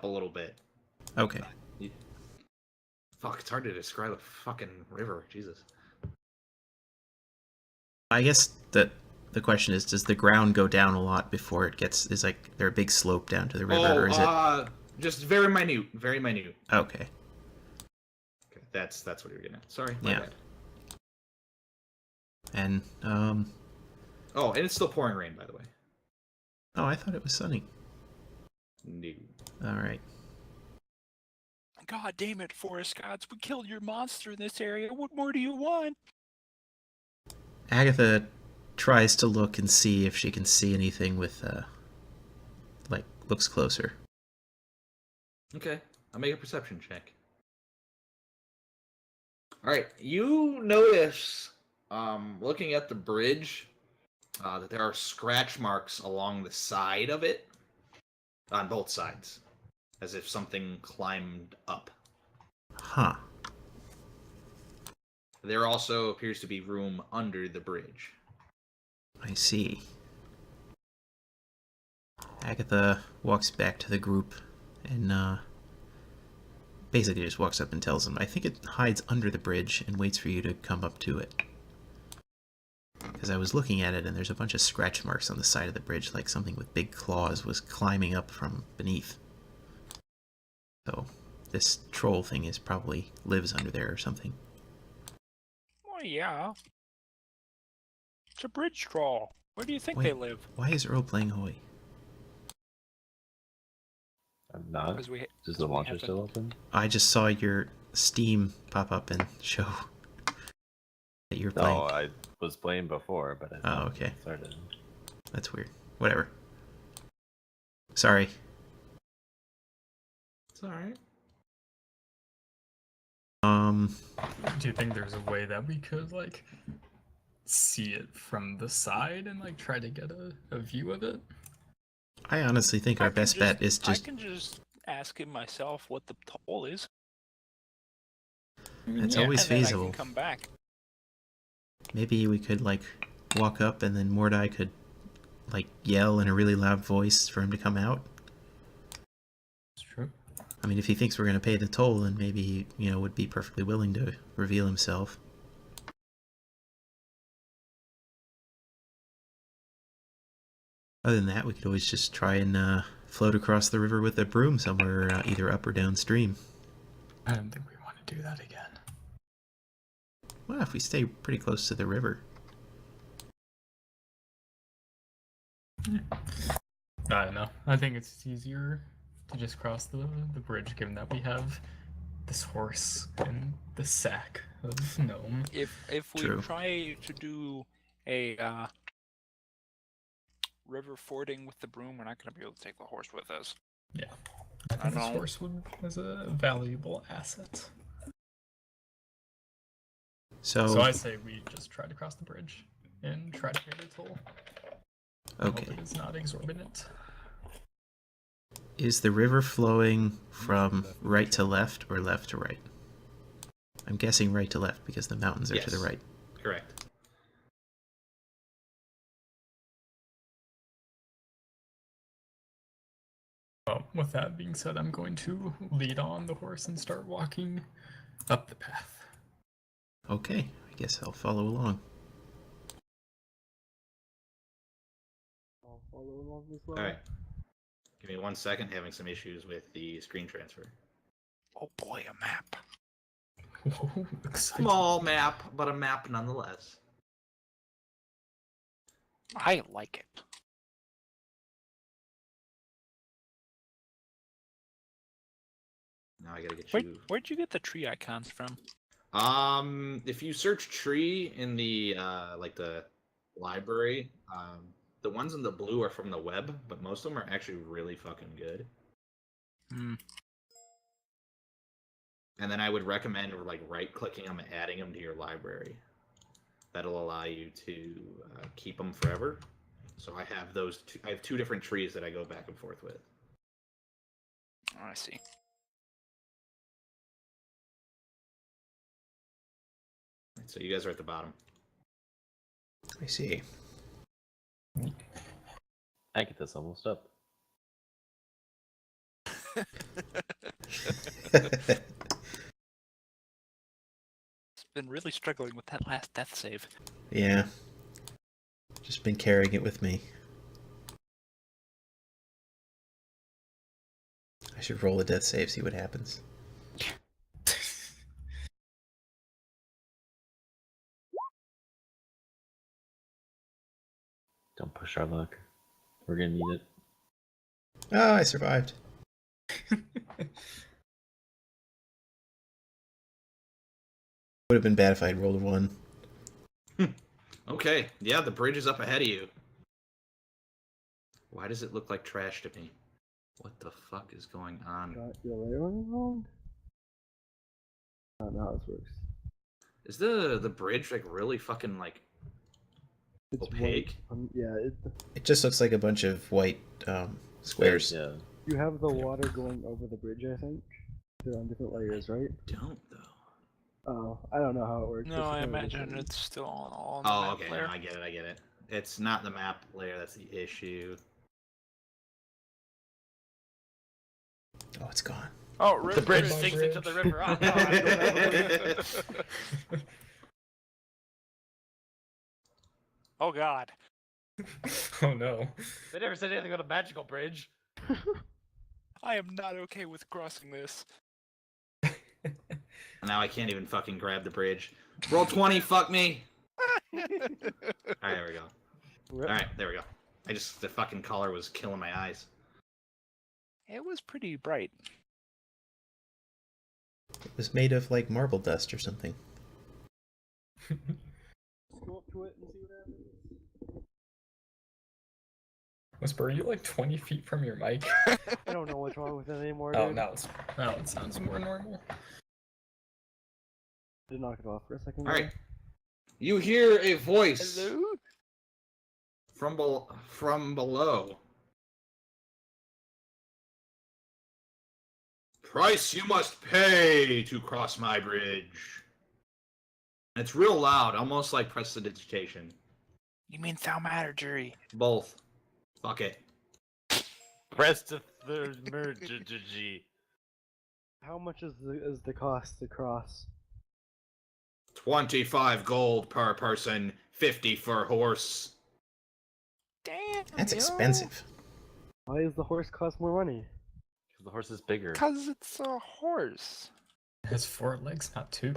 a little bit. Okay. Fuck, it's hard to describe a fucking river. Jesus. I guess that the question is, does the ground go down a lot before it gets... Is like there a big slope down to the river, or is it... Just very minute. Very minute. Okay. Okay, that's what you're getting at. Sorry, my Yeah. bad. And, Oh, and it's still pouring rain, by the way. Oh, I thought it was sunny. No. Alright. God damn it, forest gods. We killed your monster in this area. What more do you want? Agatha tries to look and see if she can see anything with, like, looks closer. Okay, I'll make a perception check. Alright, you notice, looking at the bridge, that there are scratch marks along the side of it, on both sides, as if something climbed up. Huh. There also appears to be room under the bridge. I see. Agatha walks back to the group and, basically just walks up and tells them, I think it hides under the bridge and waits for you to come up to it. Because I was looking at it and there's a bunch of scratch marks on the side of the bridge, like something with big claws was climbing up from beneath. So, this troll thing is probably lives under there or something. Well, yeah. It's a bridge troll. Where do you think Wait, they live? Why is Earl playing Hoy? I'm not. Because we, Is the launcher still open? I just saw your Steam pop up and show that you're playing. No, I was playing before, but I okay. started. That's weird. Whatever. Sorry. It's alright. Do you think there's a way that we could, like, see it from the side and, like, try to get a view of it? I honestly think our best bet is just... I can just ask him myself what the toll is. It's always and then feasible. I can come back. Maybe we could, like, walk up and then Mordai could, like, yell in a really loud voice for him to come out. It's true. I mean, if he thinks we're going to pay the toll, then maybe he, you know, would be perfectly willing to reveal himself. Other than that, we could always just try and float across the river with a broom somewhere, either up or downstream. I don't think we want to do that again. Well, if we stay pretty close to the river. I don't know. I think it's easier to just cross the bridge, given that we have this horse and the sack of gnome. If we True. try to do a river fording with the broom, we're not going to be able to take the horse with us. Yeah. I think this horse is a valuable asset. So I say we just try to cross the bridge and try to pay the toll. Okay. Hope it is not exorbitant. Is the river flowing from right to left or left to right? I'm guessing right to left because the mountains are to the right. Correct. Well, with that being said, I'm going to lead on the horse and start walking up the path. Okay, I guess I'll follow along. Alright. Give me 1 second, having some issues with the screen transfer. Oh boy, a map. Whoa, exciting. Small map, but a map nonetheless. I like it. Now I gotta get you... Where'd you get the tree icons from? If you search tree in the, like the library, the ones in the blue are from the web, but most of them are actually really fucking good. Hmm. And then I would recommend, like, right-clicking them and adding them to your library. That'll allow you to keep them forever. So I have those two, I have 2 different trees that I go back and forth with. Oh, I see. So you guys are at the bottom. I see. I get this almost up. Been really struggling with that last death save. Yeah. Just been carrying it with me. I should roll a death save, see what happens. Don't push our luck. We're gonna need it. Oh, I survived. Would have been bad if I'd rolled a 1. Okay, yeah, the bridge is up ahead of you. Why does it look like trash to me? What the fuck is going on? Got your layering wrong? I don't know how this works. Is the bridge like really fucking like It's opaque? white. Yeah, It just looks like a bunch of white squares. Yeah. you have the water going over the bridge, I think. They're on different layers, right? Don't though. Oh, I don't know how it works. No, It's I kind of imagine different. it's still all on the Oh, map okay, layer. no, I get it, I get it. It's not the map layer that's the issue. Oh, it's gone. Oh, river, The bridge sinks sinks into into the the river. Oh, no, I don't have Oh god. Oh no. They never said anything about a magical bridge. I am not okay with crossing this. Now I can't even fucking grab the bridge. Roll 20, fuck me! Alright, there we go. Alright, there we go. The fucking color was killing my eyes. It was pretty bright. It was made of like marble dust or something. Go up to it and see what happens. Whisper, are you like 20 feet from your mic? I don't know what's wrong with it anymore. Oh, dude. now it sounds more normal. Did knock it off for a second. Alright. You hear a voice Hello? from below. Price you must pay to cross my bridge. And it's real loud, almost like prestidigitation. You mean thaumaturgy? Both. Fuck it. Press the third emergency. How much is the cost to cross? 25 gold per person, 50 for horse. Damn. That's expensive. Why does the horse cost more money? Because the horse is bigger. Because it's a horse. It has 4 legs, not 2.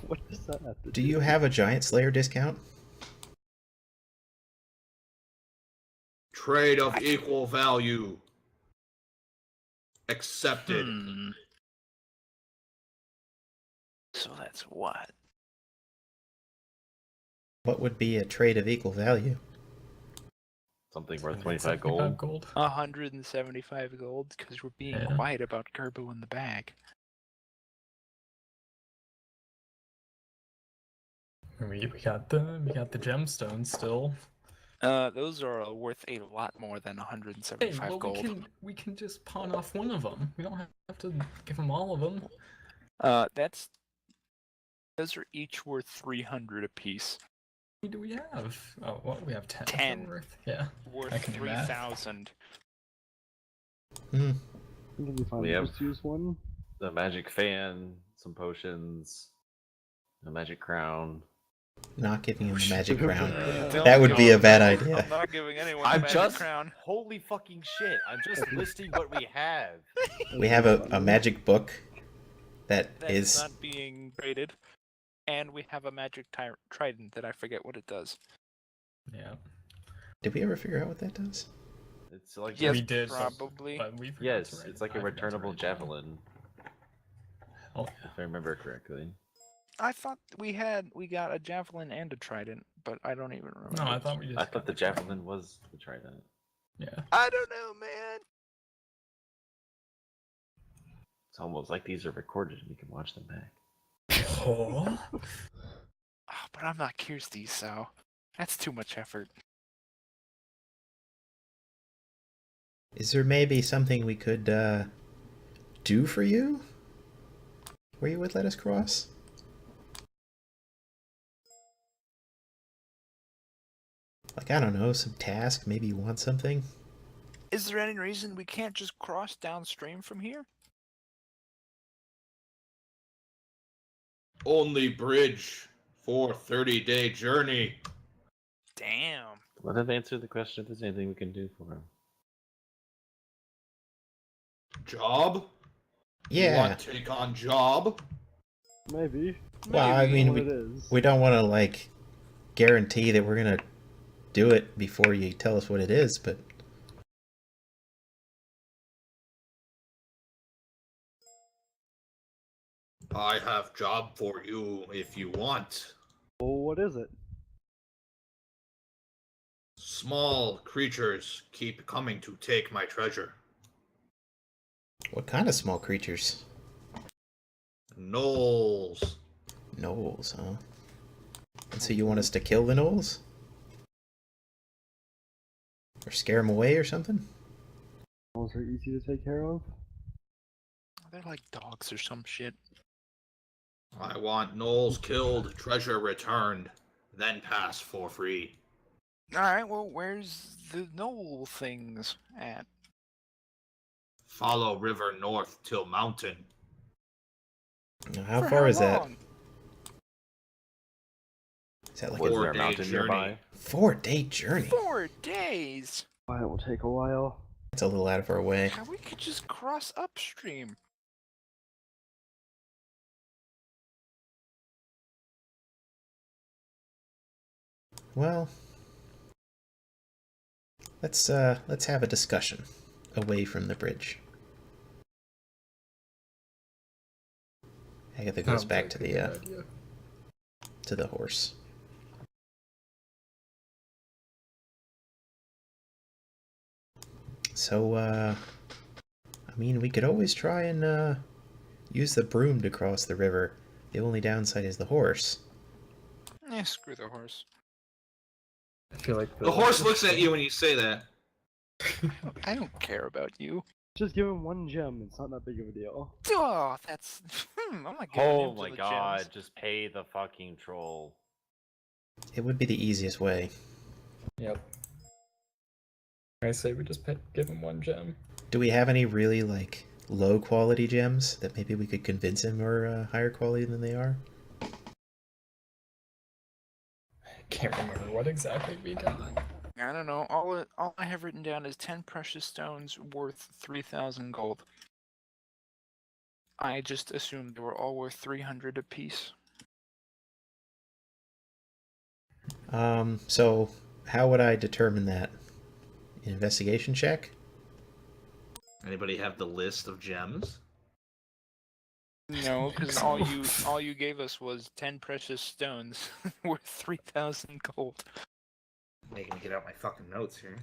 What does that have to Do you have a Giant Slayer discount? Trade of equal value. Accepted. So that's what? What would be a trade of equal value? Something worth 25 25 gold. gold. 175 gold, because we're being Yeah. quiet about Gerbo in the bag. We got the gemstones still. Those are worth a lot more than Hey, 175 well, gold. we can just pawn off one of them. We don't have to give them all of them. Those are each worth 300 apiece. How many do we have? Oh, well, we have 10. 10. Worth. Yeah. Worth I can do math. 3,000. Hmm. I think it'd be fine We to have- just use one. The magic fan, some potions, a magic crown. Not giving him the magic crown. Don't That would be go. a bad idea. I'm not giving anyone I'm a magic just crown. holy fucking shit. I'm just listing what we have. We have a magic book that That's is. not being graded. And we have a magic trident that I forget what it does. Yeah. Did we ever figure out what that does? It's like Yes, we did, probably. But we forgot to yes, write it's it. like a I forgot to returnable write it down. javelin, Oh, if I remember correctly. I thought we got a javelin and a trident, but I don't even remember. no, I thought we just. I got thought the javelin was the trident. Yeah. I don't know, man. It's almost like these are recorded and you can watch them back. Oh. Oh, but I'm not Kirsty, so that's too much effort. Is there maybe something we could do for you? Where you would let us cross? Like, I don't know, some task, maybe you want something? Is there any reason we can't just cross downstream from here? Only bridge for 30-day journey. Damn. Let him answer the question if there's anything we can do for him. Job? You Yeah. want to take on job? Maybe. Well, I Maybe. mean, What it is. we don't want to like guarantee that we're gonna do it before you tell us what it is, but I have job for you if you want. Well, what is it? Small creatures keep coming to take my treasure. what kind of small creatures? Gnolls. Gnolls, huh? And so you want us to kill the gnolls? Or scare them away or something? Those are easy to take care of. They're like dogs or some shit. I want gnolls killed, treasure returned, then pass for free. Alright, well, where's the knoll things at? Follow river north till mountain. Now, how For far is that? long? Is that like Was a there a 4-day mountain journey. nearby? 4-day journey? 4 days! Why, it will take a while. That's a little out of our way. How we could just cross upstream. Well, let's have a discussion away from the bridge. Agatha goes Sounds back like to a the good idea. to the horse. So, I mean, we could always try and use the broom to cross the river. The only downside is the horse. Screw the horse. I feel like The horse looks at you when you say that. I don't care about you. Just give him one gem, it's not that big of a deal. Oh, that's... I'm not giving Oh him to my the god, gems. just pay the fucking troll. It would be the easiest way. Yep. I say we just give him one gem. Do we have any really, like, low quality gems that maybe we could convince him are higher quality than they are? Can't remember what exactly we got. I don't know. All I have written down is 10 precious stones worth 3,000 gold. I just assumed they were all worth 300 apiece. So how would I determine that? An investigation check? Anybody have the list of gems? No, because all you gave us was 10 precious stones worth 3,000 gold. Making me get out my fucking notes here.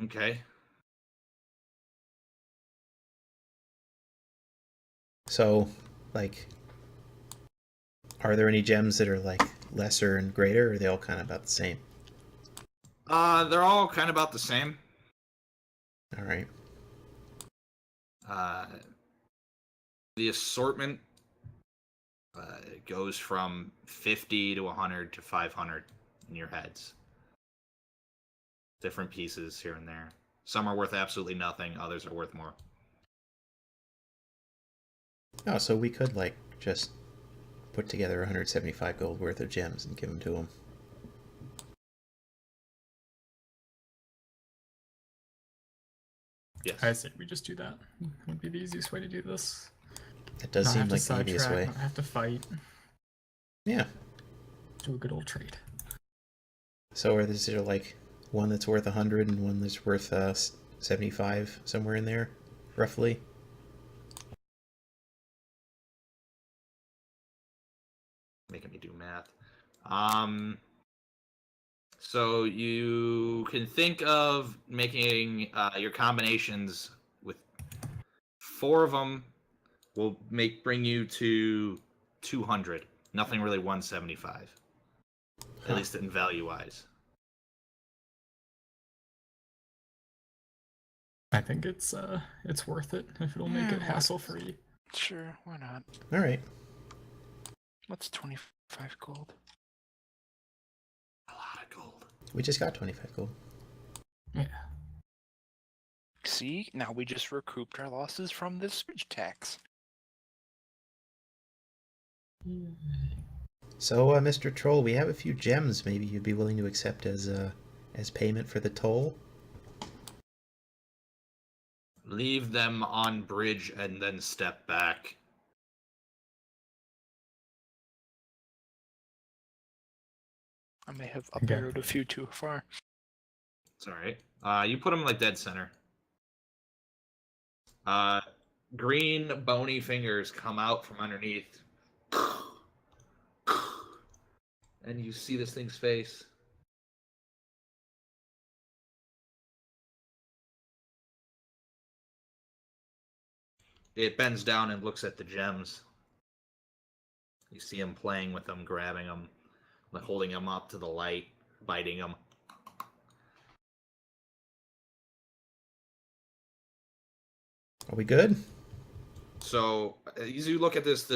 Okay. So, like, are there any gems that are, like, lesser and greater, or are they all kind of about the same? They're all kind of about the same. Alright. The assortment goes from 50 to 100 to 500 in your heads. Different pieces here and there. Some are worth absolutely nothing, others are worth more. Oh, so we could, like, just put together 175 gold worth of gems and give them to him. Yes. I say we just do that. Would be the easiest way to do this. It does Not seem have to like the easiest sidetrack, way. not have to fight. Yeah. Do a good old trade. So is there, like, one that's worth 100 and one that's worth 75, somewhere in there, roughly? Making me do math. So you can think of making your combinations with 4 of them will bring you to 200. Nothing really 175. at least in value-wise. I think it's worth it if it'll make it Yeah, hassle free. Sure, why not? All right. What's 25 gold? A lot of gold. We just got 25 gold. Yeah. See, now we just recouped our losses from this bridge tax. So, Mr. Troll, we have a few gems. Maybe you'd be willing to accept as payment for the toll. Leave them on bridge and then step back. I may have up Okay. arrowed a few too far. It's alright. You put them like dead center. Green bony fingers come out from underneath. And you see this thing's face. It bends down and looks at the gems. You see him playing with them, grabbing them, holding them up to the light, biting them. Are we good? So as you look at this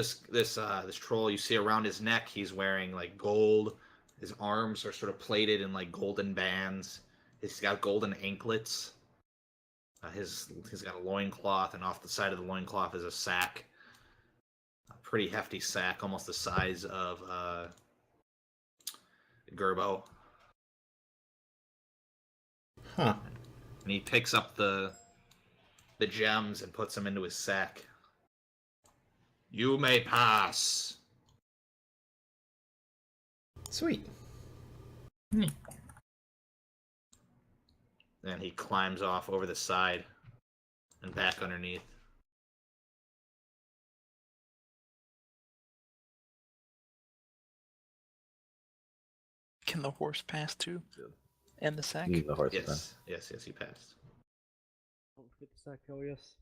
troll, you see around his neck he's wearing like gold. His arms are sort of plated in like golden bands. He's got golden anklets. He's got a loincloth, and off the side of the loincloth is a sack. A pretty hefty sack, almost the size of Gerbo. Huh. And he picks up the gems and puts them into his sack. You may pass. Sweet. Neat. And he climbs off over the side and back underneath. Can the horse pass too? And the sack? The horse is fine. Yes, he passed. Don't forget the sack, oh yes.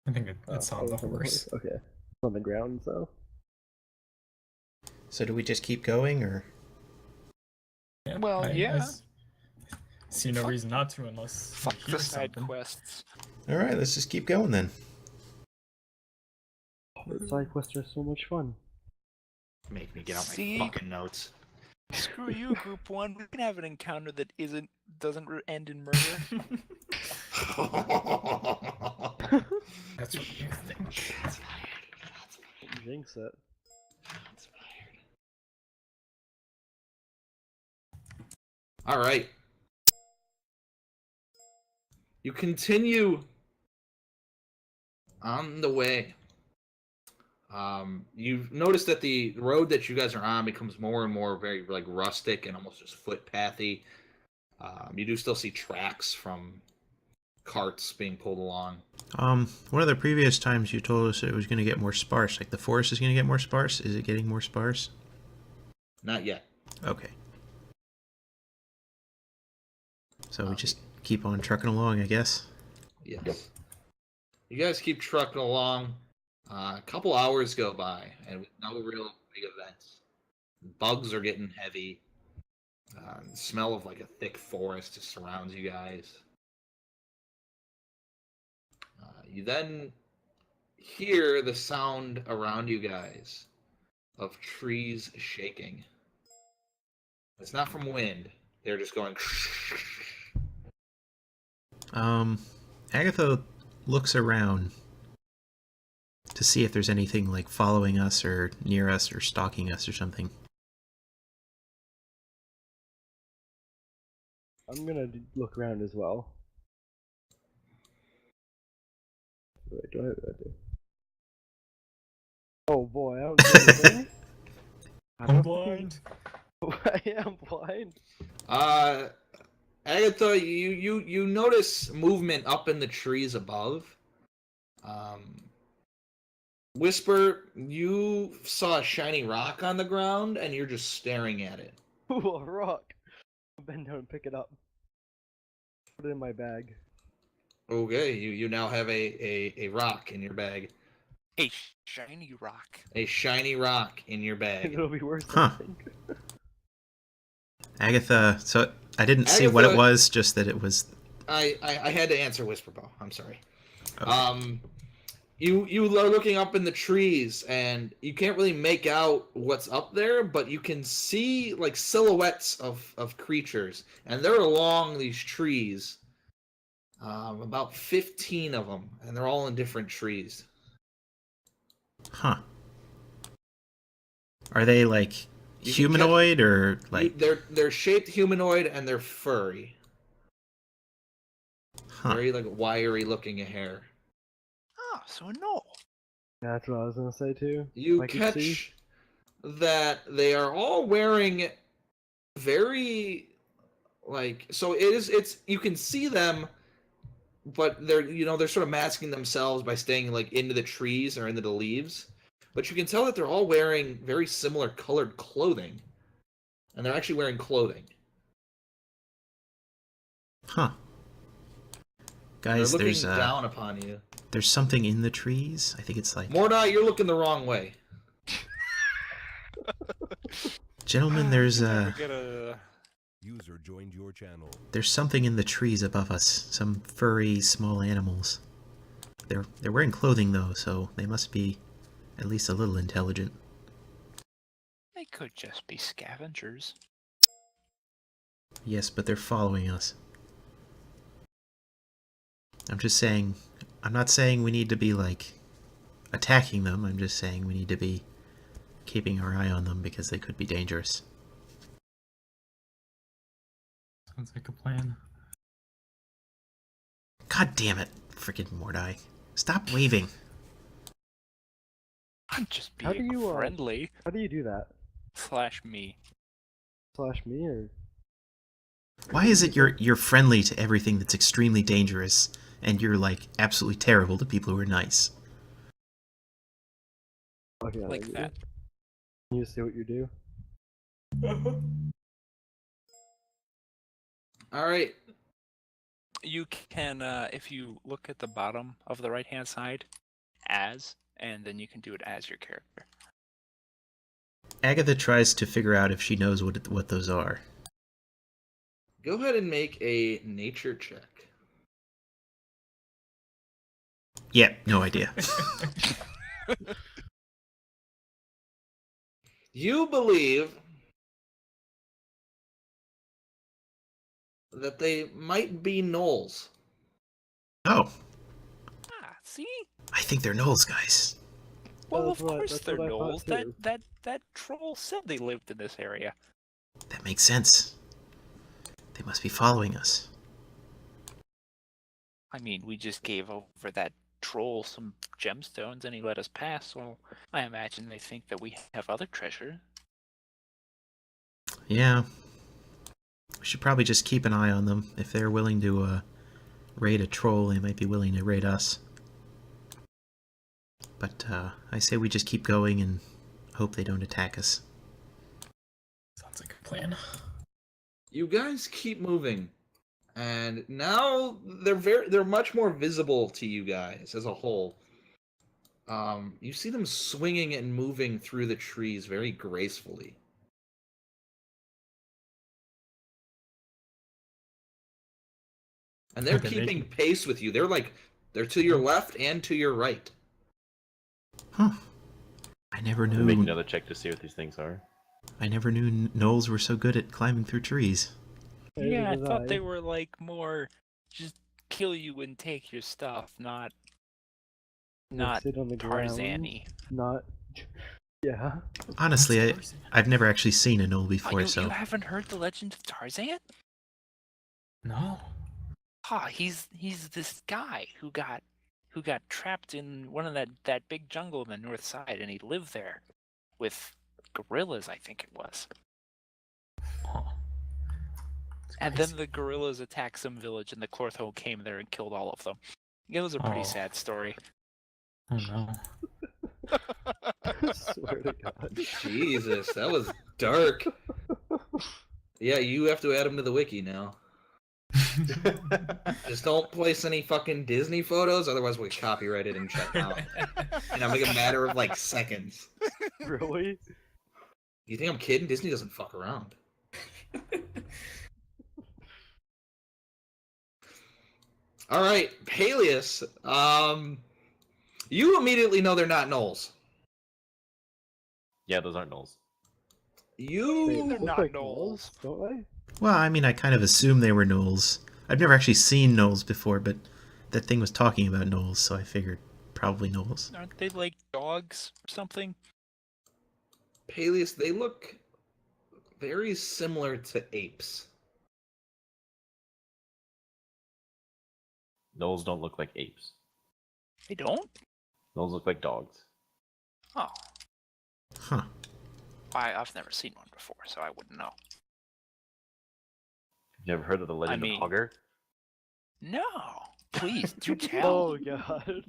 I think it's on the it's horse. Okay. It's on the ground, so. So do we just keep going, or? Yeah, Well, yeah. See no reason not to unless Fuck you hear the side something. quests. All right, let's just keep going then. The side quests are so much fun. Make me get out See? my fucking notes. Screw you, Group 1. We can have an encounter that doesn't end in murder. That's what you think. Jinx it. All right. You continue on the way. You've noticed that the road that you guys are on becomes more and more very like rustic and almost just footpathy. You do still see tracks from carts being pulled along. One of the previous times you told us it was going to get more sparse. Like the forest is going to get more sparse. Is it getting more sparse? Not yet. Okay. So we just keep on trucking along, I guess. Yes. You guys keep trucking along. A couple hours go by, and with no real big events. Bugs are getting heavy. The smell of like a thick forest just surrounds you guys. You then hear the sound around you guys of trees shaking. It's not from wind. They're just going. Agatha looks around to see if there's anything like following us or near us or stalking us or something. I'm gonna look around as well. Wait, do I have that? Oh boy, I don't see anything. I'm blind. I am blind. Agatha, you notice movement up in the trees above. Whisper, you saw a shiny rock on the ground, and you're just staring at it. Ooh, a rock. I'll bend down and pick it up. Put it in my bag. Okay, you now have a rock in your bag. A shiny rock. A shiny rock in your bag. It'll be worse, Huh. I think. Agatha, so I didn't see what it Agatha- was, just that it was... I had to answer Whisperbow. I'm sorry. Okay. You are looking up in the trees, and you can't really make out what's up there, but you can see like silhouettes of creatures, and they're along these trees. About 15 of them, and they're all in different trees. Huh. Are they like You can humanoid or like... They're shaped humanoid, and they're furry. Huh. Very like wiry looking hair. Oh, so no. That's what I was gonna say too. You I could see. catch that they are all wearing very like so it's you can see them, but they're sort of masking themselves by staying like into the trees or into the leaves. But you can tell that they're all wearing very similar colored clothing. And they're actually wearing clothing. Huh. They're Guys, looking there's down upon you. there's something in the trees. I think it's like... Mordai, you're looking the wrong way. Gentlemen, there's User joined your channel. there's something in the trees above us. Some furry small animals. They're wearing clothing though, so they must be at least a little intelligent. They could just be scavengers. Yes, but they're following us. I'm just saying, I'm not saying we need to be like attacking them. I'm just saying we need to be keeping our eye on them because they could be dangerous. Sounds like a plan. God damn it, frickin' Mordai. Stop waving. I'm just How do being you, friendly. How do you do that? Slash me. Slash me or? Why is it you're friendly to everything that's extremely dangerous and you're like absolutely terrible to people who are nice? Okay, Like that. Can you see what you do? Alright. You can, if you look at the bottom of the right-hand side, and then you can do it as your character. Agatha tries to figure out if she knows what those are. Go ahead and make a nature check. Yep, no idea. You believe that they might be gnolls. Oh, Ah, see? I think they're gnolls, guys. Well, that's of what- course that's they're what I thought gnolls. too. That troll said they lived in this area. That makes sense. They must be following us. I mean, we just gave over that troll some gemstones and he let us pass, so I imagine they think that we have other treasure. Yeah. We should probably just keep an eye on them. If they're willing to raid a troll, they might be willing to raid us. But I say we just keep going and hope they don't attack us. Sounds like a plan. You guys keep moving, and now they're much more visible to you guys as a whole. You see them swinging and moving through the trees very gracefully. And they're Are they keeping making- pace with you. They're to your left and to your right. Huh. I never Make knew. another check to see what these things are. I never knew gnolls were so good at climbing through trees. Yeah, I Neither thought was they were like more just kill you and take your stuff, not Sit on the ground, Tarzan-y. Not. Yeah. Honestly, What's I've never actually seen a gnoll Oh, before, you so haven't heard the legend of Tarzan? No. Ah, he's this guy who got trapped in one of that big jungle in the north side, and he lived there with gorillas, I think it was. Huh. It's And crazy. then the gorillas attacked some village, and the Clortho came there and killed all of them. It was a pretty Oh. sad story. Oh no. Swear to God. Jesus, that was dark. Yeah, you have to add them to the wiki now. Just don't place any fucking Disney photos, otherwise we'll get copyrighted and shut down. And I'm like a matter of like seconds. Really? You think I'm kidding? Disney doesn't fuck around. All right, Peleus. You immediately know they're not gnolls. Yeah, those aren't gnolls. They You look not like gnolls. gnolls, don't they? Well, I mean, I kind of assumed they were gnolls. I've never actually seen gnolls before, but that thing was talking about gnolls, so I figured probably gnolls. Aren't they like dogs or something? Peleus, they look very similar to apes. Gnolls don't look like apes. They don't? Gnolls look like dogs. Oh, Huh. I've never seen one before, so I wouldn't know. You ever heard of the legend mean- of Hogger? No, please do tell. Oh god.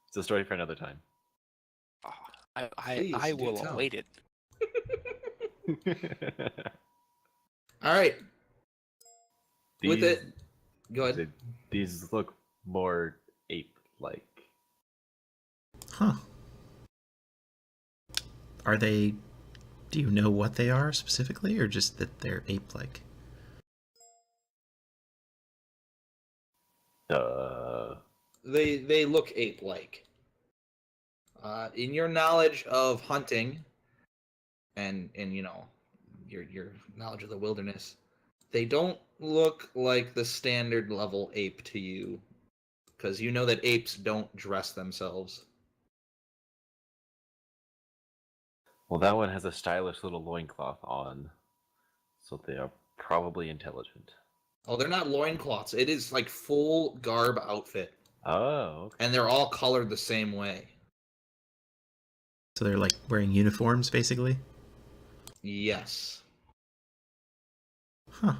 It's a story for another time. Oh, I Please, do will tell. await it. All right, with These- it, go ahead. These look more ape-like. Huh. Are they... Do you know what they are specifically, or just that they're ape-like? They look ape-like. In your knowledge of hunting, and you know, your knowledge of the wilderness, they don't look like the standard level ape to you, because you know that apes don't dress themselves. Well, that one has a stylish little loincloth on, so they are probably intelligent. Oh, they're not loincloths. It is like full garb outfit, Oh, okay. and they're all colored the same way. So they're like wearing uniforms, basically? Yes. Huh.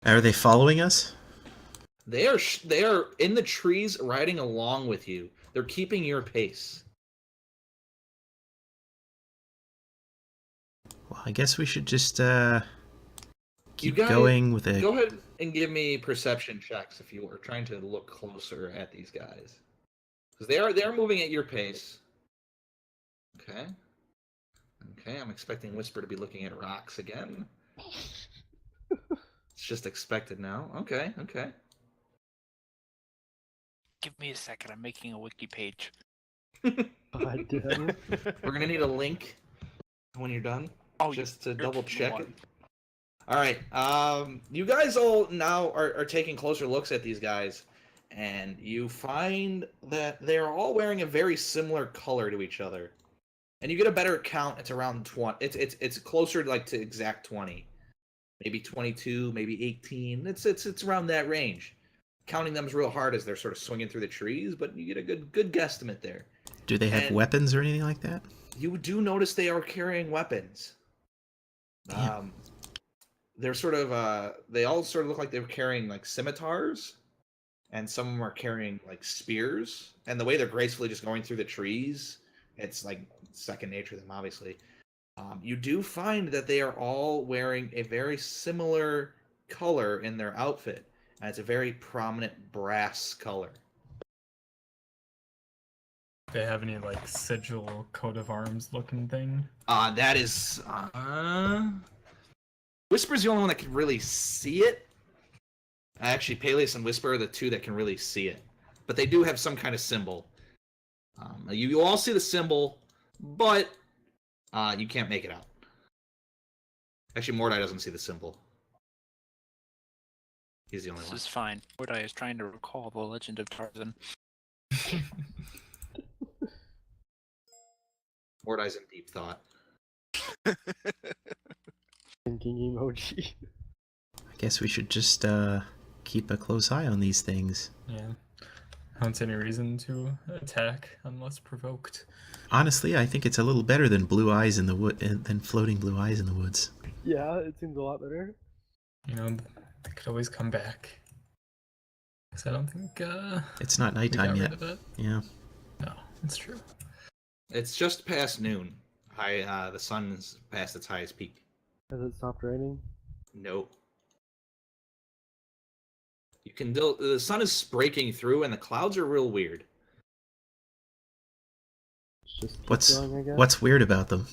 Are they following us? They are in the trees riding along with you. They're keeping your pace. Well, I guguess we should just You keep guys- going with it. Go ahead and give me perception checks if you are trying to look closer at these guys, because they are moving at your pace. Okay. Okay, I'm expecting Whisper to be looking at rocks again. It's just expected now. Okay, okay. Give me a second. I'm making a wiki page. God damn. We're gonna need a link when you're done, Oh, just to you're double the check one. it. All right. You guys all now are taking closer looks at these guys, and you find that they're all wearing a very similar color to each other. And you get a better count. It's around 20. It's closer to like to exact 20, maybe 22, maybe 18. It's around that range. Counting them is real hard as they're sort of swinging through the trees, but you get a good guesstimate there. Do they have and- weapons or anything like that? You do notice they are carrying weapons. Damn. They're sort of they all sort of look like they're carrying like scimitars, and some of them are carrying like spears. And the way they're gracefully just going through the trees, it's like second nature to them, obviously. You do find that they are all wearing a very similar color in their outfit, and it's a very prominent brass color. They have any like sigil coat of arms looking thing? That is Whisper's the only one that can really see it. Actually, Peleus and Whisper are the two that can really see it, but they do have some kind of symbol. You all see the symbol, but you can't make it out. Actually, Mordai doesn't see the symbol. He's the only This one. is fine. Mordai is trying to recall the legend of Tarzan. Mordai's in deep thought. Thinking emoji. I guess we should just keep a close eye on these things. Yeah. I don't see any reason to attack unless provoked. Honestly, I think it's a little better than blue eyes in the wood than floating blue eyes in the woods. Yeah, it seems a lot better. You know, they could always come back. Because I don't think It's not we got nighttime rid yet. of it. Yeah. No, it's true. It's just past noon. The sun's past its highest peak. Has it stopped raining? Nope. You can the sun is breaking through, and the clouds are real weird. Just keep What's going, I guess. what's weird about them?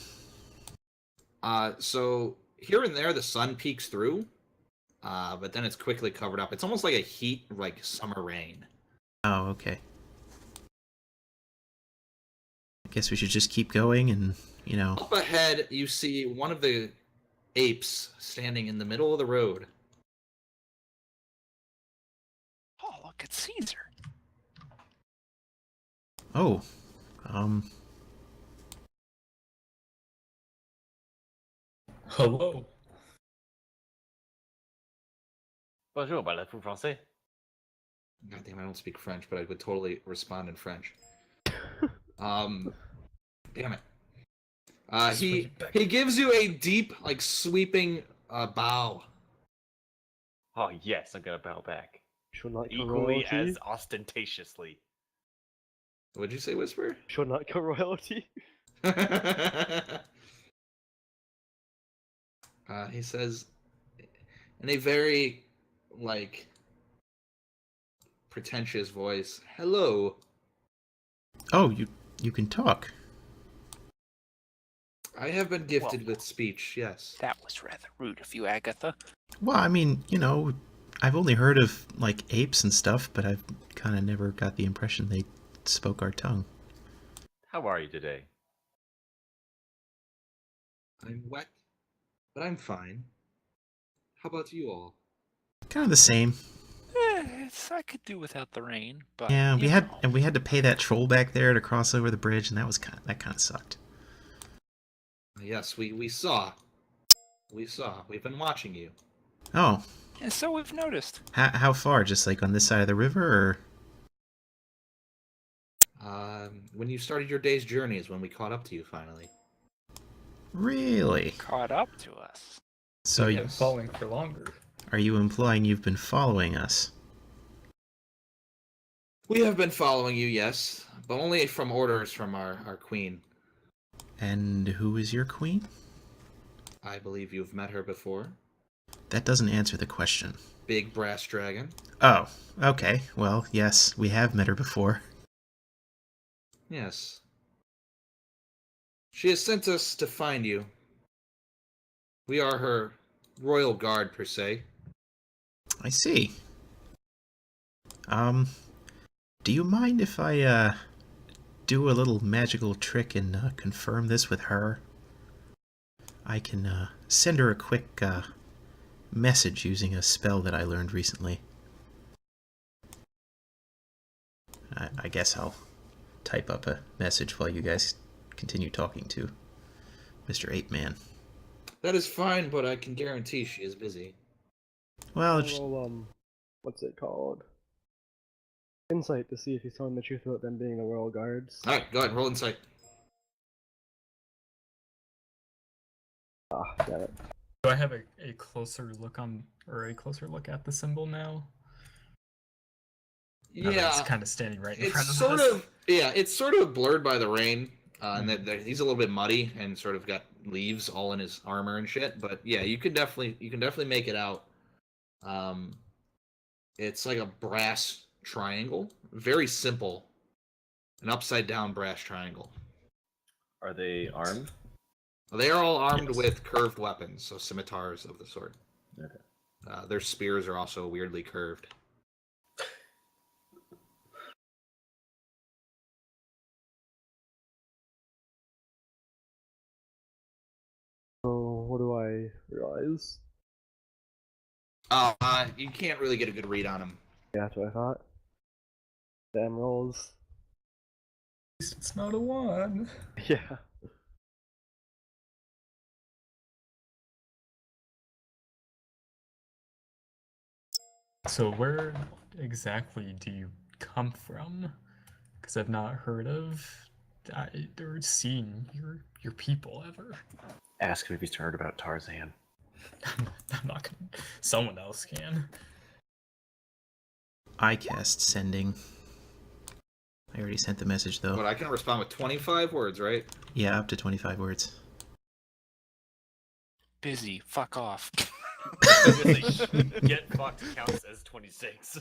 So here and there the sun peeks through, but then it's quickly covered up. It's almost like a heat, like summer rain. Oh, okay. I guess we should just keep going and, you know... Up ahead, you see one of the apes standing in the middle of the road. Oh, look, it's Caesar. Oh, Hello. Bonjour, parlez-vous français? God damn, I don't speak French, but I would totally respond in French. Damn it. He gives you a deep, like sweeping bow. Oh yes, I'm gonna bow back. Should not go Equally royalty. as ostentatiously. What'd you say, Whisper? Should not go royalty. He says in a very, like, pretentious voice, "Hello. oh, you can talk. I have been gifted with speech, yes." That was rather rude of you, Agatha. Well, I mean, you know, I've only heard of, like, apes and stuff, but I've kind of never got the impression they spoke our tongue. How are you today? I'm wet, but I'm fine. How about you all? Kind of the same. I could do without the rain, but Yeah, you know. we had to pay that troll back there to cross over the bridge, and that kind of sucked. Yes, we saw. We saw. We've been watching you. Oh, And so we've noticed. how far? Just like on this side of the river, or? When you started your day's journey is when we caught up to you finally. Really? Caught up to us. So You've been following for longer. are you implying you've been following us? We have been following you, yes, but only from orders from our queen. And who is your queen? I believe you've met her before. That doesn't answer the question. Big brass dragon. Oh, okay. Well, yes, we have met her before. Yes. She has sent us to find you. We are her royal guard, per se. I see. Do you mind if I, do a little magical trick and, confirm this with her? I can, send her a quick, message using a spell that I learned recently. I guess I'll type up a message while you guys continue talking to Mr. Ape Man. That is fine, but I can guarantee she is busy. Well, Roll, what's it called? Insight to see if he's telling the truth about them being the royal guards. Alright, go ahead, roll insight. Ah, damn it. Do I have a closer look on, or a closer look at the symbol now? Now that it's Yeah, kind of standing right in it's front of sort us. of it's sort of blurred by the rain, and he's a little bit muddy and sort of got leaves all in his armor and shit. But yeah, you can definitely make it out. It's like a brass triangle, very simple, an upside down brass triangle. Are they armed? They are all armed Yes. with curved weapons, so scimitars of the sort. Okay. Their spears are also weirdly curved. So, what do I realize? You can't really get a good read on him. Yeah, that's what I thought. Damn rolls. At least it's not a 1. Yeah. So where exactly do you come from? Because I've not heard of or seen your people ever. Ask him if he's heard about Tarzan. I'm not gonna. Someone else can. I cast sending. I already sent the message though. But I can respond with 25 words, right? Yeah, up to 25 words. Busy. Fuck off. Get fucked counts as 26.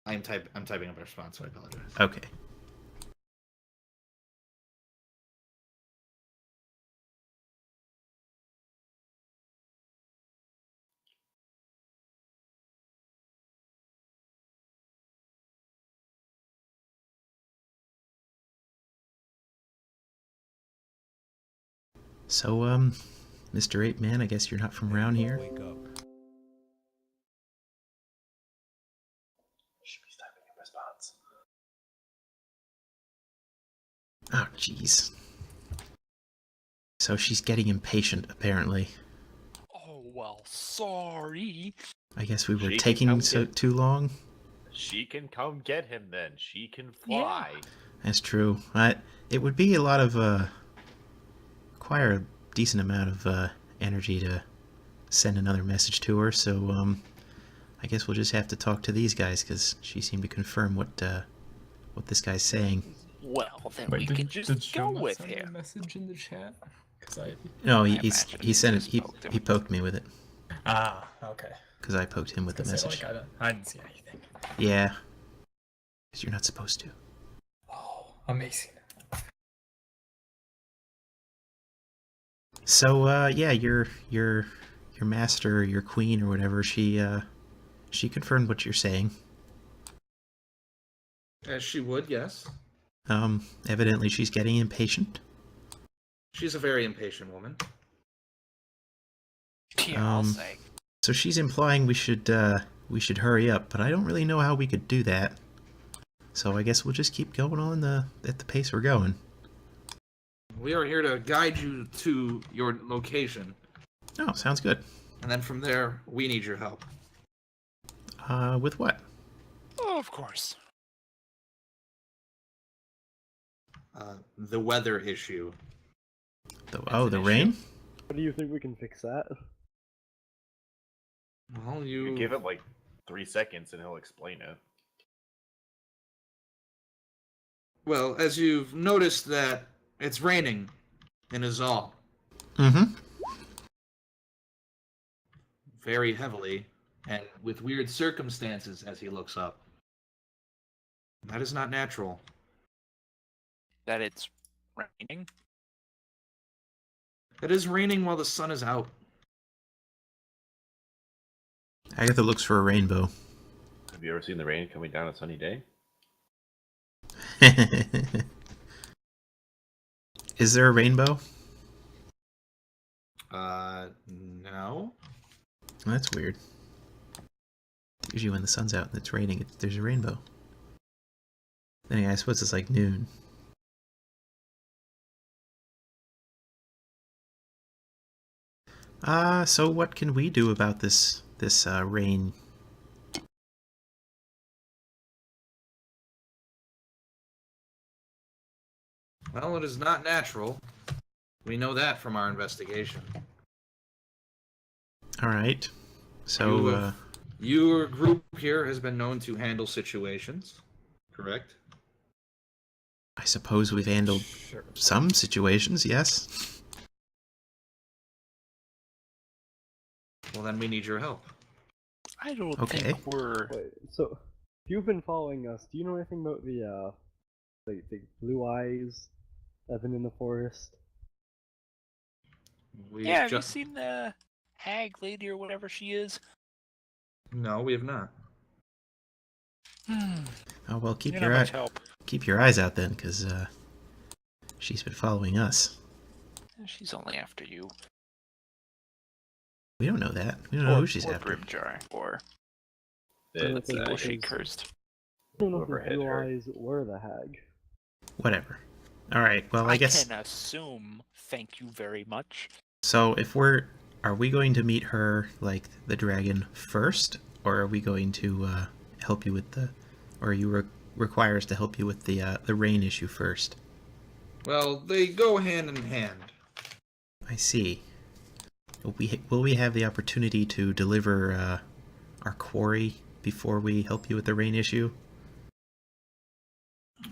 I'm typing up a response, so I apologize. Okay. So, Mr. Ape Man, I guess you're not from around here. Wake up. She's typing a response. Oh, jeez. So she's getting impatient, apparently. Oh well, sorry. I guess we were She can taking come so get- too long. She can come get him then. She can fly. That's true. It would be a lot of, require a decent amount of, energy to send another message to her, so, I guess we'll just have to talk to these guys, because she seemed to confirm what this guy's saying. Well, then Wait, we did, can did just Sean go not with send a him. message in the chat? Because I... No, I he imagine he he sent it, just poked him. he poked me with it, Ah, okay. because I poked him with the Because message. I didn't see anything. Yeah. Because you're not supposed to. Oh, amazing. So, yeah, your master, or your queen, or whatever, she confirmed what you're saying. As she would, yes. Evidently she's getting impatient. She's a very impatient woman. Yeah, I'll Um, say. So she's implying we should hurry up, but I don't really know how we could do that. So I guess we'll just keep going on at the pace we're going. We are here to guide you to your location, Oh, sounds good. and then from there, we need your help. With what? Oh, of course. The weather issue. The an rain? What do you think we can fix that? Well, You give it like 3 seconds and he'll explain it. Well, as you've noticed that it's raining in Azal Mm-hmm. very heavily and with weird circumstances as he looks up. That is not natural. That it's raining. It is raining while the sun is out. Agatha looks for a rainbow. Have you ever seen the rain coming down a sunny day? Is there a rainbow? No. That's weird. Usually when the sun's out and it's raining, there's a rainbow. Then again, I suppose it's like noon. So what can we do about this rain? Well, it is not natural. We know that from our investigation. Alright. So, Your group here has been known to handle situations, correct? I suppose we've handled Sure. some situations, yes. Well, then we need your help. I don't Okay. think we're. Wait, so if you've been following us, do you know anything about the blue eyes that have been in the forest? Yeah, have you seen the hag lady or whatever she is? No, we have not. Oh well, keep You're your not much help. keep your eyes out then, because she's been following us. She's only after you. We don't know that. We don't know who she's or after. Brimjar, or Yeah, the people it's- she cursed. I don't know if Whoever the hit blue her. eyes were the hag. Whatever. All right. Well, I guess can assume. Thank you very much. so. Are we going to meet her like the dragon first, or are we going to help you with or you require us to help you with the rain issue first? Well, they go hand in hand. I see. Will we have the opportunity to deliver our quarry before we help you with the rain issue?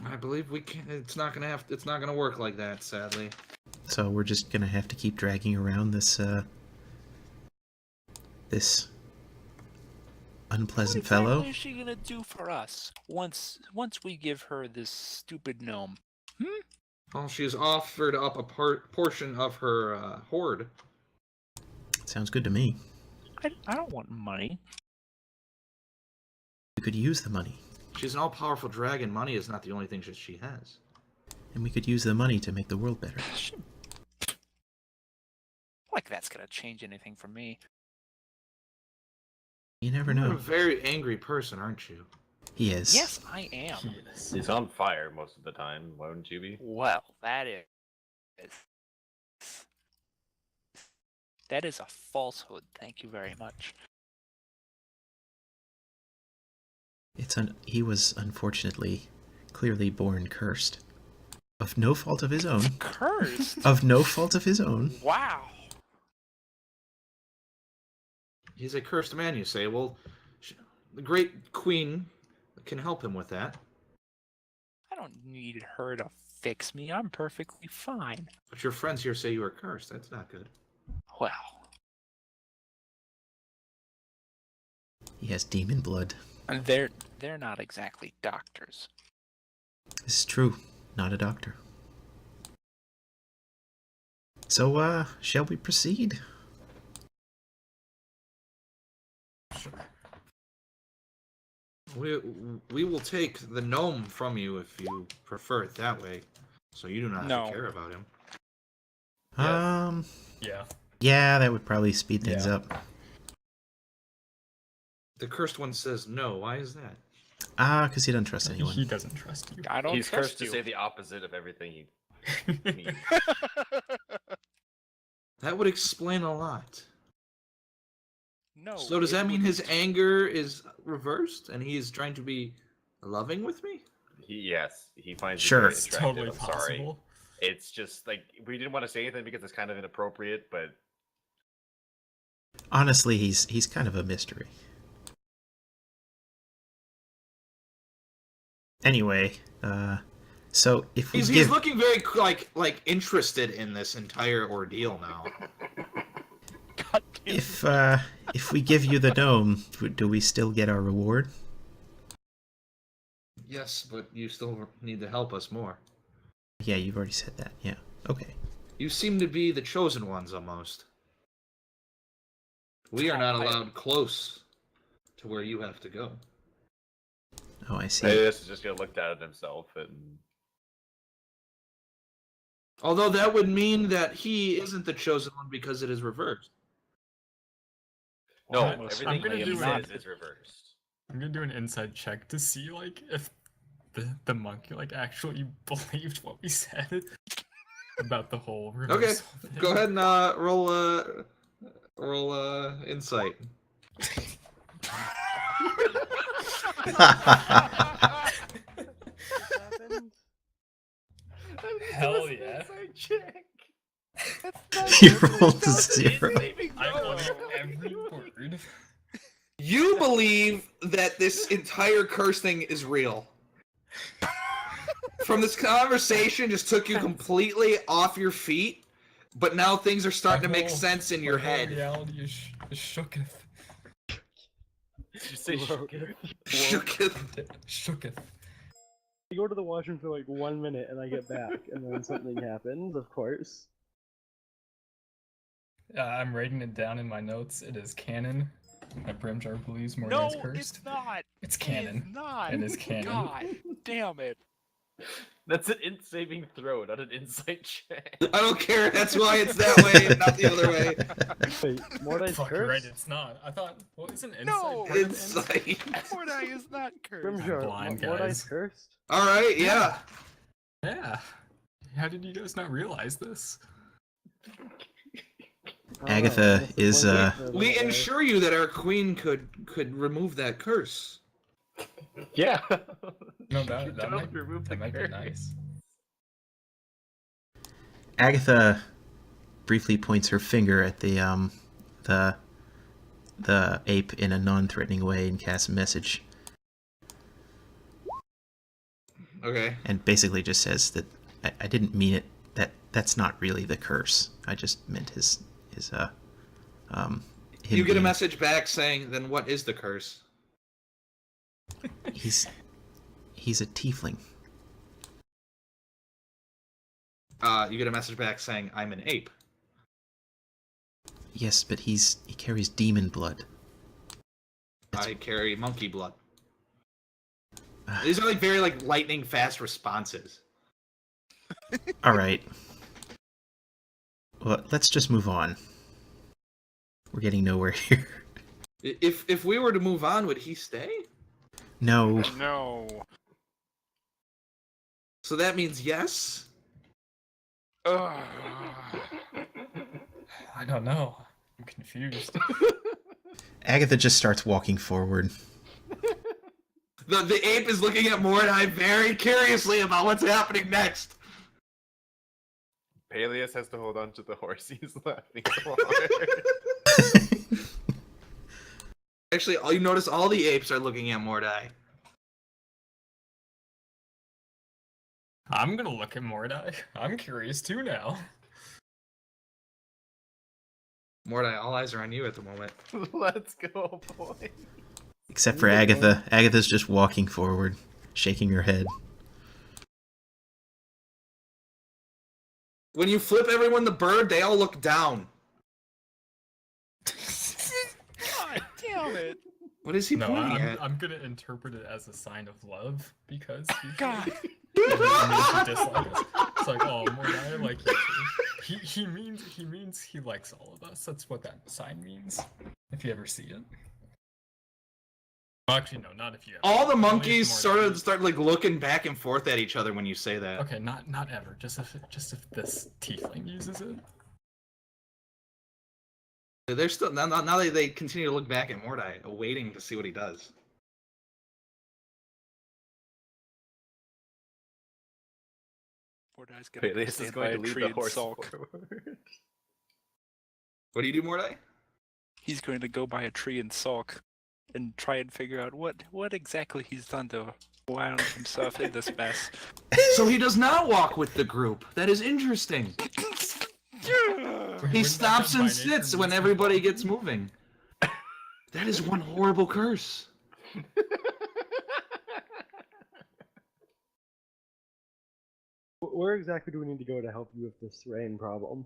I believe we can. It's not gonna work like that, sadly. So we're just gonna have to keep dragging around this unpleasant What fellow. exactly is she gonna do for us once we give her this stupid gnome? Well, she's offered up a portion of her hoard. Sounds good to me. I don't want money. We could use the money. She's an all-powerful dragon. Money is not the only thing that she has. And we could use the money to make the world better. Like that's gonna change anything for me. You never You're a know. very angry person, aren't you? He is. Yes, I am. Yes. He's on fire most of the time. Why wouldn't you be? Well, that is a falsehood. Thank you very much. He was unfortunately clearly born cursed. Of no fault of his own. Cursed? Of no fault of his own. Wow. He's a cursed man, you say. Well, the great queen can help him with that. I don't need her to fix me. I'm perfectly fine. But your friends here say you are cursed. That's not good. Well, He has demon blood. and they're not exactly doctors. This is true. Not a doctor. So, shall we proceed? We will take the gnome from you if you prefer it that way, so you do not have No. to care about him. Yeah. Yeah, that would probably speed things Yeah. up. The cursed one says no. Why is that? Because he doesn't trust He anyone. doesn't trust you. I don't He's trust cursed to you. say the opposite of everything he means. That would explain a lot. No. So does it that mean his wouldn't. anger is reversed and he's trying to be loving with me? Yes, he finds it Sure. very It's attractive. totally I'm sorry. possible. It's just like we didn't want to say anything because it's kind of inappropriate, but Honestly, he's kind of a mystery. Anyway, so if we He's looking very like interested in this entire ordeal now. God damn. if we give you the dome, do we still get our reward? Yes, but you still need to help us more. Yeah, you've already said that. Yeah. Okay. You seem to be the chosen ones almost. We are not allowed close to where you have to go. Oh, I see. this is just gonna look down at himself and Although that would mean that he isn't the chosen one because it is reversed. no, Almost. everything I'm gonna he do says it. is reversed. I'm gonna do an inside check to see like if the monkey like actually believed what we said about the whole Okay, reversal thing. go ahead and roll insight. Happened? Hell yeah. You rolled a 0. I believe every word. You believe that this entire curse thing is real. From this conversation just took you completely off your feet, but now things are starting to make sense in your My whole head. reality is shooketh. Did you say Shooketh. I go to the washroom for like 1 minute and I get back, and then something happens, of course. I'm writing it down in my notes. It is canon. That Brimjar believes Morgan No, is cursed. it's not. It's It is canon. not. It is canon. God damn it. That's an saving throw, not an insight check. I don't care, that's why it's that way and not the other way. Wait, Mordai's Fuck, you're right, cursed? it's not. I thought, what is an insight? No, part of Insight. Mordai is not cursed. Grimjar, blind, Mordai's guys. cursed? Alright, yeah. Yeah. How did you guys not realize this? I don't know, Agatha I'm is, disappointed for We Mordai. ensure you that our queen could remove that curse. Yeah. No, You that don't might, remove the that might be curse. nice. Agatha briefly points her finger at the ape in a non-threatening way and casts a message, Okay. and basically just says that I didn't mean it. That's not really the curse. I just meant him You get a being- message back saying, then what is the curse? He's a tiefling. You get a message back saying, I'm an ape. Yes, but he carries demon blood. That's- I carry monkey blood. These are like very like lightning fast responses. All right. Well, let's just move on. We're getting nowhere here. If we were to move on, would he stay? No. No. So that means yes? Ugh. I don't know. I'm confused. Agatha just starts walking forward. The ape is looking at Mordai very curiously about what's happening next. Peleus has to hold on to the horse. He's laughing so hard. Actually, you notice all the apes are looking at Mordai. I'm gonna look at Mordai. I'm curious too now. Mordai, all eyes are on you at the moment. Let's go, boy. Except for Agatha. Agatha's just walking forward, shaking her head. When you flip everyone the bird, they all look down. God damn it. What is he No, pointing at? I'm gonna interpret it as a sign of love because God. he made you dislike us. It's like, oh, Mordai, I like you too. He means he likes all of us. That's what that sign means. If you ever see it. Well, actually, no, not if you ever. All the Only if monkeys Mordai sort of is- start like looking back and forth at each other when you say that. Okay, not ever. Just if this tiefling uses it. They're still now they continue to look back at Mordai, waiting to see what he does. Mordai's gonna go Peleus is stand by going a to lead tree the and horse sulk. forward. What do you do, Mordai? He's going to go by a tree and sulk and try and figure out what exactly he's done to wound himself in this mess. So he does not walk with the group. That is interesting. He stops and sits when everybody gets moving. That is one horrible curse. Where exactly do we need to go to help you with this rain problem?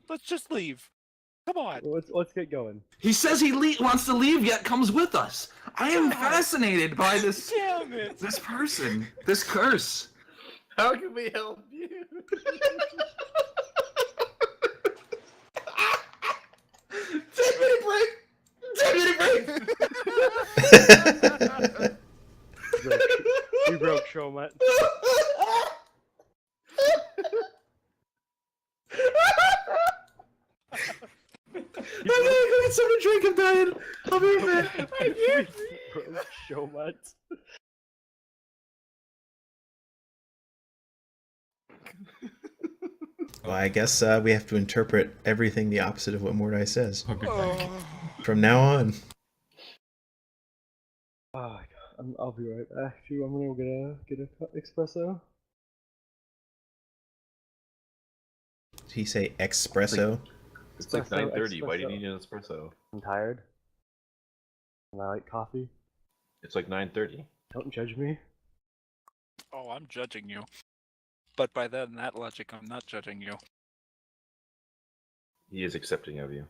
Let's just leave. Come on. Let's get going. He says he wants to leave, yet comes with us. I am fascinated by this Damn it. this person, this curse. How can we help you? 10-minute break. 10-minute break. We broke Showmet. I'm gonna go get something to drink. I'm dying. I'll be right back. We broke Showmet. Well, I guess we have to interpret everything the opposite of what Mordai says. Oh, goodbye. From now on. Oh, God. I'll be right back. Too. I'm gonna go get a espresso. Did he say espresso? It's like Espresso, 9:30. Why do you espresso. need an espresso? I'm tired. And I like coffee. It's like 9:30. Don't judge me. Oh, I'm judging you. But by then, that logic, I'm not judging you. He is accepting of you.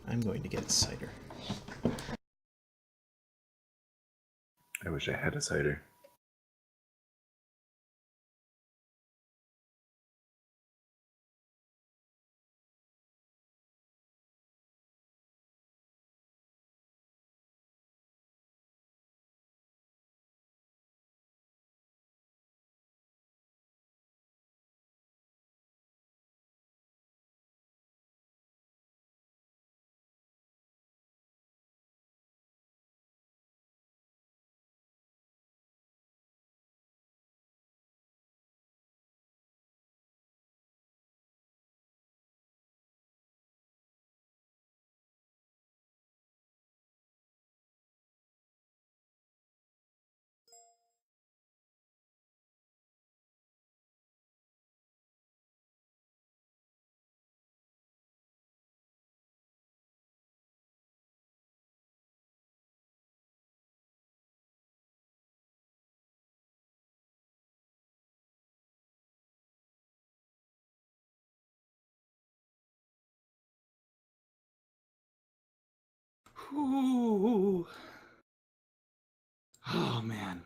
I'm going to get cider. I wish I had a cider. Whew. Oh man.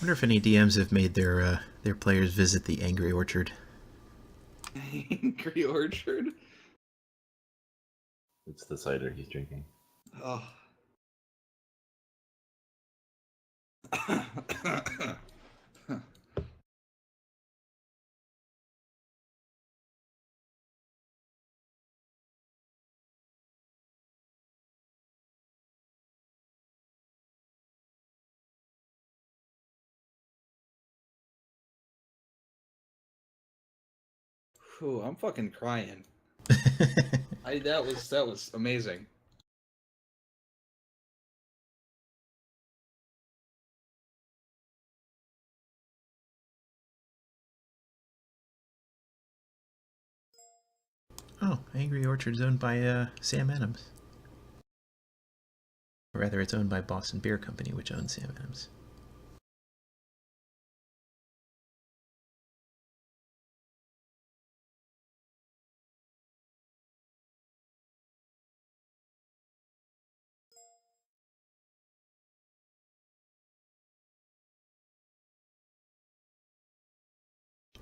Wonder if any DMs have made their players visit the Angry Orchard. Angry Orchard. It's the cider he's drinking. Oh. Whew, I'm fucking crying. That was amazing. Oh, Angry Orchard's owned by Sam Adams. Or rather, it's owned by Boston Beer Company, which owns Sam Adams.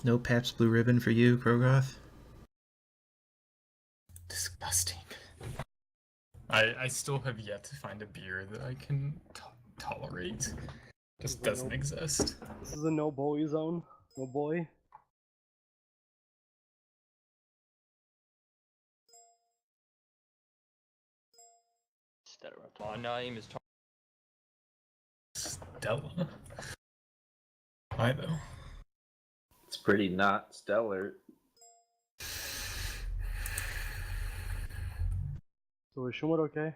No Pabst Blue Ribbon for you, Krogoth? Disgusting. I still have yet to find a beer that I can tolerate. Just doesn't exist. This is a no bully zone. No boy. My name is Stella. Why though? It's pretty not stellar. So is Shumat okay?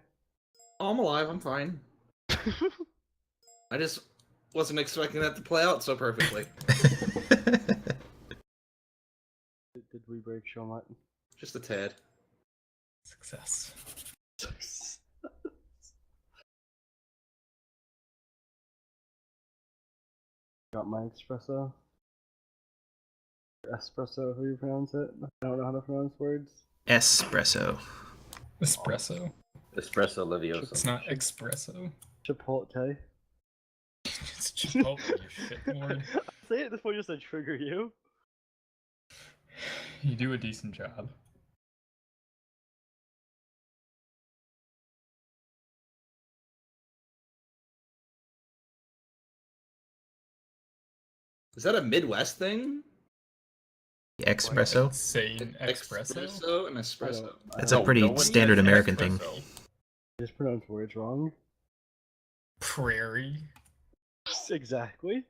Oh, I'm alive. I'm fine. I just wasn't expecting that to play out so perfectly. Did we break Shumat? Just a tad. Success. Got my espresso. Espresso, how do you pronounce it? I don't know how to pronounce words. Espresso. Espresso. Espresso Leviosa. It's not espresso. Chipotle. It's Chipotle, you shitlord. Say it this point just to trigger you. You do a decent job. Is that a Midwest thing? Espresso? Insane espresso? Espresso and espresso. That's a pretty standard American thing. I just pronounced words wrong. Prairie. Exactly.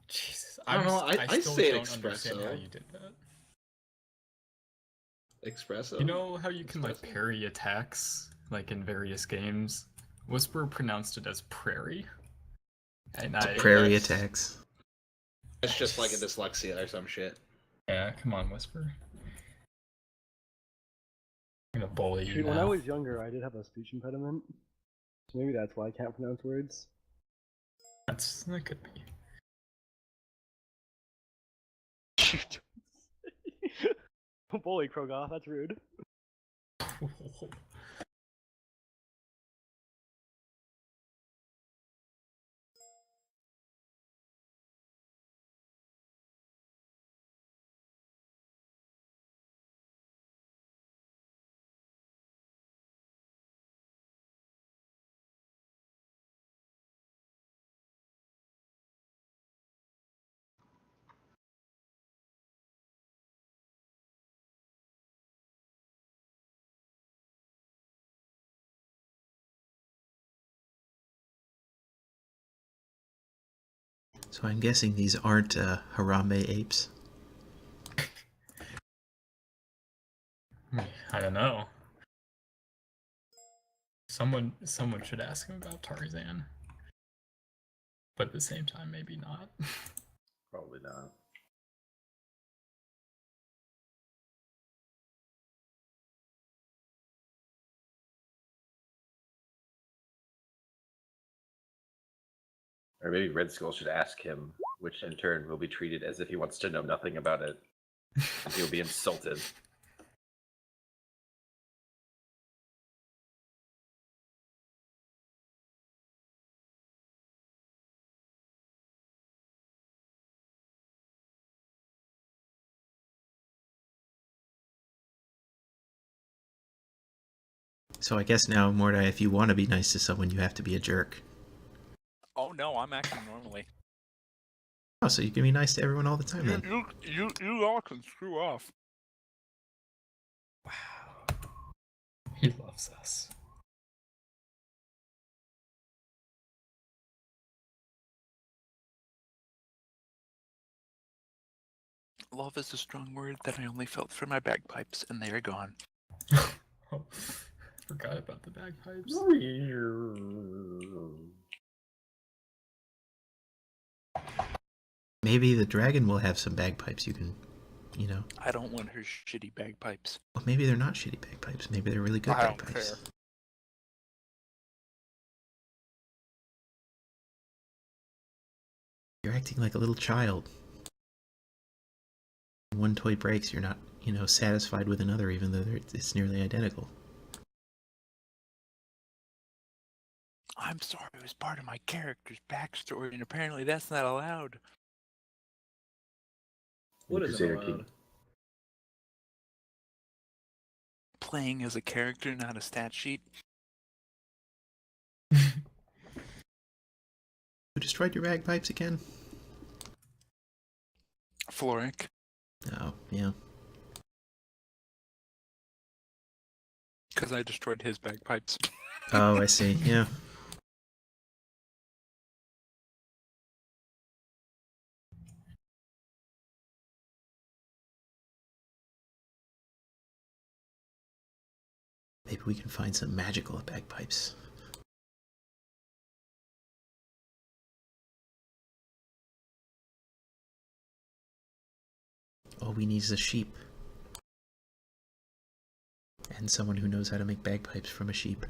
Jesus. I don't know, I still say don't understand espresso. how you did that. Espresso? You know how you can like Espresso? parry attacks like in various games? Whisper pronounced it as prairie. And Prairie that's- attacks. It's just like a dyslexia or some shit. Yeah, come on, Whisper. I'm gonna bully you Shoot, when now. I was younger, I did have a speech impediment. So maybe that's why I can't pronounce words. That could be. Bully Krogoth, that's rude. So I'm guessing these aren't Harambe apes. I don't know. Someone should ask him about Tarzan. But at the same time, maybe not. Probably not. Or maybe Red Skull should ask him, which in turn will be treated as if he wants to know nothing about it. He'll be insulted. So I guess now, Mordai, if you want to be nice to someone, you have to be a jerk. Oh no, I'm acting normally. Oh, so you can be nice to everyone all the time then. You all can screw off. Wow. He loves us. Love is a strong word that I only felt for my bagpipes, and they are gone. Oh, forgot about the bagpipes. Maybe the dragon will have some bagpipes you can, you know. I don't want her shitty bagpipes. Well, maybe they're not shitty bagpipes. Maybe they're really good I don't bagpipes. care. You're acting like a little child. When one toy breaks, you're not, you know, satisfied with another, even though it's nearly identical. I'm sorry, it was part of my character's backstory, and apparently that's not allowed. What is Crusader it King. allowed? Playing as a character, not a stat sheet. Who destroyed your bagpipes again? Floric. Oh, yeah. Because I destroyed his bagpipes. Oh, I see. Yeah. Maybe we can find some magical bagpipes. All we need is a sheep. And someone who knows how to make bagpipes from a sheep.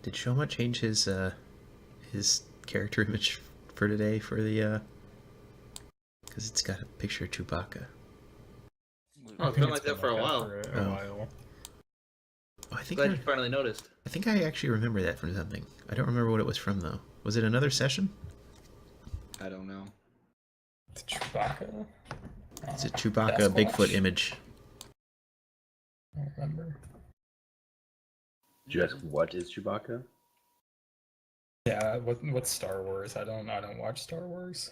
Did Shoma change his character image for today for the because it's got a picture of Chewbacca. Oh, it's been like that for a while. For Oh. a while. Oh, I think Glad you finally noticed. I think I actually remember that from something. I don't remember what it was from though. Was it another session? I don't know. The Chewbacca? It's a Chewbacca Sasquatch? Bigfoot image. I don't remember. Did you ask what is Chewbacca? Yeah, what's Star Wars? I don't watch Star Wars.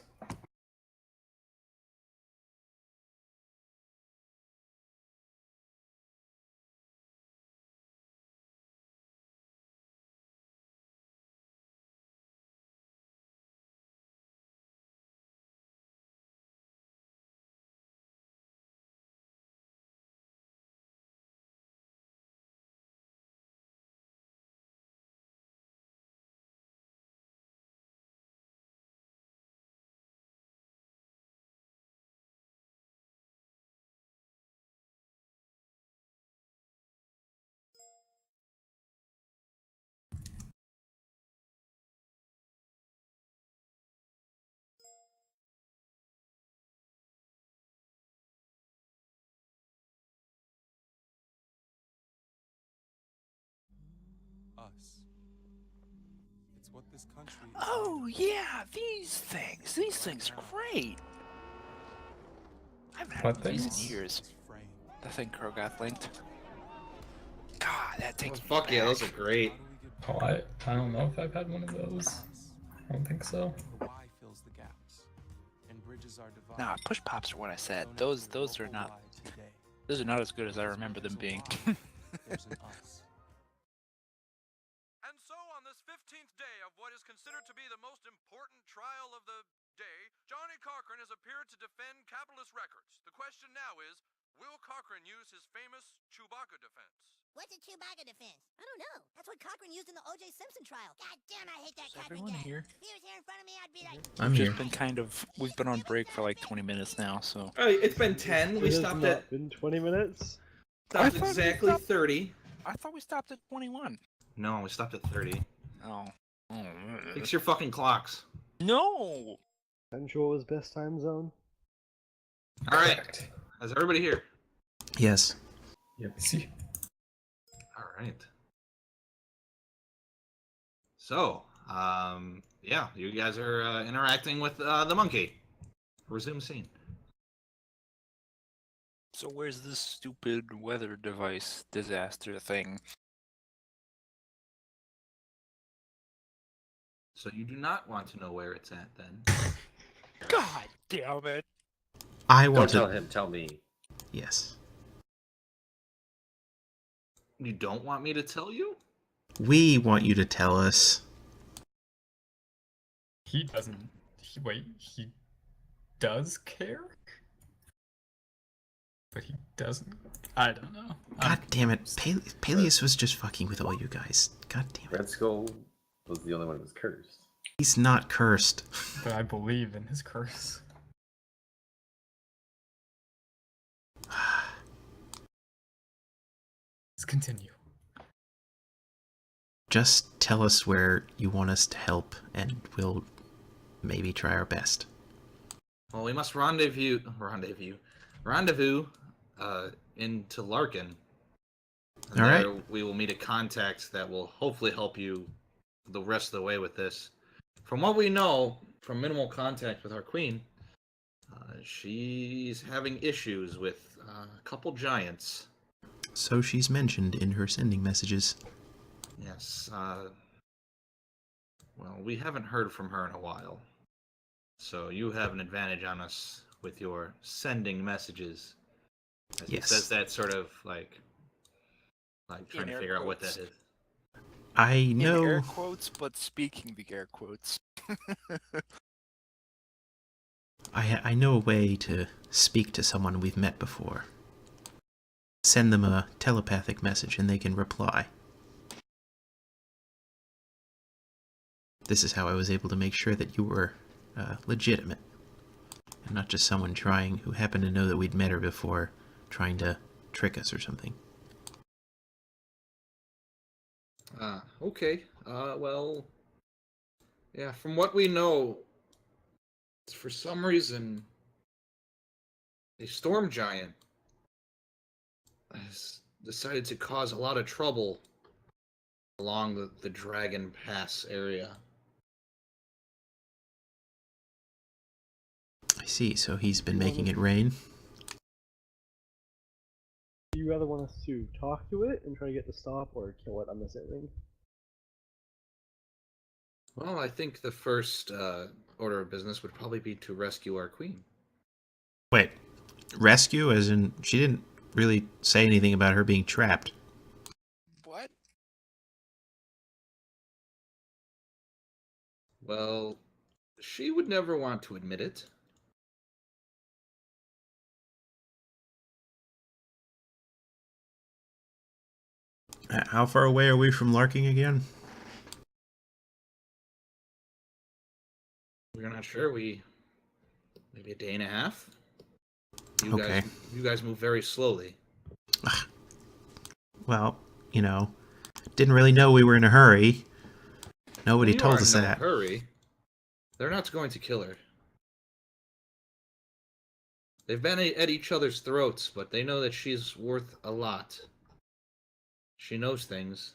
It's what this country is Oh made of. yeah, these things. These things are great. I haven't had What one of these in things? years. It's framed. The thing Crow got linked. God, that Oh, takes me fuck back. yeah, those are great. How do we get Oh, I don't know if I've had one of those. us? I don't think so. The why fills the gaps, and bridges are divided. Nah, push pops are what I said. Donate Those to are local not. why today. Those are not as good as I remember them There's a being. why, there's an us. And so, on this 15th day of what is considered to be the most important trial of the day, Johnny Cochran has appeared to defend capitalist records. The question now is, will Cochran use his famous Chewbacca defense? What's a Chewbacca defense? I don't know. That's what Cochran used in the O.J. Simpson trial. God damn, I hate that Is Cochran everyone guy. here? If he was here in front of me, I'd be like, I'm here. We've been on break for like 20 minutes now, so. It's been 10. We It has stopped not at been 20 minutes. I stopped thought we exactly stopped- 30. I thought we stopped at 21. No, we stopped at 30. Oh. Fix your fucking clocks. No! Central is best time zone. All right. Correct. Is everybody here? Yes. Yep. See. All right. So, yeah, you guys are interacting with the monkey. Resume scene. So where's this stupid weather device disaster thing? So you do not want to know where it's at, then? God damn it! I Don't want tell to. him, tell me. Yes. You don't want me to tell you? We want you to tell us. He doesn't. Wait, he does care? But he doesn't. I don't know. God damn it. Peleus was just fucking with all you guys. God damn it. Red Skull was the only one who was cursed. He's not cursed. But I believe in his curse. Let's continue. Just tell us where you want us to help, and we'll maybe try our best. Well, we must rendezvous into Larkin. And All right. there we will meet a contact that will hopefully help you the rest of the way with this. From what we know, from minimal contact with our queen, she's having issues with a couple giants. So she's mentioned in her sending messages. Yes. Well, we haven't heard from her in a while. So you have an advantage on us with your sending messages. As he Yes. says that sort of like trying In to air figure out what quotes. that is. I In air know. quotes, but speaking the air quotes. I know a way to speak to someone we've met before. Send them a telepathic message and they can reply. This is how I was able to make sure that you were legitimate. And not just someone who happened to know that we'd met her before, trying to trick us or something. Okay. Well, yeah, from what we know, for some reason, a storm giant has decided to cause a lot of trouble along the Dragon Pass area. I see, so he's been making it rain. Do you rather want us to talk to it and try to get to stop, or kill it on this ending? Well, I think the first order of business would probably be to rescue our queen. Wait, rescue? As in, she didn't really say anything about her being trapped. What? Well, she would never want to admit it. How far away are we from Larking again? We're not sure. Maybe a day and a half. Okay. You guys move very slowly. Well, didn't really know we were in a hurry. Nobody You told are us in no that. hurry. They're not going to kill her. They've been at each other's throats, but they know that she's worth a lot. She knows things.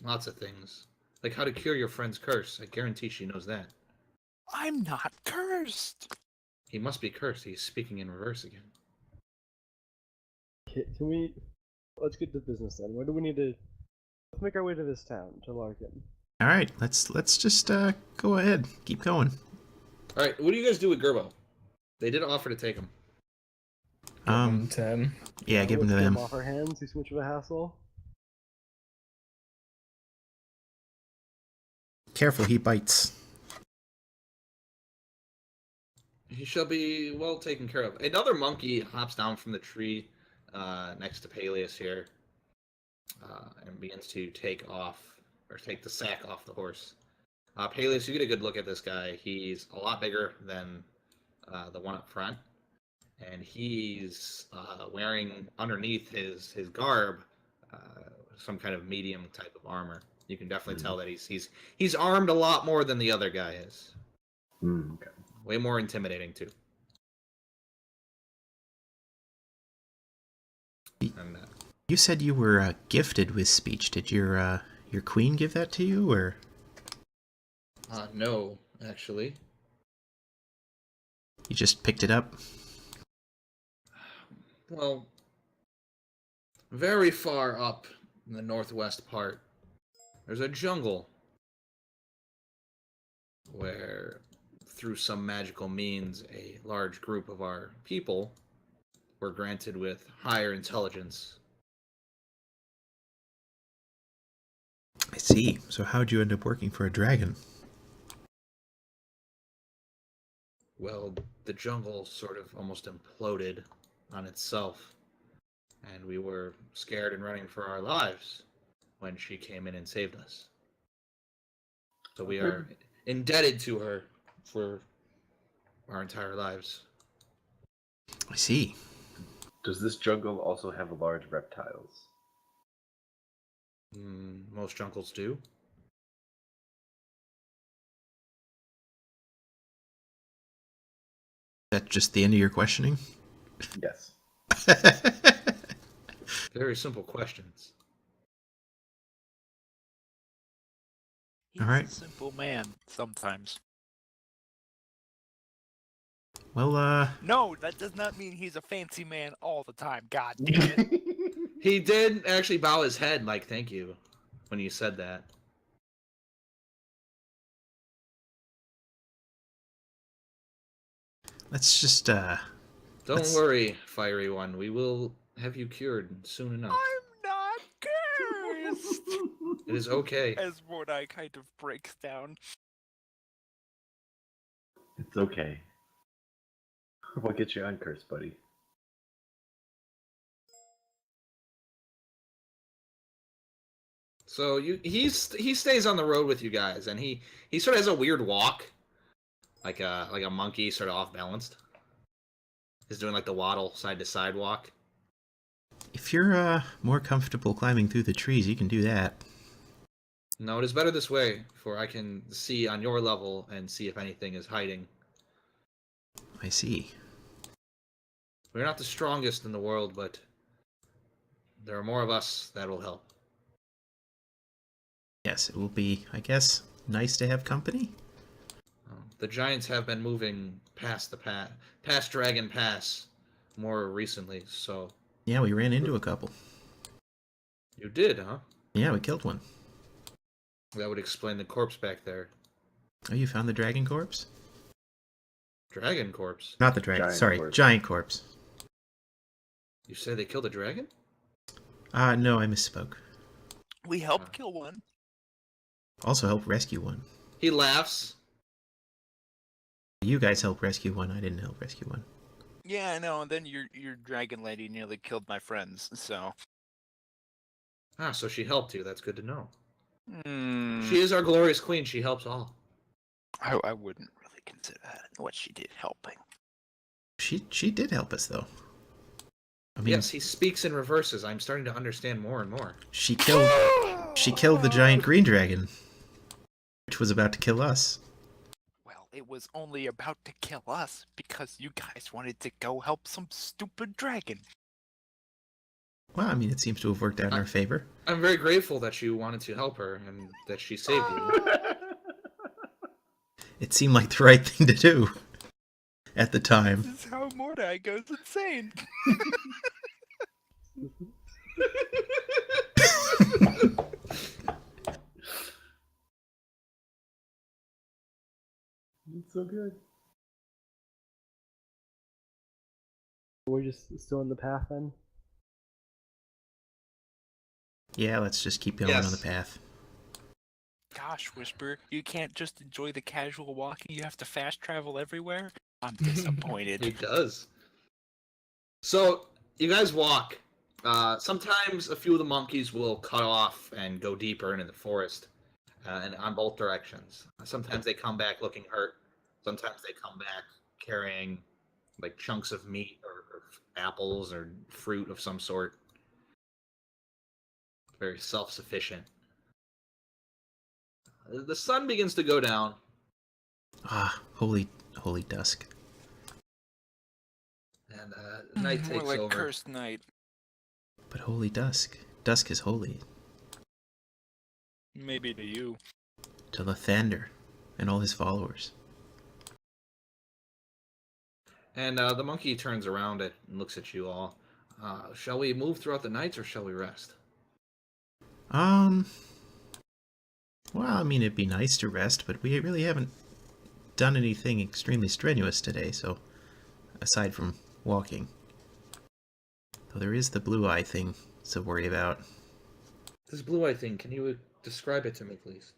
Lots of things. Like how to cure your friend's curse. I guarantee she knows that. I'm not cursed. He must be cursed. He's speaking in reverse again. Can we? Let's get to business then. Where do we need to? Let's make our way to this town, to Larkin. All right, let's just go ahead. Keep going. All right, what do you guys do with Gerbo? They did offer to take him. To him. Yeah, give him Let's to get them. off our hands. Too much of a hassle. Careful, he bites. He shall be well taken care of. Another monkey hops down from the tree next to Peleus here and begins to take the sack off the horse. Peleus, you get a good look at this guy. He's a lot bigger than the one up front, and he's wearing underneath his garb some kind of medium type of armor. You can definitely tell that he's armed a lot more than the other guy is. Okay. Way more intimidating too. And, You said you were gifted with speech. Did your queen give that to you, or? no, actually. You just picked it up? Well, very far up in the northwest part, there's a jungle where, through some magical means, a large group of our people were granted with higher intelligence. I see. So how'd you end up working for a dragon? Well, the jungle sort of almost imploded on itself, and we were scared and running for our lives when she came in and saved us. So we are indebted to her for our entire lives. I see. Does this jungle also have large reptiles? Most jungles do. Is that just the end of your questioning? Yes. Very simple questions. He's All right. a simple man sometimes. Well, No, that does not mean he's a fancy man all the time. God damn it. He did actually bow his head like thank you when you said that. let's just Don't Let's- worry, fiery one. We will have you cured soon enough. I'm not cursed. It is okay. As Mordai kind of breaks down. It's okay. We'll get you uncursed, buddy. So he stays on the road with you guys, and he sort of has a weird walk, like a monkey, sort of off balanced. He's doing like the waddle side to side walk. If you're more comfortable climbing through the trees, you can do that. No, it is better this way, for I can see on your level and see if anything is hiding. I see. We're not the strongest in the world, but there are more of us that will help. Yes, it will be, I guess, nice to have company. The giants have been moving past past Dragon Pass more recently, so... Yeah, we ran into a couple. You did, huh? Yeah, we killed one. That would explain the corpse back there. Oh, you found the dragon corpse? Dragon corpse? Not the dragon, Giant sorry, corpse. giant corpse. You said they killed a dragon? No, I misspoke. We helped kill one. Also helped rescue one. He laughs. You guys helped rescue one, I didn't help rescue one. Yeah, I know, and then your dragon lady nearly killed my friends, so... Ah, so she helped you. That's good to know. Mm, She is our glorious queen. She helps all. I wouldn't really consider that what she did helping. She did help us, though. I mean, Yes, he speaks in reverses. I'm starting to understand more and more. she killed the giant green dragon, which was about to kill us. Well, it was only about to kill us because you guys wanted to go help some stupid dragon. Well, I mean, it seems to have worked out in our favor. I'm very grateful that you wanted to help her and that she saved you. It seemed like the right thing to do at the time. This is how Mordai goes insane. It's so good. We're just still in the path then? Yeah, let's just keep going on the path. Gosh, Whisper, you can't just enjoy the casual walking. You have to fast travel everywhere. I'm disappointed. He does. So, you guys walk. Sometimes a few of the monkeys will cut off and go deeper into the forest, and on both directions. Sometimes they come back looking hurt. Sometimes they come back carrying like chunks of meat or apples or fruit of some sort. Very self-sufficient. The sun begins to go down. Ah, holy dusk. And night takes More like over. cursed night. But holy dusk. Dusk is holy. Maybe to you. To Lathander and all his followers. And the monkey turns around and looks at you all. Shall we move throughout the night or shall we rest? Well, I mean, it'd be nice to rest, but we really haven't done anything extremely strenuous today, so aside from walking. Though there is the blue eye thing to worry about. This blue eye thing, can you describe it to me, please?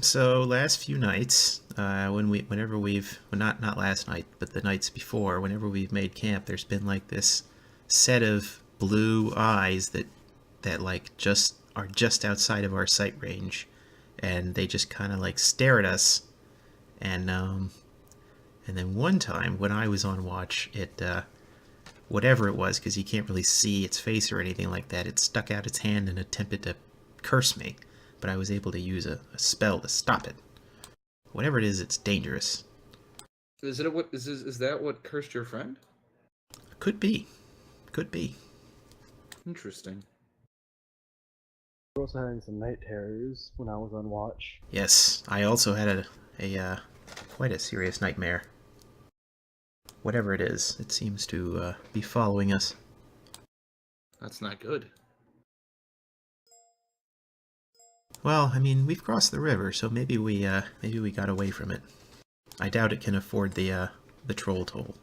So last few nights, whenever we've, well, not last night, but the nights before, whenever we've made camp, there's been like this set of blue eyes that like are just outside of our sight range, and they just kind of like stare at us, and then one time when I was on watch, it whatever it was, because you can't really see its face or anything like that, it stuck out its hand and attempted to curse me, but I was able to use a spell to stop it. Whatever it is, it's dangerous. Is that what cursed your friend? Could be. Interesting. We're also having some night terrors when I was on watch. Yes, I also had a quite a serious nightmare. Whatever it is, it seems to be following us. That's not good. Well, I mean, we've crossed the river, so maybe we got away from it. I doubt it can afford the troll toll.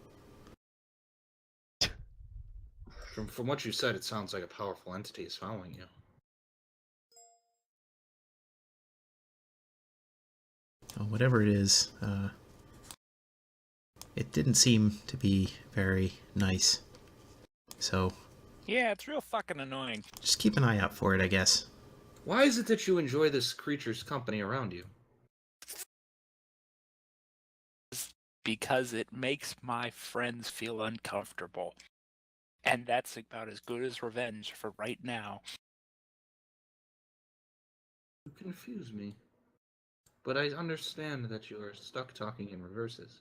From what you said, it sounds like a powerful entity is following you. Well, whatever it is, it didn't seem to be very nice. So Yeah, it's real fucking annoying. just keep an eye out for it, I guess. Why is it that you enjoy this creature's company around you? Because it makes my friends feel uncomfortable. And that's about as good as revenge for right now. You confuse me. But I understand that you are stuck talking in reverses.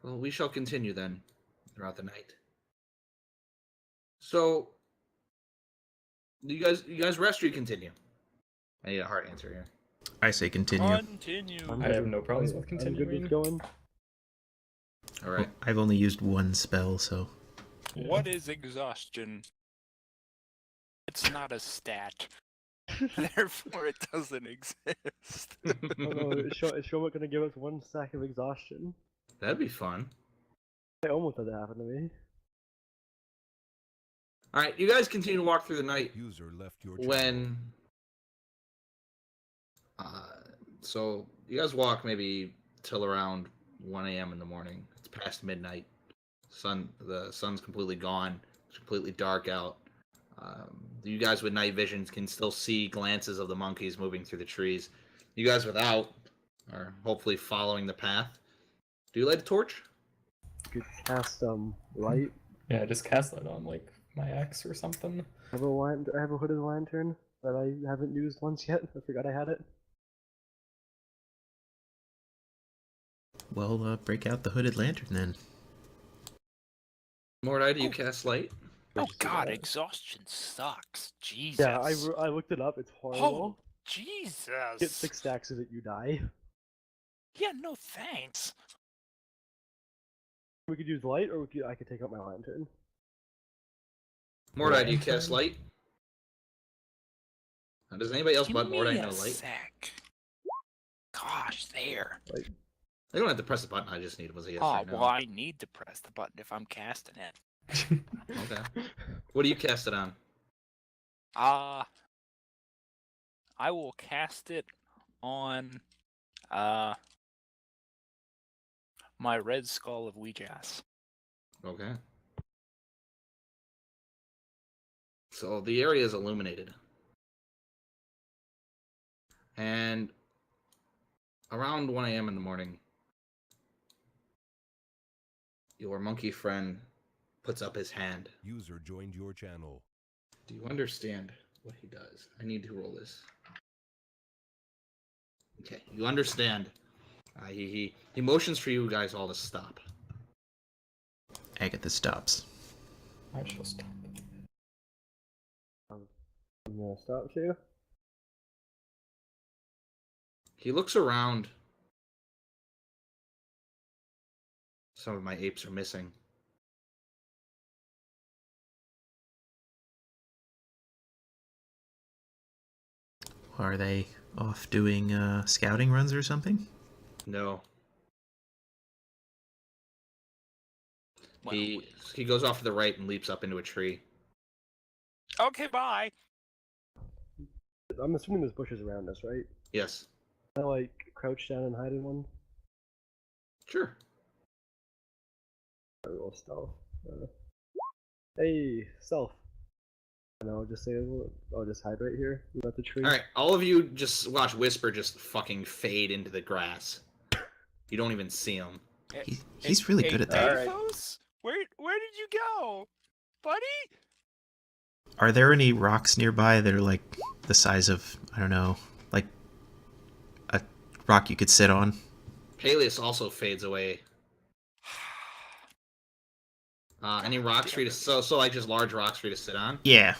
Well, we shall continue then, throughout the night. So, you guys rest or you continue? I need a hard answer here. I say continue. Continue. I have no problems with I'm good continuing. with going. Alright. I've only used one spell, so... What is exhaustion? It's not a stat. Therefore, it doesn't exist. Oh no, is Showmet gonna give us one stack of exhaustion? That'd be fun. I almost had that happen to me. Alright, you guys continue to walk through the night. User left your When... so, you guys walk maybe till around 1 a.m. in the morning. It's past midnight. The sun's completely gone. It's completely dark out. You guys with night visions can still see glances of the monkeys moving through the trees. You guys without are hopefully following the path. Do you light a torch? Could cast light. Yeah, just cast that on like my axe or something. I have a hooded lantern that I haven't used once yet. I forgot I had it. Well, break out the hooded lantern then. Mordai, do you cast light? Oh Where'd you see god, that? exhaustion sucks. Jesus. Yeah, I looked it up. It's horrible. Oh, Jesus. Get 6 stacks of it, you die. Yeah, no thanks. We could use light, or I could take out my lantern. Mordai, do you cast Lantern? light? Does anybody else Give but me Mordai a know light? sec. Gosh, there. I don't have to press the button. I just need it was a yes Oh, or no. well, I need to press the button if I'm casting it. Okay. What do you cast it on? I will cast it on my red skull of Ouijas. Okay. So the area is illuminated. And around 1 a.m. in the morning, your monkey friend puts up his hand. User joined your channel. Do you understand what he does? I need to roll this. Okay, you understand. He motions for you guys all to stop. Agatha stops. I shall stop. I'm gonna stop you. He looks around. Some of my apes are missing. Are they off doing scouting runs or something? No. Well, He goes off to the right and leaps up into a tree. okay, bye. I'm assuming there's bushes around us, right? Yes. Can I like crouch down and hide in one? Sure. I roll stealth. Hey, stealth. And I'll just say, I'll just hide right here. You got the tree. All right, all of you just watch Whisper just fucking fade into the grass. You don't even see him. He's really good at that. Athos? Where did you go, buddy? Are there any rocks nearby that are like the size of, I don't know, like a rock you could sit on? Peleus also fades away. Any rocks for you to so like just large rocks for you to sit on? Yeah.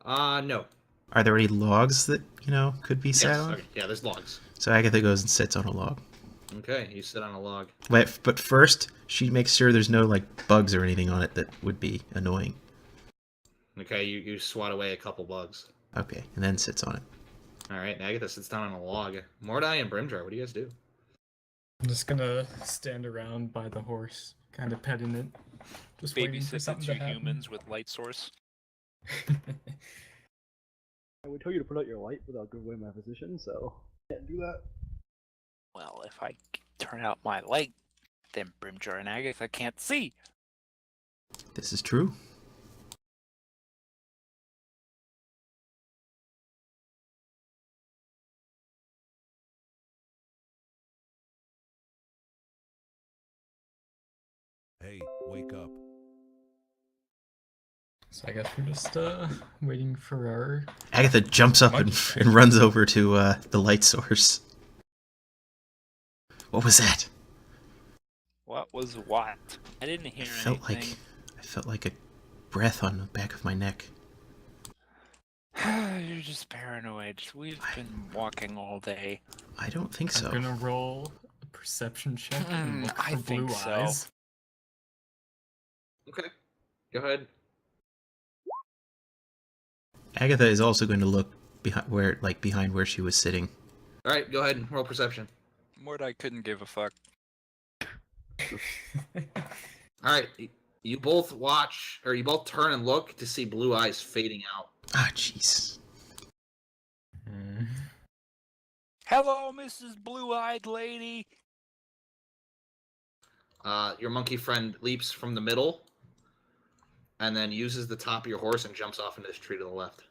No. Are there any logs that, could be sat Yes. on? Okay. Yeah, there's logs. So Agatha goes and sits on a log. Okay, you sit on a log. Wait, but first, she makes sure there's no, like, bugs or anything on it that would be annoying. Okay, you swat away a couple bugs. Okay, and then sits on it. All right, Agatha sits down on a log. Mordai and Brimjar, what do you guys do? I'm just gonna stand around by the horse, kind of petting it. Just waiting for Babysit the something two to happen. humans with light source. I would tell you to put out your light without giving away my position, so can't do that. Well, if I turn out my light, then Brimjar and Agatha can't see. This is true. Hey, wake up. So I guess we're just waiting for our... Agatha jumps up and runs over to the light source. What was that? What was what? I didn't hear anything. I felt like a breath on the back of my neck. You're just paranoid. We've been walking all day. I don't think so. I'm gonna roll a perception check and look for I think blue so. eyes. Okay, go ahead. Agatha is also going to look behind where she was sitting. All right, go ahead and roll perception. Mordai couldn't give a fuck. All right, you both watch, or you both turn and look to see blue eyes fading out. Ah, jeez. Hello, Mrs. Blue-Eyed Lady. Your monkey friend leaps from the middle, and then uses the top of your horse and jumps off into this tree to the left.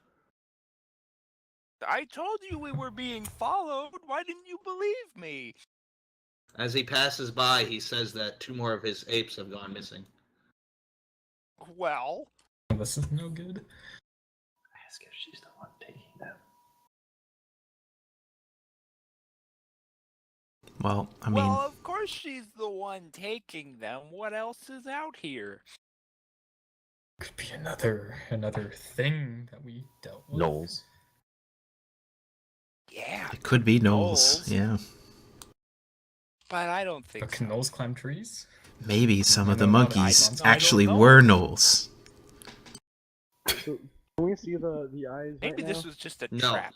I told you we were being followed. Why didn't you believe me? As he passes by, he says that 2 more of his apes have gone missing. Well, This is no good. Ask if she's the one taking them. Well, I mean... well, of course course she's the one taking them. What else is out here? Could be another thing that we dealt with. Knowles. Yeah, It could be Knowles. Knowles. Yeah. but I don't think But can so. Knowles climb trees? Maybe some of the No, not monkeys icons. actually I don't were know. Knowles. So, can we see the eyes Maybe right this now? was just a No. trap.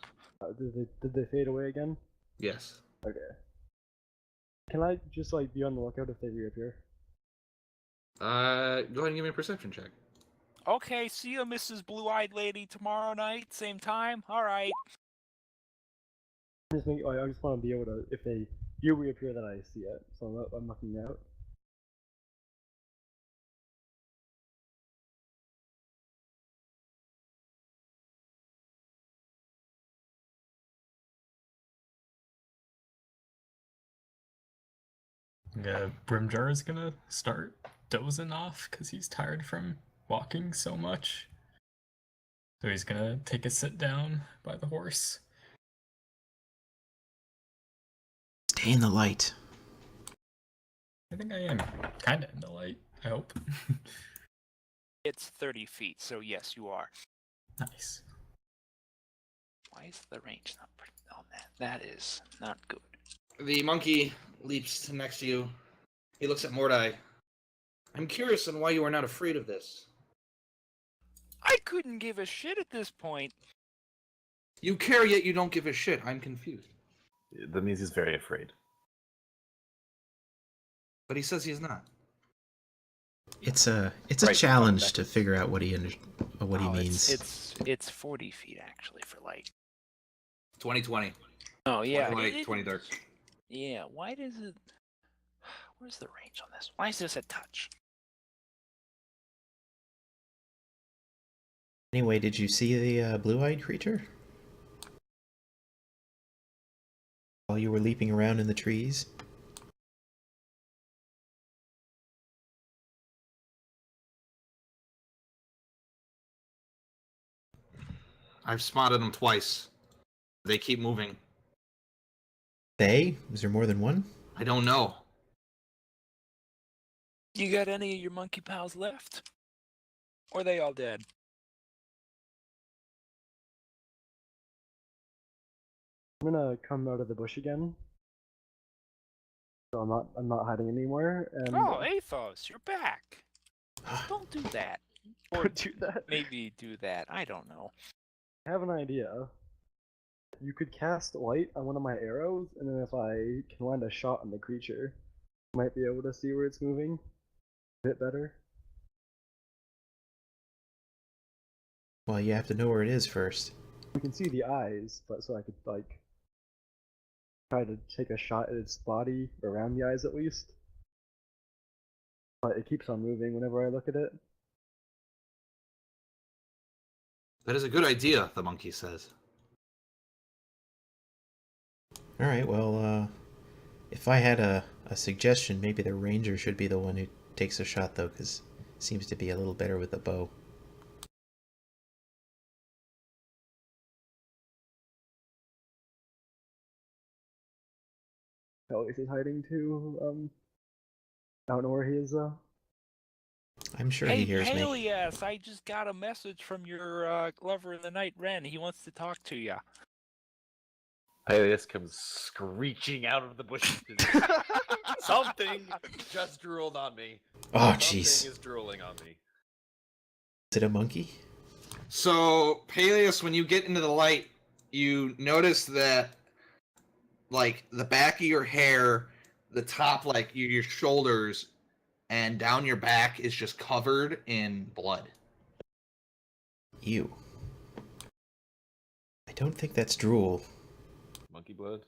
Did they fade away again? Yes. Okay. Can I just like be on the lookout if they reappear? Go ahead and give me a perception check. Okay, see you, Mrs. Blue-Eyed Lady, tomorrow night, same time. All right. I just want to be able to, if they do reappear, that I see it. So I'm looking out. Yeah, Brimjar is gonna start dozing off because he's tired from walking so much. So he's gonna take a sit down by the horse. Stay in the light. I think I am kind of in the light, I hope. It's 30 feet, so yes, you are. Nice. Why is the range not on that? That is not good. The monkey leaps next to you. He looks at Mordai. I'm curious on why you are not afraid of this. I couldn't give a shit at this point. You care, yet you don't give a shit. I'm confused. That means he's very afraid. But he says he's not. It's a Right, challenge to figure out what he means. It's 40 feet actually for light. 20/20. Oh yeah. 20 light, 20 dark. Yeah. Why does it? Where's the range on this? Why is this a touch? Anyway, did you see the blue-eyed creature? While you were leaping around in the trees? I've spotted them twice. They keep moving. They? Was there more than one? I don't know. You got any of your monkey pals left? Or are they all dead? I'm gonna come out of the bush again. So I'm not hiding anymore. And Oh, Athos, you're back. Don't do that. Or don't do that. maybe do that. I don't know. I have an idea. You could cast light on one of my arrows, and then if I can land a shot on the creature, I might be able to see where it's moving a bit better. Well, you have to know where it is first. You can see the eyes, but so I could like try to take a shot at its body around the eyes at least. But it keeps on moving whenever I look at it. That is a good idea, the monkey says. Alright, well, if I had a suggestion, maybe the ranger should be the one who takes a shot, though, because seems to be a little better with the bow. Alex is hiding too. I don't know where he is though. I'm sure Hey, he hears me. Helios, I just got a message from your lover in the night, Ren. He wants to talk to you. Peleus comes screeching out of the bushes. Something just drooled on me. Oh, Something jeez. is drooling on me. Is it a monkey? So, Peleus, when you get into the light, you notice that, like, the back of your hair, the top, like, your shoulders, and down your back is just covered in blood. Ew. I don't think that's drool. Monkey blood?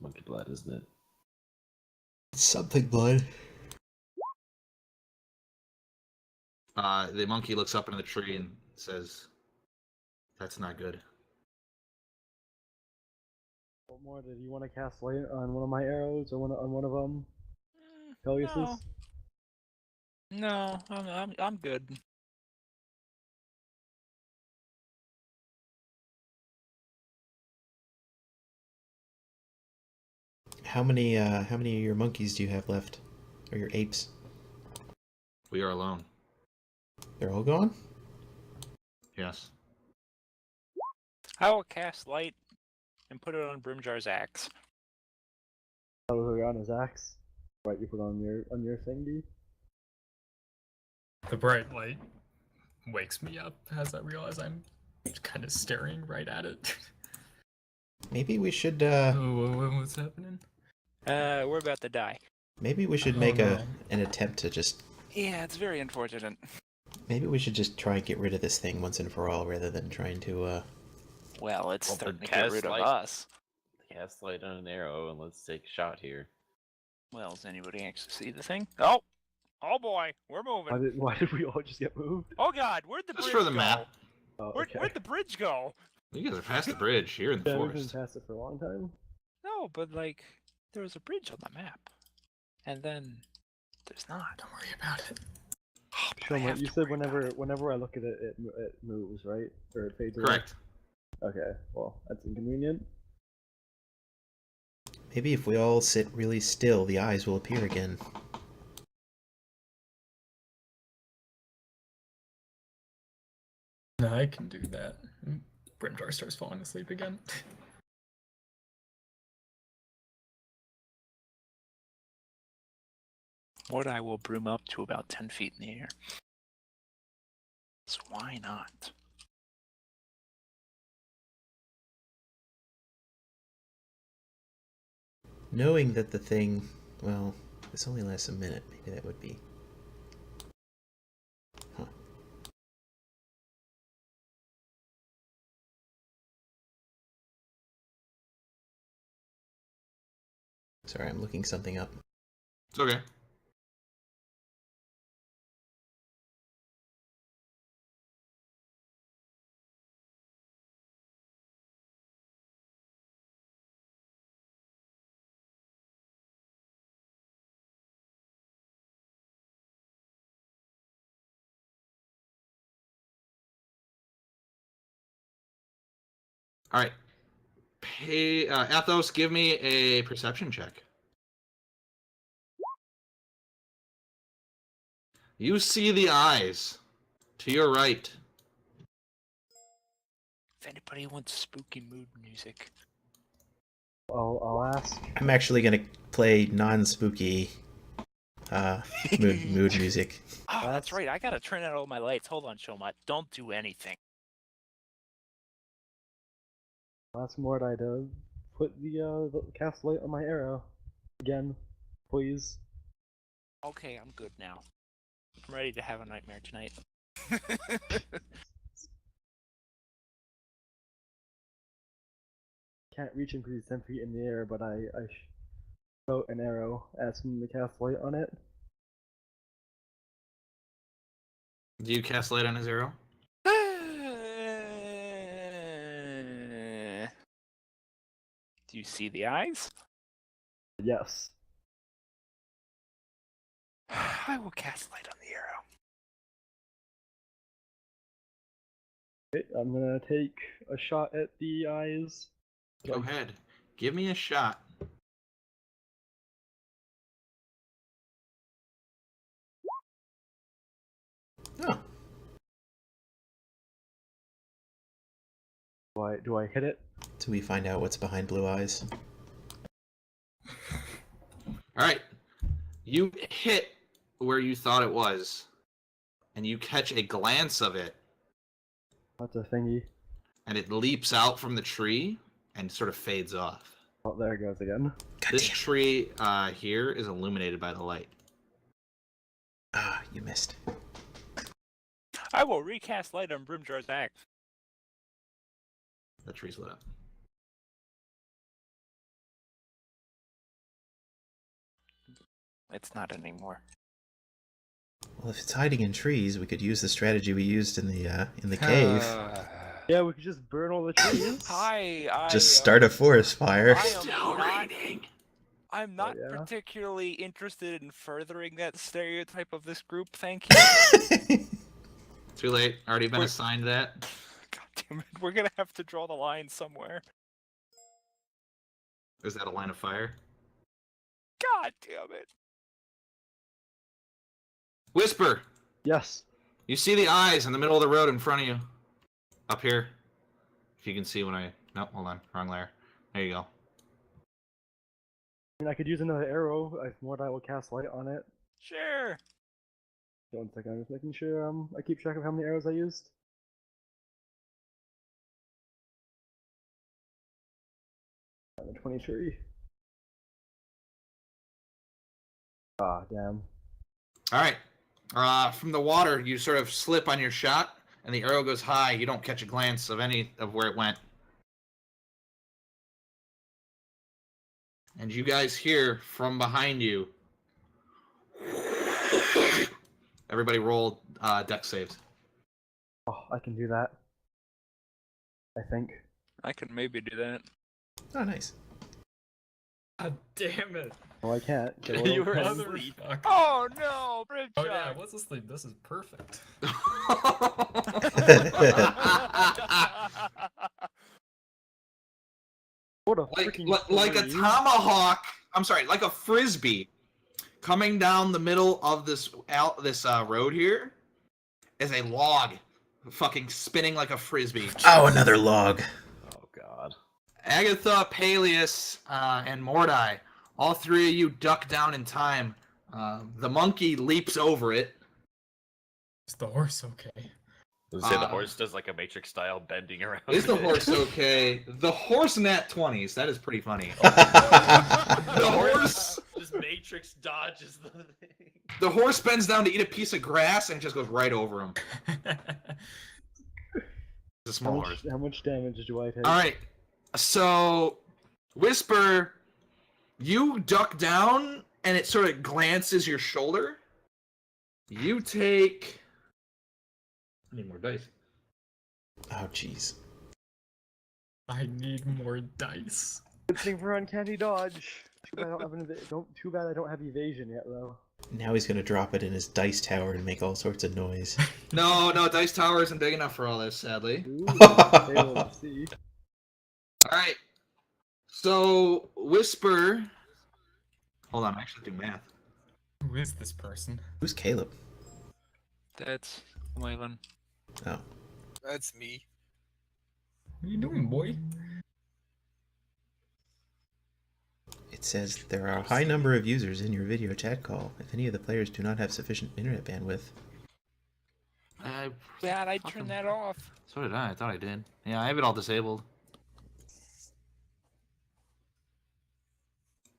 Monkey blood, isn't it? It's something blood. The monkey looks up into the tree and says, "That's not good." What more did you want to cast light on one of my arrows or on one of them? Peleus's? No, I'm good. How many of your monkeys do you have left? Or your apes? We are alone. They're all gone? Yes. I will cast light and put it on Brimjar's axe. How was it on his axe? Right, you put on your thingy. The bright light wakes me up as I realize I'm kind of staring right at it. Maybe we should What's happening? We're about to die. maybe we should Oh, make no. an attempt to just Yeah, it's very unfortunate. maybe we should just try and get rid of this thing once and for all rather than trying to Well, it's Well, starting then to get rid cast of light. us. Cast light on an arrow and let's take a shot here. Well, does anybody actually see the thing? Oh! Oh boy, we're moving. Why did we all just get moved? Oh god, where'd the Just bridge for the go? map. Oh, Where'd, okay. where'd the bridge go? You guys are past the bridge here in the Yeah, we've been forest. past it for a long time. No, but like, there was a bridge on the map. And then, there's not. Don't worry about it. Oh, but I Shoma, have you to said worry about it. whenever I look at it, it moves, right? Or it fades away? Correct. Okay, well, that's inconvenient. maybe if we all sit really still, the eyes will appear again. No, I can do that. Brimjar starts falling asleep again. What I will broom up to about 10 feet in the air. So why not? Knowing that the thing, well, this only lasts a minute, maybe that would be. Huh. Sorry, I'm looking something up. It's okay. All right. Athos, give me a perception check. You see the eyes to your right. If anybody wants spooky mood music. I'll ask. I'm actually gonna play non-spooky mood music. Oh, that's That's- right. I gotta turn out all my lights. Hold on, Shomot. Don't do anything. Ask Mordai to put the cast light on my arrow again, please. Okay, I'm good now. I'm ready to have a nightmare tonight. Can't reach him because he's 10 feet in the air, but I shot an arrow, asking him to cast light on it. Do you cast light on his arrow? Do you see the eyes? Yes. I will cast light on the arrow. Okay, I'm gonna take a shot at the eyes. Go ahead. Give me a shot. Oh, Do I hit it? do we find out what's behind blue eyes? All right. You hit where you thought it was, and you catch a glance of it, That's a thingy. and it leaps out from the tree and sort of fades off. Oh, there it goes again. This Goddamn. tree here is illuminated by the light. Ah, you missed. I will recast light on Brimjar's axe. The tree's lit up. It's not anymore. Well, if it's hiding in trees, we could use the strategy we used in the cave. Yeah, we could just burn all the trees. Just start a forest fire. I'm not yeah? particularly interested in furthering that stereotype of this group, thank you. Too late. Already been We're- assigned that. God damn it, we're gonna have to draw the line somewhere. Is that a line of fire? God damn it. Whisper, Yes. you see the eyes in the middle of the road in front of you. Up here. If you can see when I... Nope, hold on. Wrong layer. There you go. I mean, I could use another arrow if Mordai will cast light on it. Sure. One second, I'm just making sure I keep track of how many arrows I used. The 23. Ah, damn. Alright. From the water, you sort of slip on your shot, and the arrow goes high. You don't catch a glance of any of where it went. And you guys hear from behind you. Everybody roll dex saves. Oh, I can do that. I think. I can maybe do that. Oh, nice. God damn it. Oh, I can't. You were Motherfucker. asleep. Oh no, bridge Oh yeah, I was asleep. This is perfect. What a like, freaking like a three. tomahawk. I'm sorry, like a frisbee coming down the middle of this road here is a log, fucking spinning like a frisbee. Oh, another log. Oh god. Agatha, Peleus, and Mordai, all three of you duck down in time. The monkey leaps over it. Is the horse okay? I was gonna say the horse does like a Matrix style bending around. Is the horse okay? The horse nat 20s. That is pretty funny. The horse. Just Matrix dodges the thing. The horse bends down to eat a piece of grass and just goes right over him. It's a small horse. How much damage do I take? All right. So, Whisper, you duck down and it sort of glances your shoulder. You take. I need more dice. Oh, jeez. I need more dice. Good thing for uncanny dodge. Too bad I don't have too bad I don't have evasion yet, though. Now he's gonna drop it in his dice tower and make all sorts of noise. No, Dice Tower isn't big enough for all this, sadly. Ooh, let's see. All right. So, Whisper. Hold on, I actually do math. Who is this person? Who's Caleb? That's Waylon. Oh. That's me. What are you doing, boy? It says there are a high number of users in your video chat call. If any of the players do not have sufficient internet bandwidth. Glad I turned that off. So did I. I thought I did. Yeah, I have it all disabled.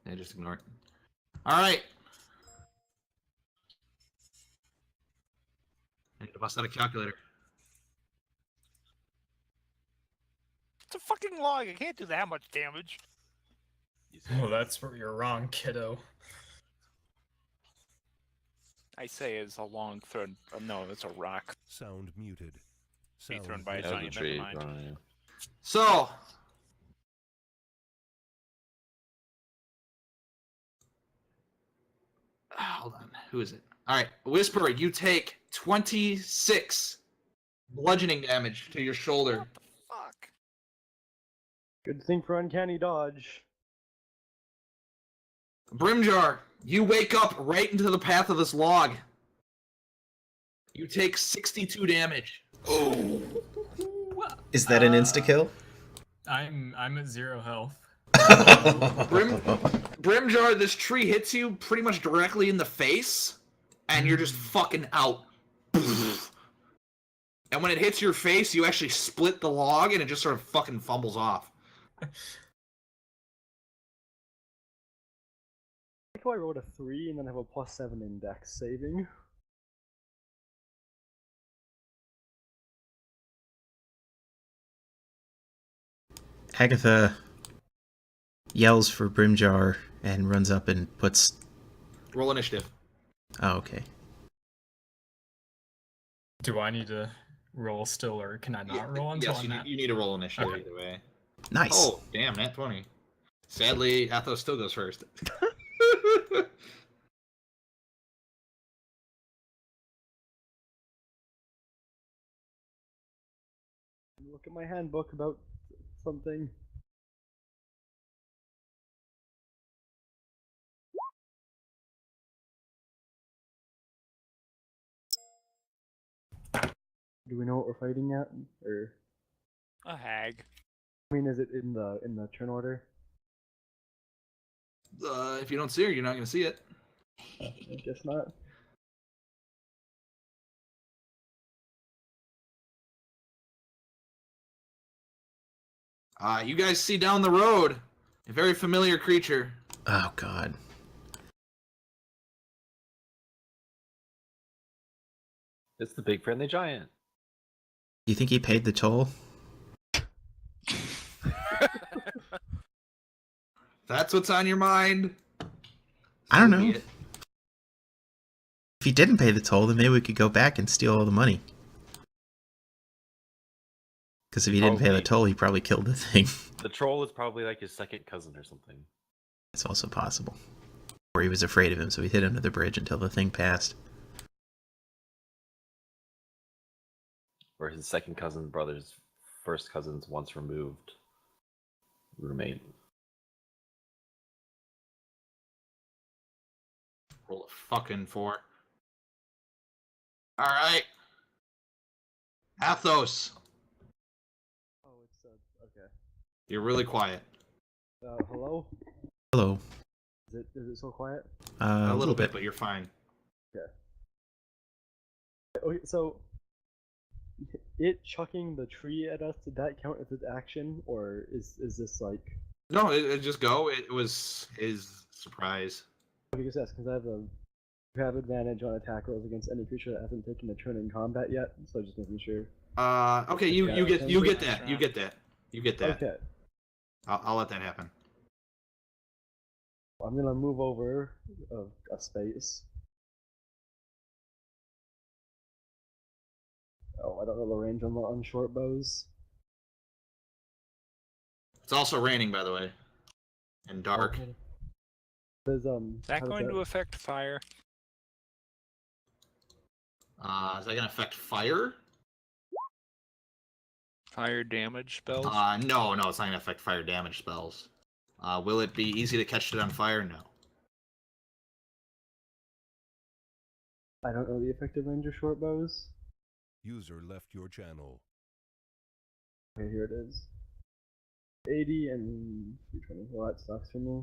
Yeah, just ignore it. All right. I need to bust out a calculator. It's a fucking log. I can't do that much damage. Oh, that's where you're wrong, kiddo. I say it's a long thrown. No, it's a rock. Sound muted. Be Sound thrown by a muted. giant. Never mind. So, hold on. Who is it? All right, Whisperer, you take 26 bludgeoning damage to your shoulder. What the fuck? Good thing for uncanny dodge. Brimjar, you wake up right into the path of this log. You take 62 damage. Oh. Is that an insta-kill? I'm at 0 health. Brimjar, this tree hits you pretty much directly in the face, and you're just fucking out. And when it hits your face, you actually split the log, and it just sort of fucking fumbles off. I think I rolled a 3 and then have a +7 in dex saving. Agatha yells for Brimjar and runs up and puts... Roll initiative. Oh, okay. Do I need to roll still, or can I not roll until Yes, I'm at? you need to roll initiative Okay. either way. Nice. Oh, damn, nat 20. Sadly, Athos still goes first. Look at my handbook about something. Do we know what we're fighting at? Or A hag. I mean, is it in the turn order? If you don't see her, you're not going to see it. I guess not. You guys see down the road a very familiar creature. Oh, God. It's the big friendly giant. You think he paid the toll? That's what's on your mind. I don't So be know. it. If he didn't pay the toll, then maybe we could go back and steal all the money. Because if he didn't pay the Probably. toll, he probably killed the thing. The troll is probably like his second cousin or something. It's also possible. Or he was afraid of him, so he hid under the bridge until the thing passed. Or his second cousin brother's first cousin's once removed roommate. Roll a fucking 4. All right. Athos, Oh, it's okay. you're really quiet. Hello? Hello. Is it so quiet? A little bit, but you're fine. Okay, so it chucking the tree at us, did that count as its action, or is this like? No, it just go. It was his surprise. Okay, just ask because I have advantage on attack rolls against any creature that hasn't taken a turn in combat yet, so just making sure. Okay, you Yeah, get sounds you good. get that. You get that. You get that. Okay, I'll let that happen. I'm gonna move over a space. Oh, I don't know the range on short bows. It's also raining, by the way, and dark. Okay. Does Is that how does going to affect fire? Is that gonna affect fire? Fire damage spells? No, it's not gonna affect fire damage spells. Will it be easy to catch it on fire? No. I don't know the effective range of short bows. User left your channel. Okay, here it is. 80 and 320. Well, that sucks for me.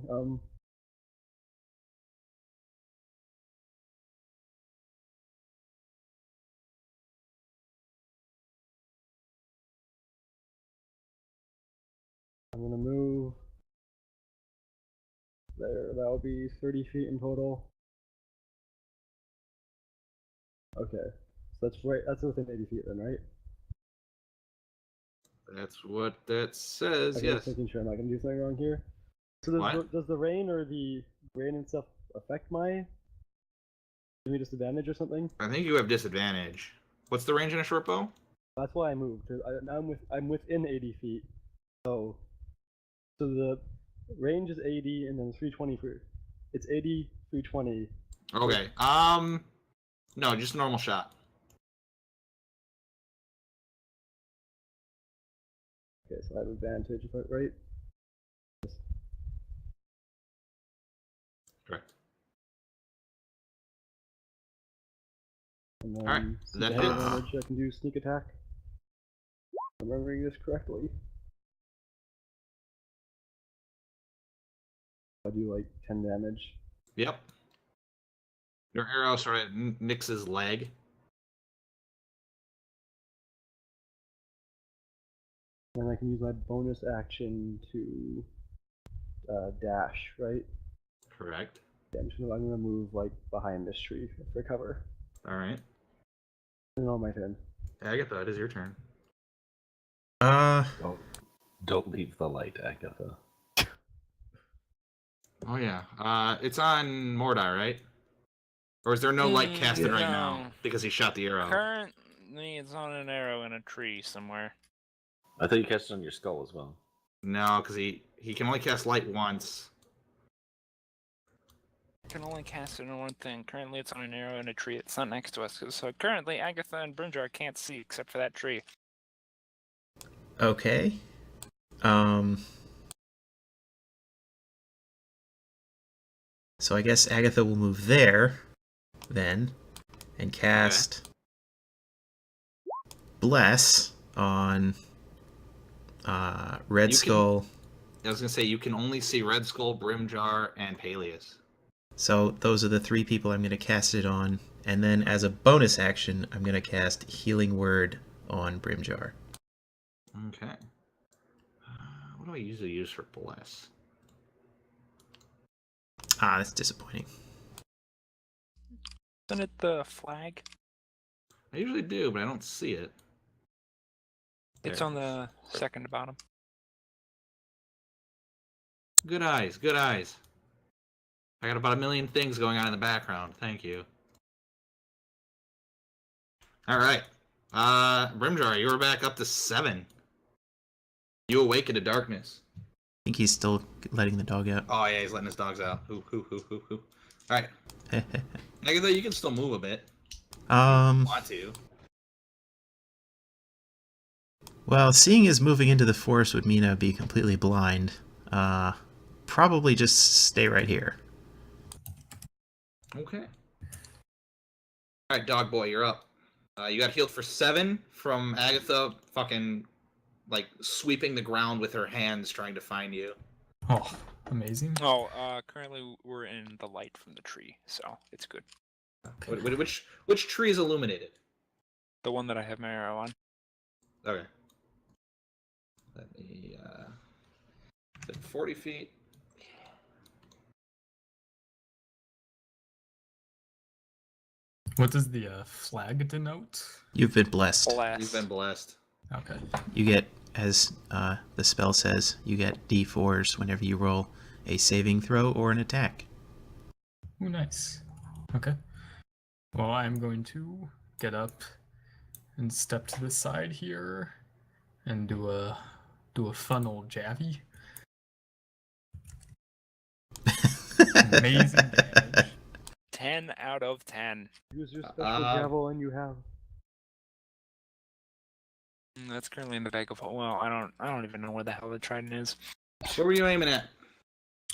I'm gonna move there. That'll be 30 feet in total. Okay, so that's right. That's within 80 feet then, right? That's what that says. Okay, Yes. just making sure I'm not gonna do something wrong here. So does the rain or the rain and stuff affect my? Give me disadvantage or something? I think you have disadvantage. What's the range in a short bow? That's why I moved. I'm within 80 feet. So the range is 80 and then 320 for. It's 80, 320. Okay. No, just a normal shot. Okay, so I have advantage, right? Correct. And then Alright, since that I have hits. advantage, I can do sneak attack. If I'm remembering this correctly. I do like 10 damage. Yep. Your arrow sort of nicks his leg. And I can use my bonus action to dash, right? Correct. Yeah, I'm gonna move like behind this tree for cover. All right. And on my turn. Agatha, it is your turn. Don't leave the light, Agatha. Oh yeah. It's on Mordai, right? Or is there no light casted right now no. because he shot the arrow? Currently, it's on an arrow in a tree somewhere. I thought you cast it on your skull as well. No, because he can only cast light once. I can only cast it on one thing. Currently, it's on an arrow in a tree. It's not next to us. So currently, Agatha and Brinjar can't see except for that tree. Okay. So I guess Agatha will move there, then, and cast Bless on Red You can- Skull. I was gonna say you can only see Red Skull, Brimjar, and Peleus. So those are the 3 people I'm going to cast it on. And then as a bonus action, I'm going to cast Healing Word on Brimjar. Okay. What do I usually use for Bless? Ah, that's disappointing. Isn't it the flag? I usually do, but I don't see it. It's There on it is. the second to bottom. Good eyes, good eyes. I got about 1 million things going on in the background. Thank you. All right. Brimjar, you were back up to 7. You awaken to darkness. I think he's still letting the dog out. Oh yeah, he's letting his dogs out. Hoo. All right. Agatha, you can still move a bit. Want to? Well, seeing as moving into the forest would mean I'd be completely blind, probably just stay right here. Okay. All right, dog boy, you're up. You got healed for 7 from Agatha fucking like sweeping the ground with her hands trying to find you. Oh, amazing. Oh, currently we're in the light from the tree, so it's good. Okay. Which tree is illuminated? The one that I have my arrow on. Okay. Let me 40 feet. What does the flag denote? You've been blessed. Blast. You've been blessed. Okay. You get, as the spell says, you get D4s whenever you roll a saving throw or an attack. Ooh, nice. Okay. Well, I'm going to get up and step to the side here and do a funnel javy. Amazing damage. 10 out of 10. Use your special javelin you have. That's currently in the bag of. Well, I don't even know where the hell the trident is. What were you aiming at?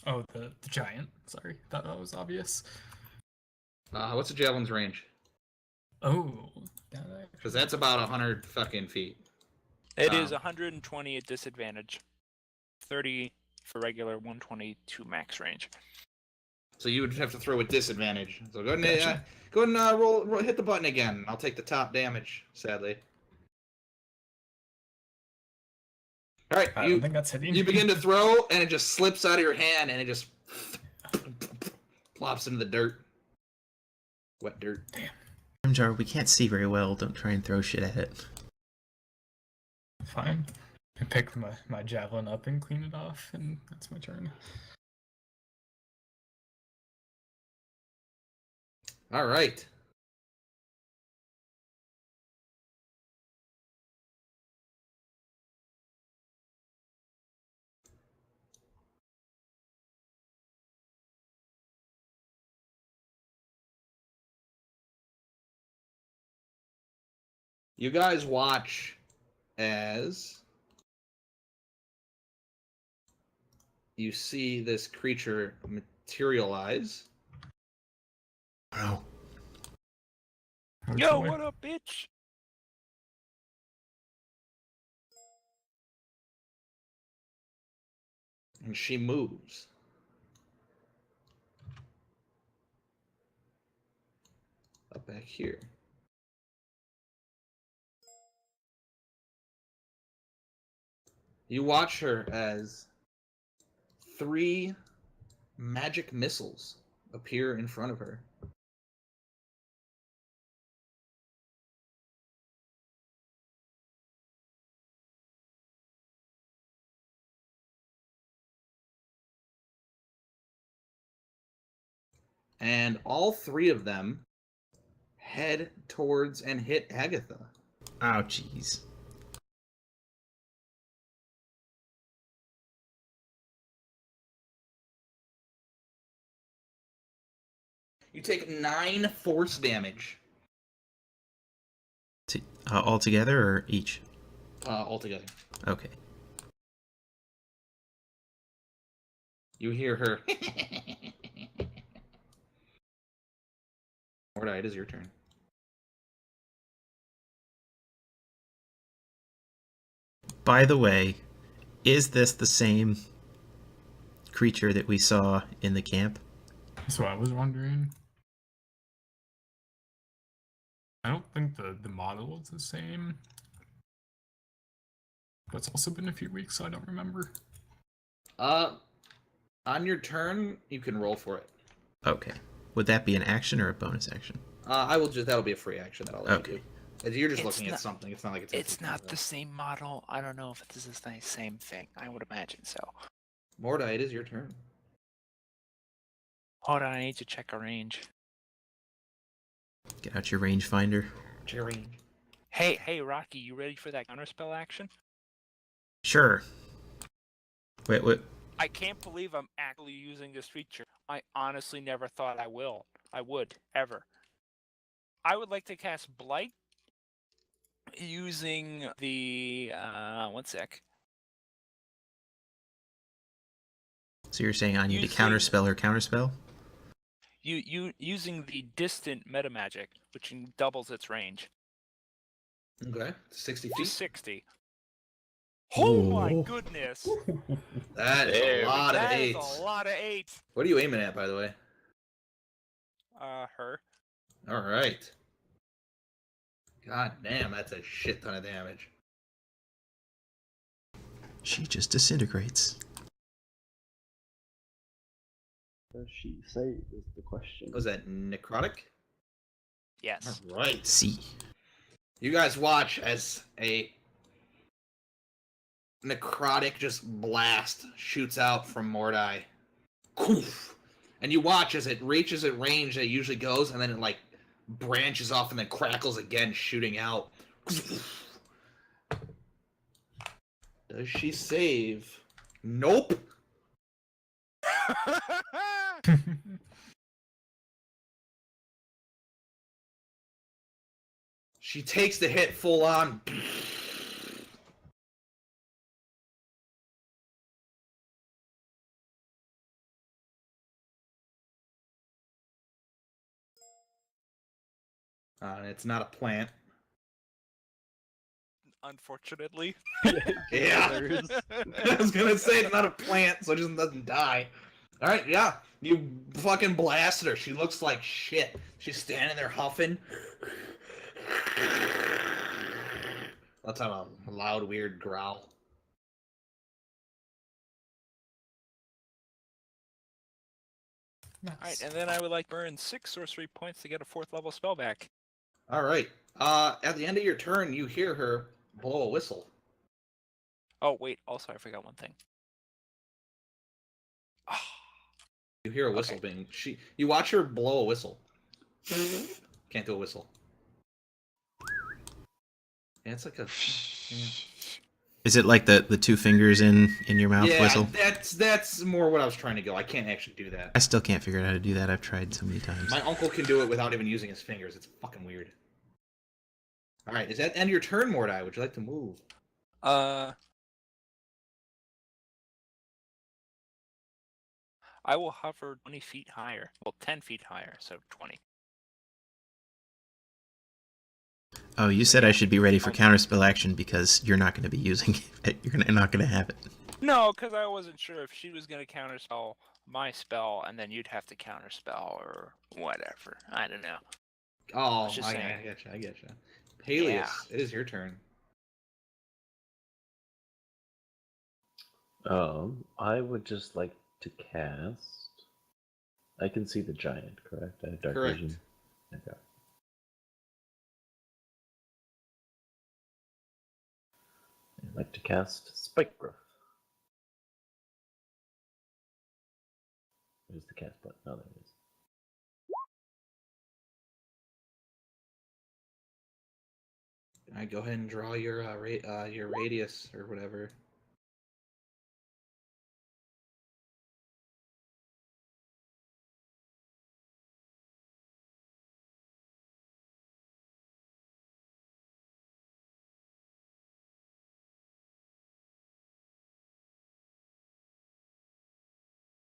Oh, the giant. Sorry, thought that was obvious. What's the javelin's range? Oh, Because that's about 100 fucking feet. It is 120 at disadvantage, 30 for regular, 122 max range. So you would have to throw with disadvantage. So go ahead and, Gotcha. roll, hit the button again. I'll take the top damage, sadly. All right, I don't think that's hitting. you begin to throw, and it just slips out of your hand, and it just plops into the dirt. Wet dirt. Damn. Grimjar, we can't see very well. Don't try and throw shit at it. Fine. I pick my javelin up and clean it off, and that's my turn. All right. You guys watch as you see this creature materialize. Oh. Yo, what up, bitch? And she moves. Up back here. You watch her as 3 magic missiles appear in front of her. And all 3 of them head towards and hit Agatha. Oh, jeez. You take 9 force damage. All together or each? Altogether. Okay. You hear her. Mordite, it is your turn. By the way, is this the same creature that we saw in the camp? That's what I was wondering. I don't think the model is the same. But it's also been a few weeks, so I don't remember. On your turn, you can roll for it. Okay. Would that be an action or a bonus action? That'll be a free action that I'll let Okay. you do. You're just It's looking at not- something. It's not like it's. It's not the same model. I don't know if this is the same thing. I would imagine so. Mordai, it is your turn. Hold on, I need to check a range. Get out your rangefinder. Jerry. Hey, Rocky, you ready for that counterspell action? Sure. Wait, what? I can't believe I'm actually using this feature. I honestly never thought I would, ever. I would like to cast Blight using the, one sec. So you're saying I need to Using- counterspell or counterspell? You using the distant meta magic, which doubles its range. Okay. 60 To feet. 60. Oh my Ooh. goodness! That is There a we lot of That is eights. a lot of 8s. What are you aiming at, by the way? Her. All right. God damn, that's a shit ton of damage. She just disintegrates. Does she save is the question. Was that necrotic? Yes. All right. See. You guys watch as a necrotic just blast shoots out from Mordai. Koof! And you watch as it reaches a range that it usually goes, and then it like branches off and then crackles again, shooting out. Does she save? Nope. She takes the hit full on. It's not a plant. Unfortunately. Yeah. There is. I was gonna say it's not a plant, so it just doesn't die. Alright, yeah. You fucking blasted her. She looks like shit. She's standing there huffing. Let's have a loud, weird growl. Alright, and then I would like burn 6 sorcery points to get a 4th level spell back. Alright. At the end of your turn, you hear her blow a whistle. Oh, wait, also I forgot one thing. Ah, You hear a whistle being... You watch her blow a whistle. Can't do a whistle. Yeah, it's like a... Yeah. Is it like the two fingers in your mouth Yeah, whistle? that's more what I was trying to go. I can't actually do that. I still can't figure out how to do that. I've tried so many times. My uncle can do it without even using his fingers. It's fucking weird. Alright, is that the end of your turn, Mordai? Would you like to move? I will hover 20 feet higher. Well, 10 feet higher, so 20. Oh, you said I should be ready for counterspell action because you're not going to be using it. You're not going to have it. No, because I wasn't sure if she was going to counterspell my spell, and then you'd have to counterspell or whatever. I don't know. Oh, Just I saying. getcha. Peleus, Yeah. it is your turn. I would just like to cast. I can see the giant, correct? I have dark Correct. vision. Okay. I'd like to cast Spike Growth. Where's the cast button? Oh, there it is. Alright, go ahead and draw your your radius or whatever.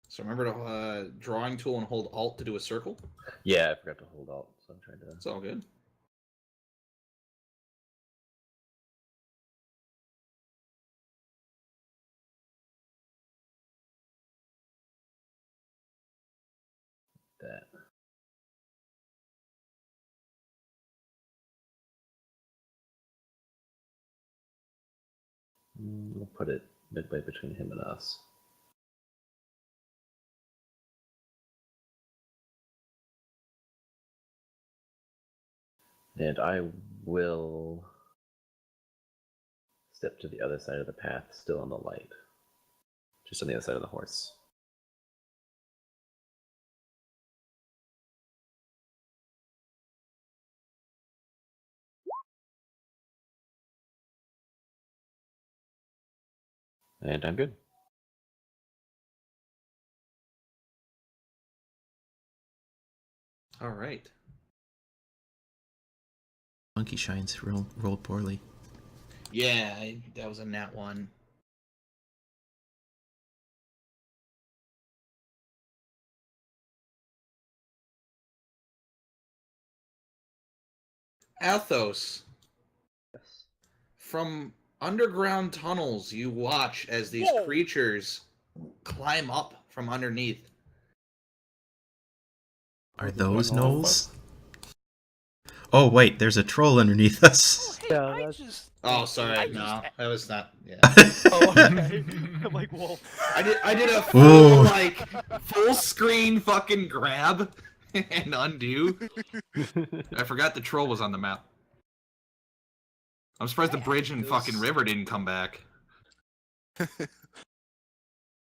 So remember to drawing tool and hold Alt to do a circle. Yeah, I forgot to hold Alt, so I'm trying to. It's all good. that. We'll put it midway between him and us. And I will step to the other side of the path, still on the light. Just on the other side of the horse. And I'm good. All right. Monkey shines rolled poorly. Yeah, that was a nat 1. Athos. Yes. From underground tunnels, you watch as these creatures climb up from underneath. Are those gnolls? Oh wait, there's a troll underneath us. Hey, Yeah, I that's- just. Oh, sorry, I no, just- that was not. Yeah, Oh, okay. I'm like, whoa. I did a Ooh. full screen fucking grab and undo. I forgot the troll was on the map. I'm surprised the bridge and fucking river didn't come back.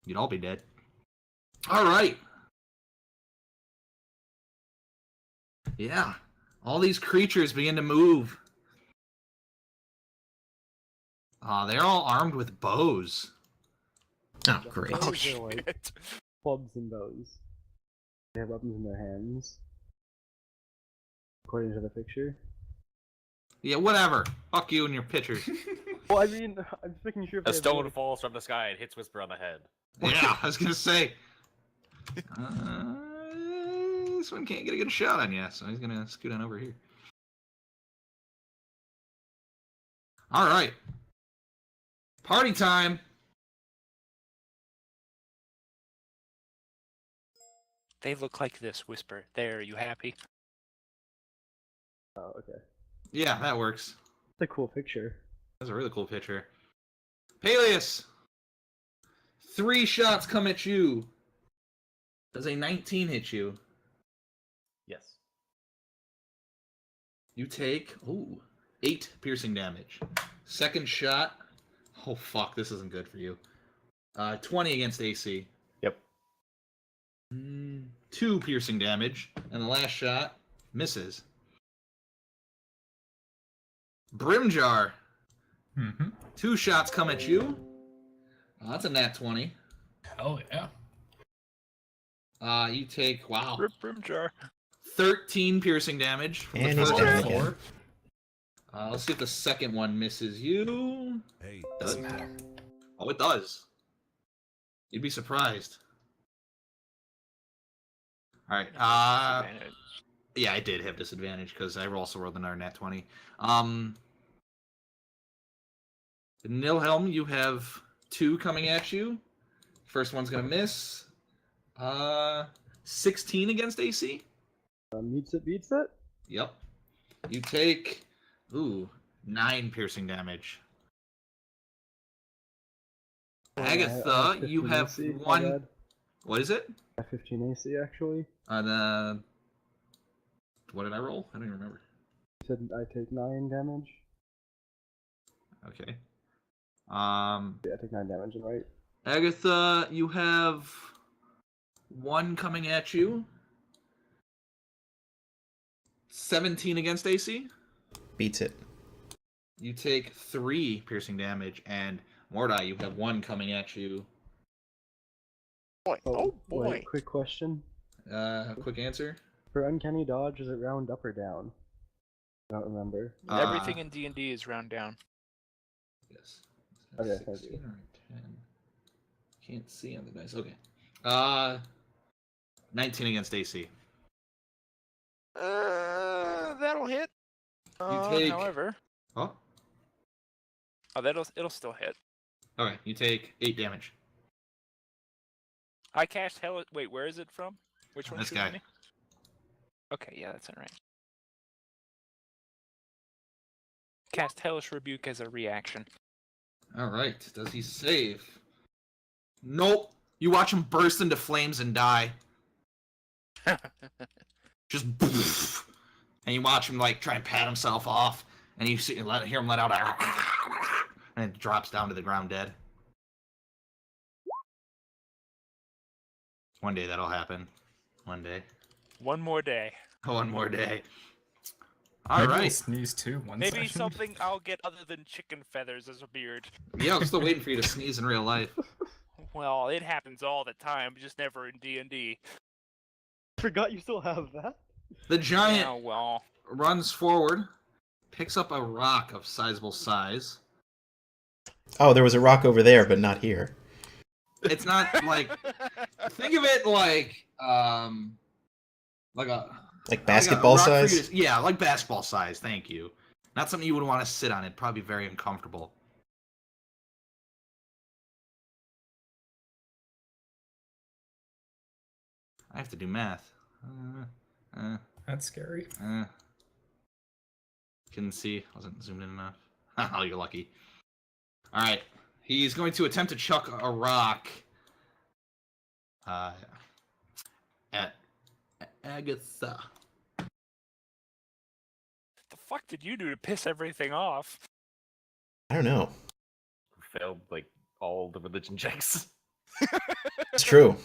You'd all be dead. All right. Yeah, all these creatures begin to move. They're all armed with bows. Oh great. Those are like clubs and bows. They have weapons in their hands. According to the picture. Yeah, whatever. Fuck you and your pictures. Well, I mean, I'm just making sure if A they have stone really- falls from the sky and hits Whisper on the head. Yeah, I was gonna say. This one can't get a good shot on you, so he's gonna scoot on over here. All right. Party time. They look like this, Whisper. There, are you happy? Oh, okay. Yeah, that works. It's a cool picture. That's a really cool picture. Peleus! 3 shots come at you. Does a 19 hit you? Yes. You take 8 piercing damage. Second shot. Oh fuck, this isn't good for you. 20 against AC. Yep. 2 piercing damage, and the last shot misses. Brimjar. 2 shots come at you. That's a nat 20. Hell yeah. You take Brimjar. 13 piercing damage from And the he's first down four. again. Let's see if the second one misses you. Hey, Doesn't matter. Oh, it does. You'd be surprised. All right. Disadvantage. Yeah, I did have disadvantage because I also rolled another nat 20. Nilhelm, you have 2 coming at you. First one's gonna miss. 16 against AC. Meets it, beats it. Yep. You take 9 piercing damage. I Agatha, you 15 have AC, my 1. bad. What is it? I have 15 AC actually. What did I roll? I don't even remember. You said I take 9 damage. Okay. Yeah, I take 9 damage, right? Agatha, you have 1 coming at you. 17 against AC. Beats it. You take 3 piercing damage, and Mordai, you have 1 coming at you. Oh boy. Wait, quick question. Quick answer. For uncanny dodge, is it round up or down? I don't remember. Everything in D&D is round down. Yes. Okay, thank 16 you. or 10. Can't see on the dice. Okay. 19 against AC. That'll hit. take- However, Oh. it'll still hit. Okay. You take 8 damage. I cast Hell. Wait, where is it from? Which one? This guy. Okay, yeah, that's alright. Cast Hellish Rebuke as a reaction. All right. Does he save? Nope. You watch him burst into flames and die. Just and you watch him like try and pat himself off, and you hear him let out a and it drops down to the ground dead. One day that'll happen. One day. One more day. One more day. All Maybe right. we'll sneeze too. One Maybe session. something I'll get other than chicken feathers as a beard. Yeah, I'm still waiting for you to sneeze in real life. Well, it happens all the time, just never in D&D. Forgot you still have that. The giant Yeah, well, runs forward, picks up a rock of sizable size. Oh, there was a rock over there, but not here. It's not like think of it like a Like basketball rock for you size? yeah, like basketball size. Thank you. Not something you would want to sit on. It'd probably be very uncomfortable. I have to do math. That's scary. Couldn't see. Wasn't zoomed in enough. Oh, you're lucky. All right. He's going to attempt to chuck a rock at Agatha. the fuck did you do to piss everything off? I don't know. Failed like all the religion checks. It's true.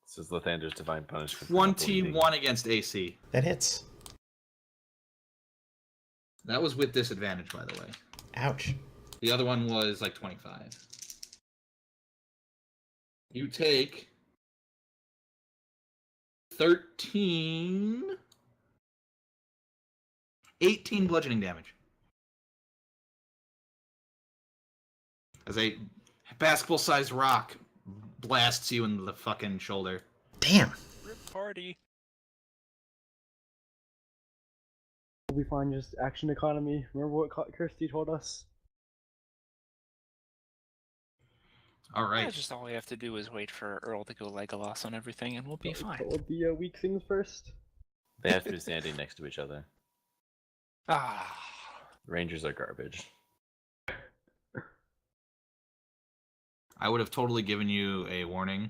This is Lathander's divine punishment. for not believing. 21 against AC. That hits. That was with disadvantage, by the way. Ouch. The other one was like 25. You take 18 bludgeoning damage. As a basketball-sized rock blasts you in the fucking shoulder. Damn. Rip party. We'll be fine, just action economy. Remember what Kirsty told us? All right. Yeah, just all we have to do is wait for Earl to go Legolas on everything, and we'll be fine. What would the weak things first? They have to be standing next to each other. Ah. Rangers are garbage. I would have totally given you a warning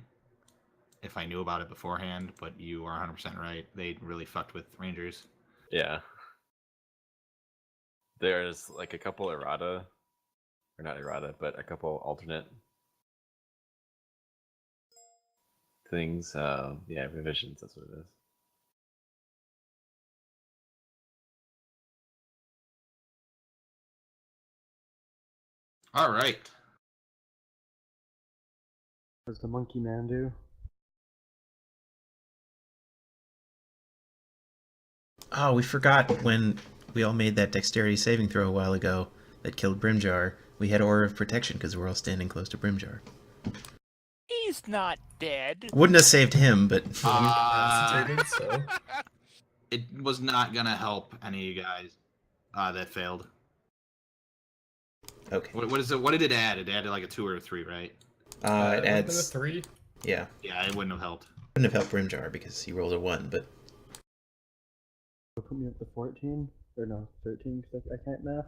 if I knew about it beforehand, but you are 100% right. They really fucked with Rangers. Yeah. There's like a couple errata, or not errata, but a couple alternate things. Yeah, revisions, that's what it is. All right. What does the monkey man do? Oh, we forgot when we all made that dexterity saving throw a while ago that killed Brimjar. We had Aura of Protection because we're all standing close to Brimjar. He's not dead. Wouldn't have saved him, but... Incapacitated, so. It was not gonna help any of you guys that failed. Okay. What is it? What did it add? It added like a 2 or a 3, right? It adds... A 3. Yeah. Yeah, it wouldn't have helped. Wouldn't have helped Brimjar because he rolled a 1, but... Put me up to 14? Or no, 13, because I can't math.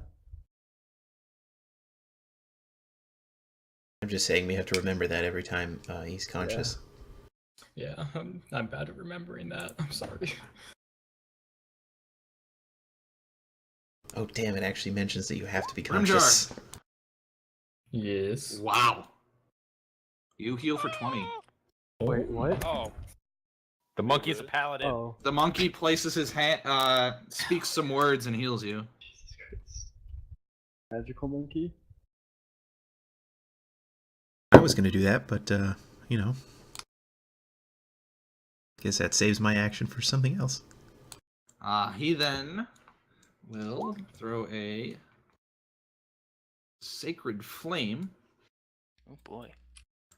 I'm just saying we have to remember that every time he's conscious. Yeah, I'm bad at remembering that. I'm sorry. Oh, damn, it actually mentions that you have to be conscious. Yes. Wow. You heal for 20. Wait, what? Oh. The monkey's a paladin. Oh. The monkey places his hand, speaks some words and heals you. Jesus Christ. Magical monkey? I was going to do that, but, you know. Guess that saves my action for something else. He then will throw a Sacred Flame Oh boy.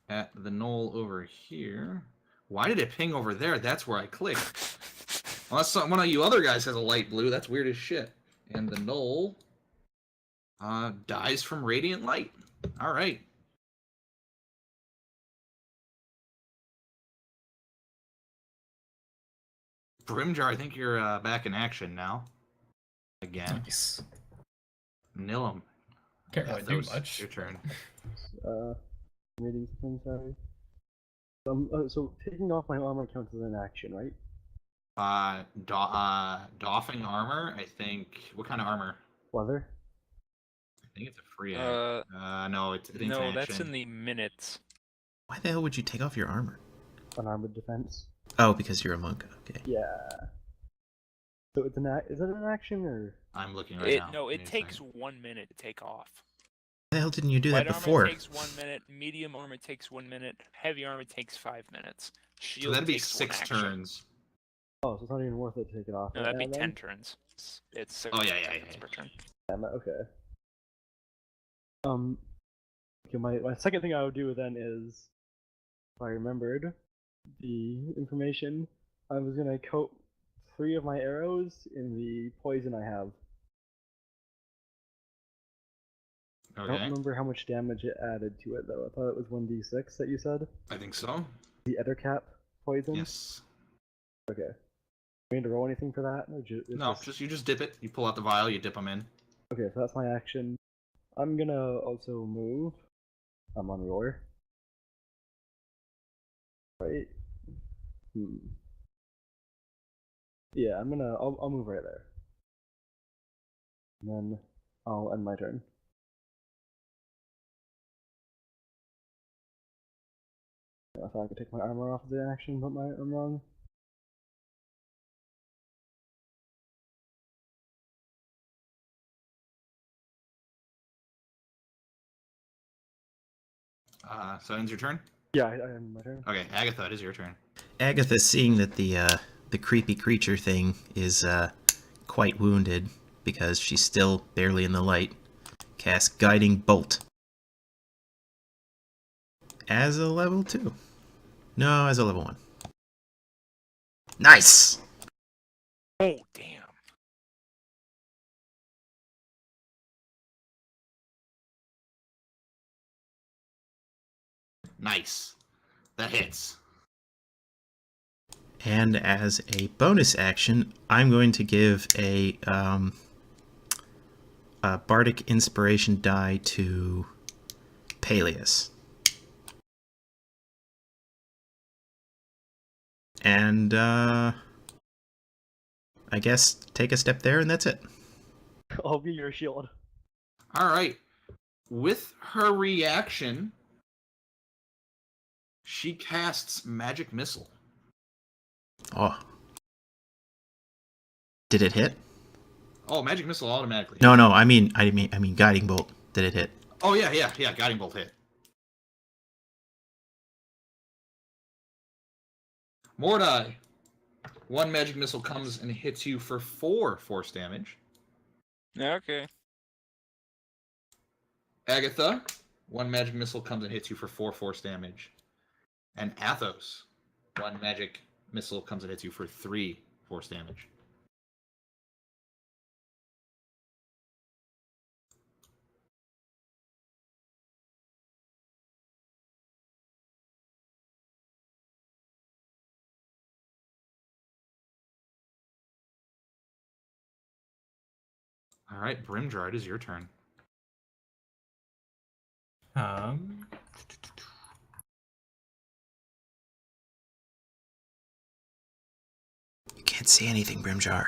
at the knoll over here. Why did it ping over there? That's where I clicked. Unless one of you other guys has a light blue, that's weird as shit. And the knoll dies from radiant light. All right. Brimjar, I think you're back in action now. Again. Nice. Nilum. Can't really do Athos, much. your turn. Reading something, sorry. So taking off my armor counts as an action, right? Doffing armor, I think. What kind of armor? Leather? I think it's a free act. No, I think it's No, an that's action. in the minutes. Why the hell would you take off your armor? Unarmored defense. Oh, because you're a monk. Okay. Yeah. So it's is it an action or? I'm looking right now. No, Give it me a takes second. 1 minute to take off. Why the hell didn't you do Light that before? armor takes 1 minute. Medium armor takes 1 minute. Heavy armor takes 5 minutes. Shield So that'd be takes 6 1 action. turns. Oh, so it's not even worth it to take it off. No, that'd be then? 10 turns. It's 6 Oh, yeah, seconds per turn. Okay. Okay, my second thing I would do then is, if I remembered the information, I was gonna coat 3 of my arrows in the poison I have. I don't Okay. remember how much damage it added to it though. I thought it was 1d6 that you said. I think so. The Ettercap poison. Yes. Okay. Do we need to roll anything for that? Or No, you just dip it. You pull out the vial, you dip them in. Okay, so that's my action. I'm gonna also move. I'm on roller. Right. Yeah, I'll move right there. And then I'll end my turn. I thought I could take my armor off of the action, but I'm wrong. So ends your turn? Yeah, I end my turn. Okay, Agatha, it is your turn. Agatha, seeing that the creepy creature thing is quite wounded because she's still barely in the light, casts Guiding Bolt. As a level 2. No, as a level 1. Nice! Oh, damn. Nice. That hits. And as a bonus action, I'm going to give a Bardic Inspiration die to Peleus. And I guess take a step there, and that's it. I'll be your shield. Alright. With her reaction, she casts Magic Missile. Oh. Did it hit? Oh, Magic Missile automatically. No, I mean Guiding Bolt. Did it hit? Oh, yeah, Guiding Bolt hit. Mordai. 1 Magic Missile comes and hits you for 4 force damage. Okay. Agatha. 1 Magic Missile comes and hits you for 4 force damage. And Athos. 1 Magic Missile comes and hits you for 3 force damage. All right, Brimjar, it is your turn. You can't see anything, Brimjar.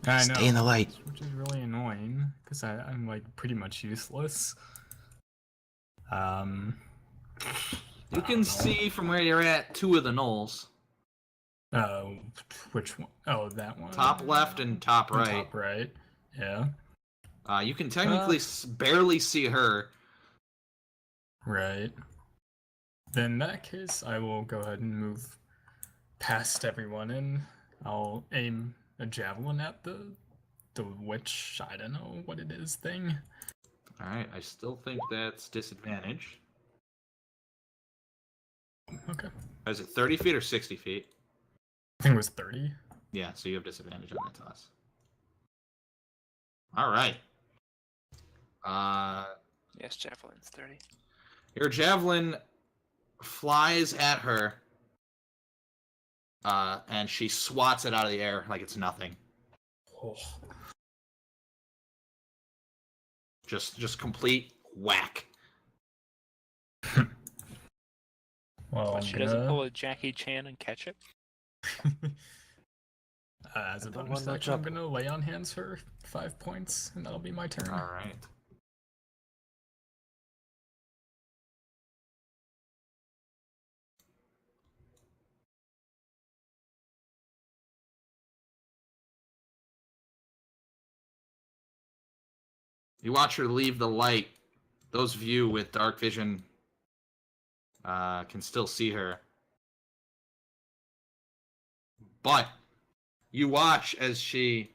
I know. Stay in the light. Which is really annoying, because I'm like pretty much useless. You can see from where you're at 2 of the gnolls. Oh, which one? Oh, that one. Top left and top right. Top right. Yeah. You can technically barely see her. Right. Then in that case, I will go ahead and move past everyone and I'll aim a javelin at the witch, I don't know what it is thing. Alright, I still think that's disadvantage. Okay. Is it 30 feet or 60 feet? I think it was 30. Yeah, so you have disadvantage on that toss. Alright. Yes, javelin's 30. Your javelin flies at her and she swats it out of the air like it's nothing. Oh. Just complete whack. Well, But I'm she doesn't gonna... pull a Jackie Chan and catch it. As a Don't bonus wanna action, I'm jump. gonna lay on hands for 5 points, and that'll be my turn. All right. You watch her leave the light. Those of you with dark vision can still see her. But you watch as she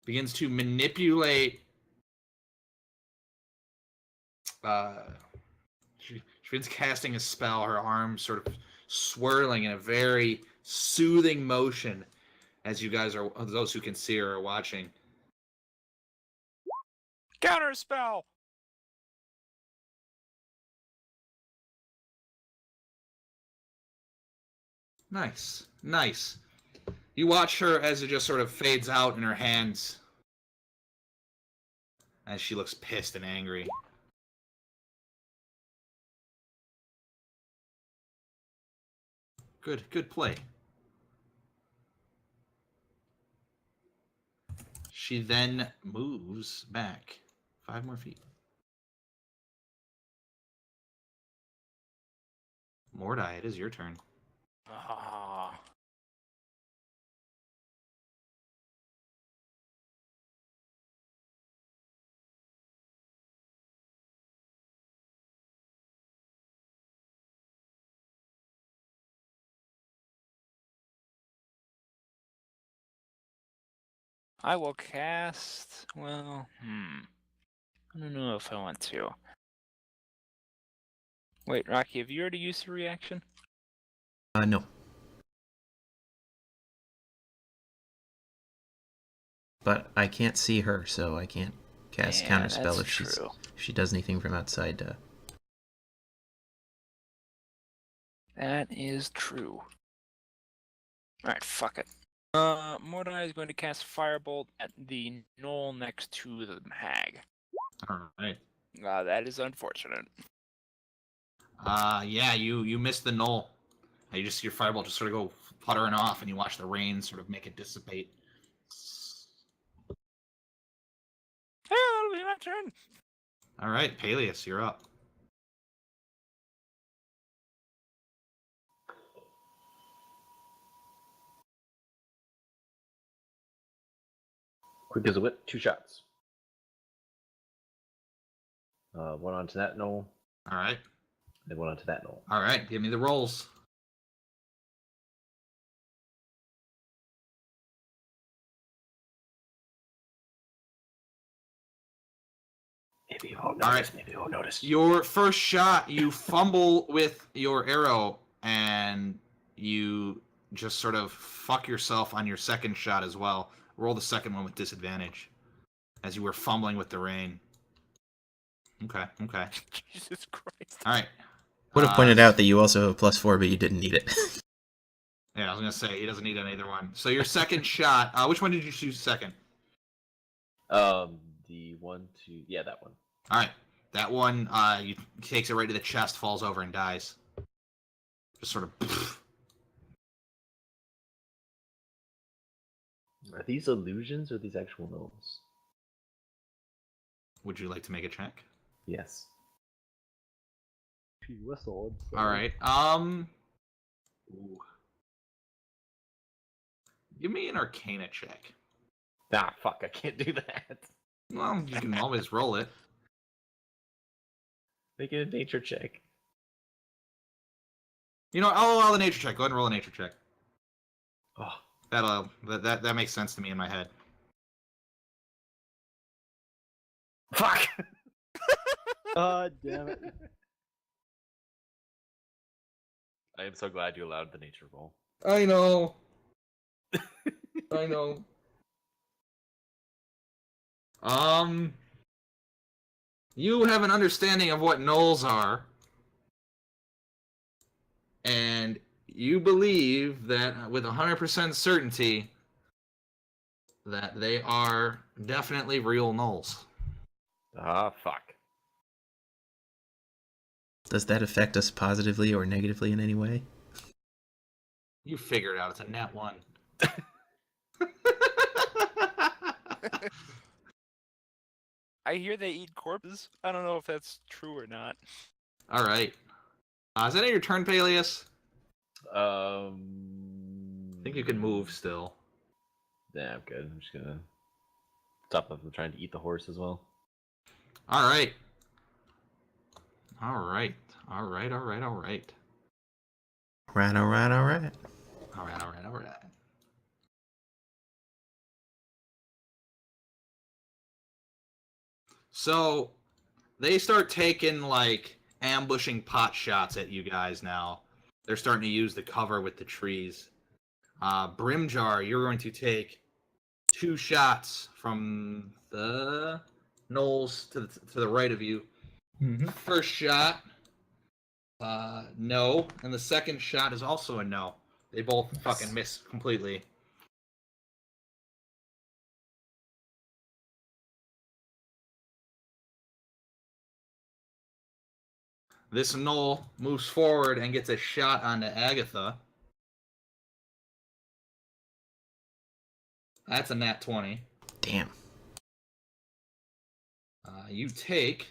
begins to manipulate. She begins casting a spell, her arms sort of swirling in a very soothing motion as you guys are, those who can see her are watching. Counter spell. Nice, nice. You watch her as it just sort of fades out in her hands as she looks pissed and angry. Good play. She then moves back 5 more feet. Mordai, it is your turn. Ah. I will cast. Well, I don't know if I want to. Wait, Rocky, have you already used your reaction? No. But I can't see her, so I can't cast Yeah, counterspell that's if she does anything from outside. That is true. Alright, fuck it. Mordai is going to cast Firebolt at the knoll next to the hag. Alright. That is unfortunate. Yeah, you missed the knoll. You just see your fireball just sort of go puttering off, and you watch the rain sort of make it dissipate. Yeah, that'll be my turn. Alright, Peleus, you're up. Quick as a whip, 2 shots. One onto that knoll, Alright. then one onto that knoll. Alright, give me the rolls. Maybe you won't notice. Maybe you won't notice. Your first shot, you fumble with your arrow, and you just sort of fuck yourself on your second shot as well. Roll the second one with disadvantage, as you were fumbling with the rain. Okay. Jesus Christ. Alright. Would have pointed out that you also have +4, but you didn't need it. Yeah, I was going to say, he doesn't need either one. So your second shot, which one did you choose second? The one to... Yeah, that one. Alright. That one, you takes it right to the chest, falls over, and dies. Just sort of... Are these illusions or these actual gnolls? Would you like to make a check? Yes. She whistled. So... Alright, Ooh. Give me an Arcana check. Ah, fuck, I can't do that. Well, you can always roll it. Make it a nature check. You know, I'll allow the nature check. Go ahead and roll a nature check. Oh. That makes sense to me in my head. Fuck! Damn it. I am so glad you allowed the nature roll. I know. I know. You have an understanding of what gnolls are, and you believe that with 100% certainty that they are definitely real gnolls. Ah, fuck. Does that affect us positively or negatively in any way? You figure it out. It's a nat 1. I hear they eat corpses. I don't know if that's true or not. All right. Is that your turn, Peleus? I I think you can move still. Yeah, I'm good. I'm just gonna stop them from trying to eat the horse as well. All right. All right. All right. All right. All right. Right, all right, all right. All right. All right. All right. So they start taking like ambushing pot shots at you guys now. They're starting to use the cover with the trees. Brimjar, you're going to take 2 shots from the knolls to the right of you. Mm-hmm. First shot, no, and the second shot is also a no. They both fucking miss completely. This gnoll moves forward and gets a shot onto Agatha. That's a nat 20. Damn. You take...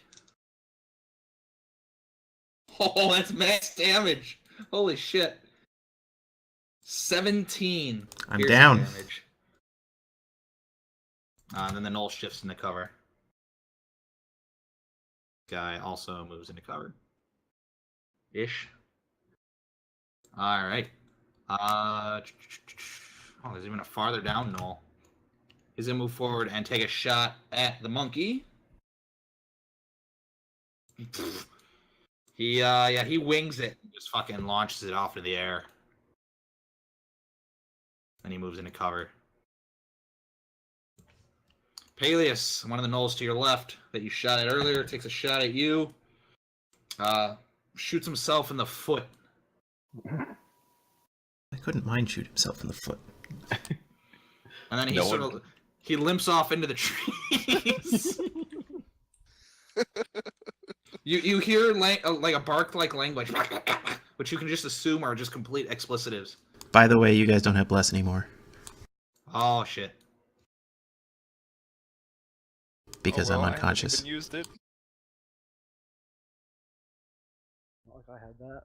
Oh, that's max damage. Holy shit. 17. I'm piercing down. Damage. And then the gnoll shifts into cover. Guy also moves into cover. Ish. Alright. Oh, there's even a farther down gnoll. He's gonna move forward and take a shot at the monkey. He wings it and just fucking launches it off into the air. Then he moves into cover. Peleus, one of the gnolls to your left that you shot at earlier, takes a shot at you. Shoots himself in the foot. I couldn't mind shoot himself in the foot. And then he limps off into the trees. You hear like a bark-like language, which you can just assume are just complete explicitives. By the way, you guys don't have bless anymore. Oh shit. Because I'm unconscious. I haven't even used it. Not like I had that.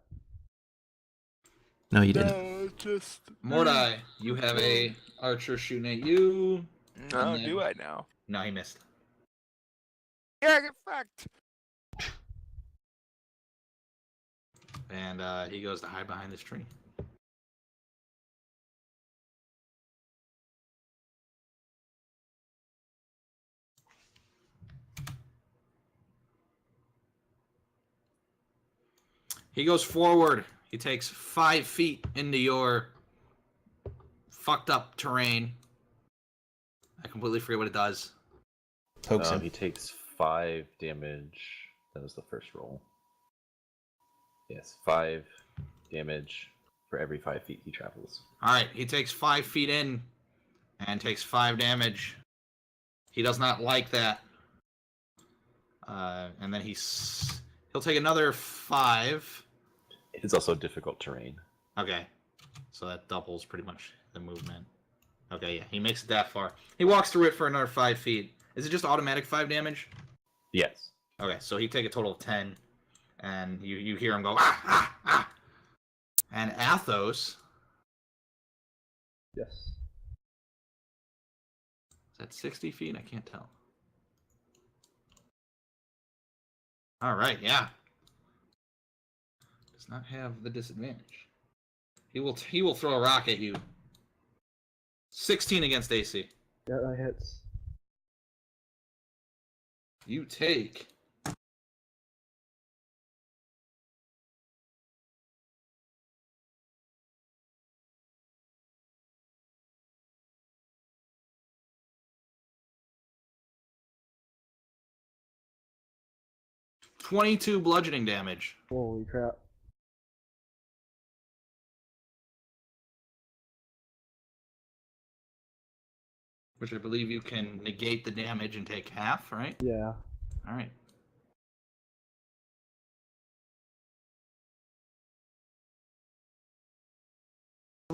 No, you didn't. No, just Mordai, you have a archer shooting at you. No, do I now? No, he missed. Yeah, get fucked. And he goes to hide behind this tree. He goes forward. He takes 5 feet into your fucked up terrain. I completely forget what it does. Pokes him. He takes 5 damage. That was the first roll. Yes, 5 damage for every 5 feet he travels. Alright, he takes 5 feet in and takes 5 damage. He does not like that. And then he'll take another 5. It's also difficult terrain. Okay. So that doubles pretty much the movement. Okay, yeah, he makes it that far. He walks through it for another 5 feet. Is it just automatic 5 damage? Yes. Okay, so he take a total of 10. And you hear him go, ah, ah, ah. And Athos... Yes. Is that 60 feet? I can't tell. Alright, yeah. Does not have the disadvantage. He will throw a rock at you. 16 against AC. Yeah, that hits. You take... $22 bludgeoning damage. Holy crap. Which I believe you can negate the damage and take half, right? Yeah. All right.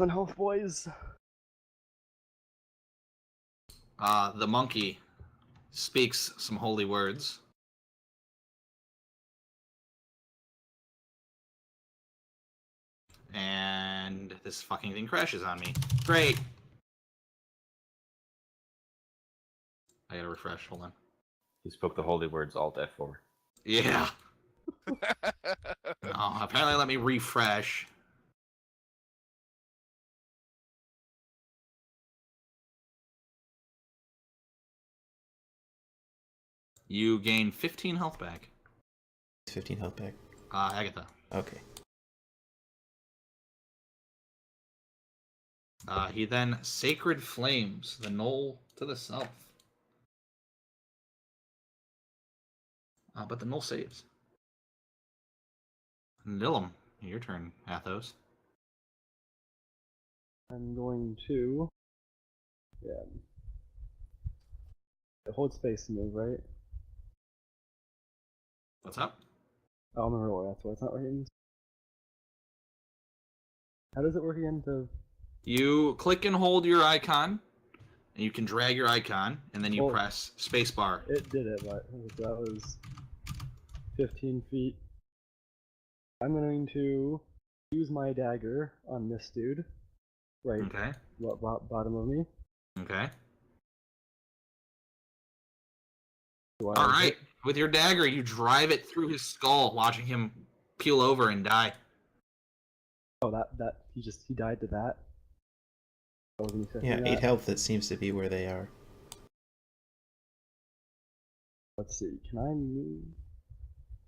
Health, boys. The monkey speaks some holy words. And this fucking thing crashes on me. Great. I gotta refresh. Hold on. You spoke the holy words, Alt F4. Yeah. Apparently let me refresh. You gain 15 health back. 15 health back. Agatha. Okay. He then Sacred Flames the knoll to the south. But the knoll saves. Nilum, your turn, Athos. I'm going to. Yeah. Hold space to move, right? What's up? Oh, I'm gonna roll. That's why it's not working. How does it work again? You click and hold your icon, and you can drag your icon, and then you press spacebar. It did it, but that was 15 feet. I'm going to use my dagger on this dude. Right. Okay. Bottom of me. Okay. All right. With your dagger, you drive it through his skull, watching him peel over and die. Oh, that he died to that. Yeah, 8 health. That seems to be where they are. Let's see. Can I move?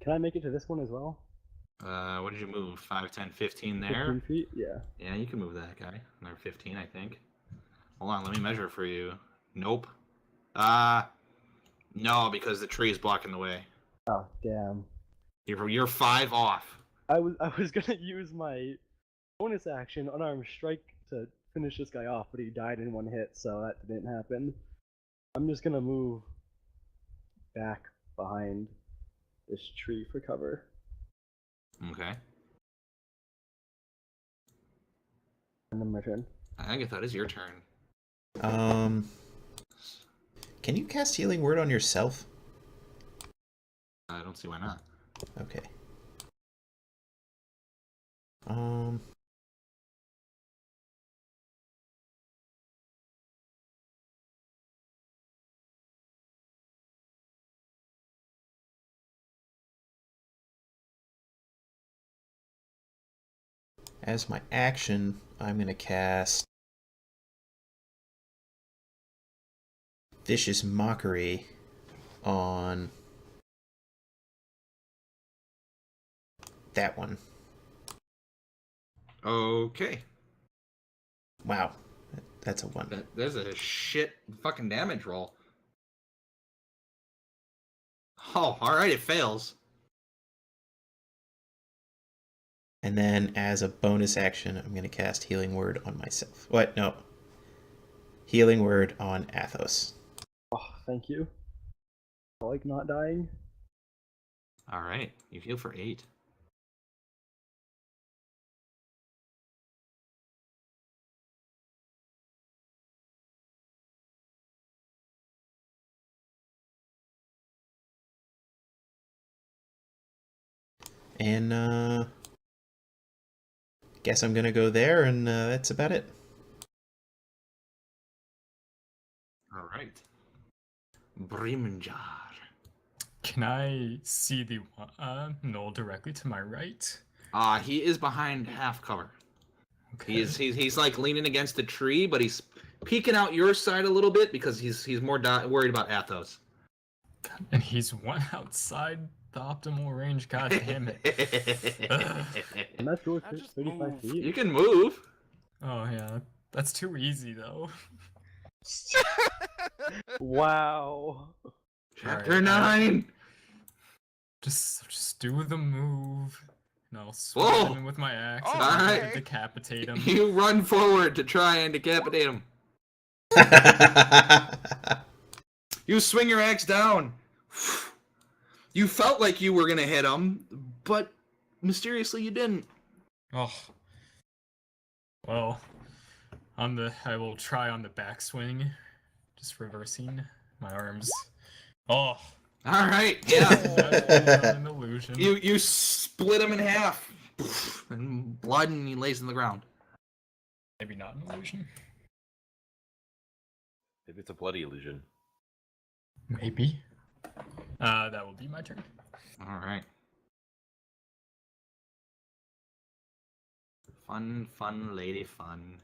Can I make it to this one as well? What did you move? 5, 10, 15 there? 15 feet? Yeah. Yeah, you can move that guy. Another 15, I think. Hold on, let me measure for you. Nope. No, because the tree is blocking the way. Oh, damn. You're 5 off. I was gonna use my bonus action, unarmed strike, to finish this guy off, but he died in 1 hit, so that didn't happen. I'm just gonna move back behind this tree for cover. Okay. And then my turn. Agatha, it is your turn. Can you cast Healing Word on yourself? I don't see why not. Okay. As my action, I'm going to cast Vicious Mockery on that one. Okay. Wow. That's a 1. There's a shit fucking damage roll. Oh, alright, it fails. And then as a bonus action, I'm going to cast Healing Word on myself. What? No. Healing Word on Athos. Oh, thank you. I like not dying. Alright, you heal for 8. And, guess I'm gonna go there, and that's about it. Alright. Brimjar. Can I see the knoll directly to my right? He is behind half cover. Okay. He's like leaning against the tree, but he's peeking out your side a little bit because he's more worried about Athos. And he's 1 outside the optimal range. God damn it! And that's good. 35 feet. You can move. Oh yeah, that's too easy though. Wow. Chapter 9. Just do the move. And I'll Whoa. swing him with my axe Oh, and okay. decapitate him. You run forward to try and decapitate him. You swing your axe down. You felt like you were gonna hit him, but mysteriously you didn't. Oh. Well, I will try on the backswing, just reversing my arms. Oh. All right, yeah. That's not an illusion. You split him in half, and blood, and he lays on the ground. Maybe not an illusion. Maybe it's a bloody illusion. Maybe. That will be my turn. All right. Fun, lady, fun.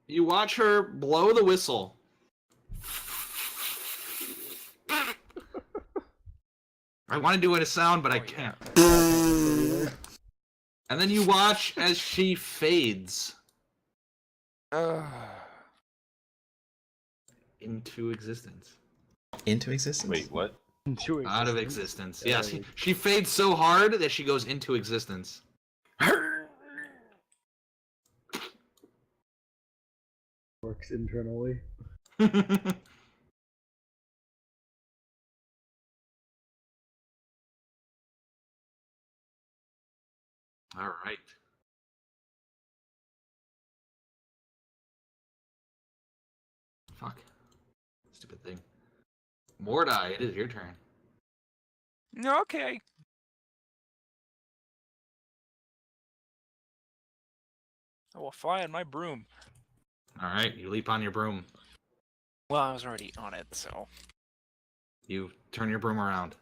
You watch her blow the whistle. I want to do it a sound, but I can't. And then you watch as she fades into existence. Into existence? Wait, what? Out of existence. Yes, she fades so hard that she goes into existence. Works internally. All right. Fuck. Stupid thing. Mordai, it is your turn. Okay. I will fly on my broom. All right, you leap on your broom. Well, I was already on it, so. You turn your broom around.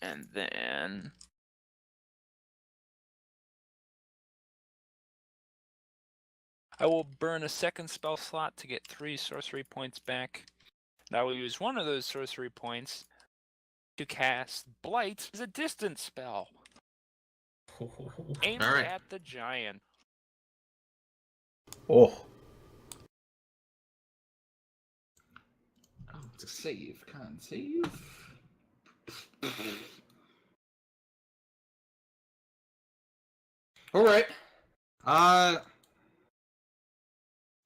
And then I will burn a second spell slot to get 3 sorcery points back. And I will use one of those sorcery points to cast Blight as a distance spell. Aimed All right. at the giant. Oh. Oh, it's a save. Con save. All right.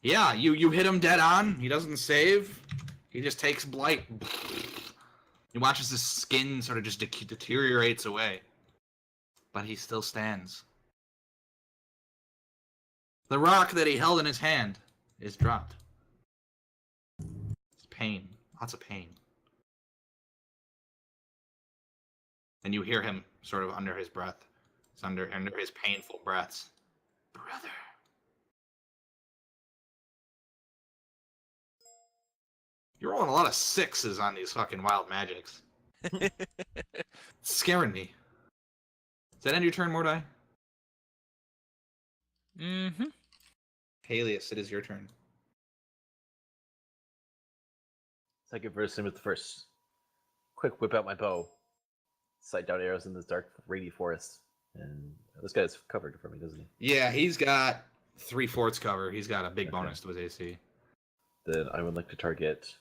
Yeah, you hit him dead on. He doesn't save. He just takes blight. He watches his skin sort of just deteriorates away. But he still stands. The rock that he held in his hand is dropped. It's pain. Lots of pain. And you hear him sort of under his breath. It's under his painful breaths. Brother. You're rolling a lot of 6s on these fucking wild magics. It's scaring me. Does that end your turn, Mordai? Mm-hmm. Halius, it is your turn. Second verse with the first. Quick whip out my bow. Sight down arrows in this dark, rainy forest. And this guy's covered for me, doesn't he? Yeah, he's got 3/4 cover. He's got a big Okay. bonus to his AC. Then I would like to target.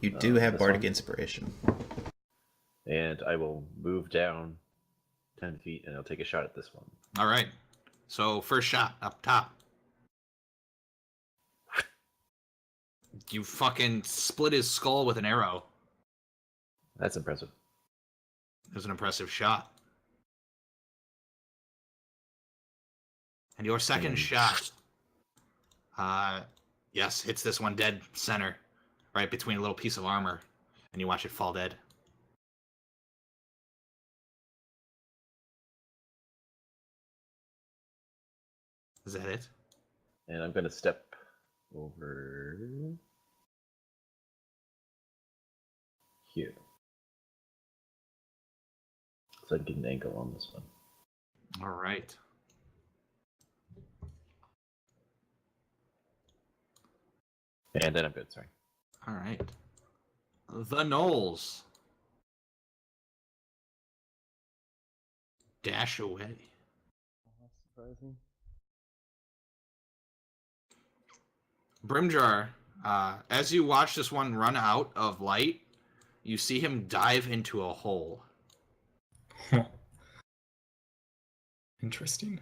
You do have this Bardic one. Inspiration. And I will move down 10 feet and I'll take a shot at this one. All right. So, first shot up top. You fucking split his skull with an arrow. That's impressive. It was an impressive shot. And your second shot, yes, hits this one dead center, right between a little piece of armor, and you watch it fall dead. Is that it? And I'm going to step over here. So I can get an angle on this one. All right. And then I'm good, sorry. All right. The Knolls. Dash away. That's surprising. Brimjar, as you watch this one run out of light, you see him dive into a hole. Interesting.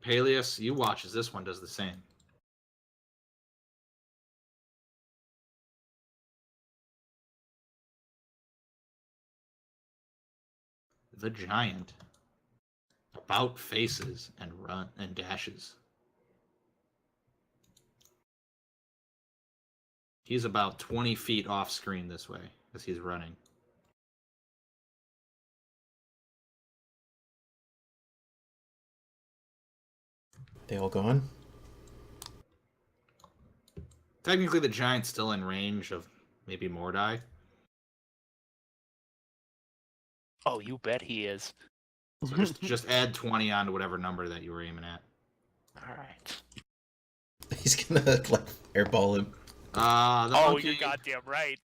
Peleus, you watch as this one does the same. The giant about faces and run and dashes. He's about 20 feet off screen this way as he's running. They all gone? Technically, the giant's still in range of maybe Mordai. Oh, you bet he is. So just add 20 onto whatever number that you were aiming at. All right. He's gonna like airball him. The Oh, monkey... you're goddamn right.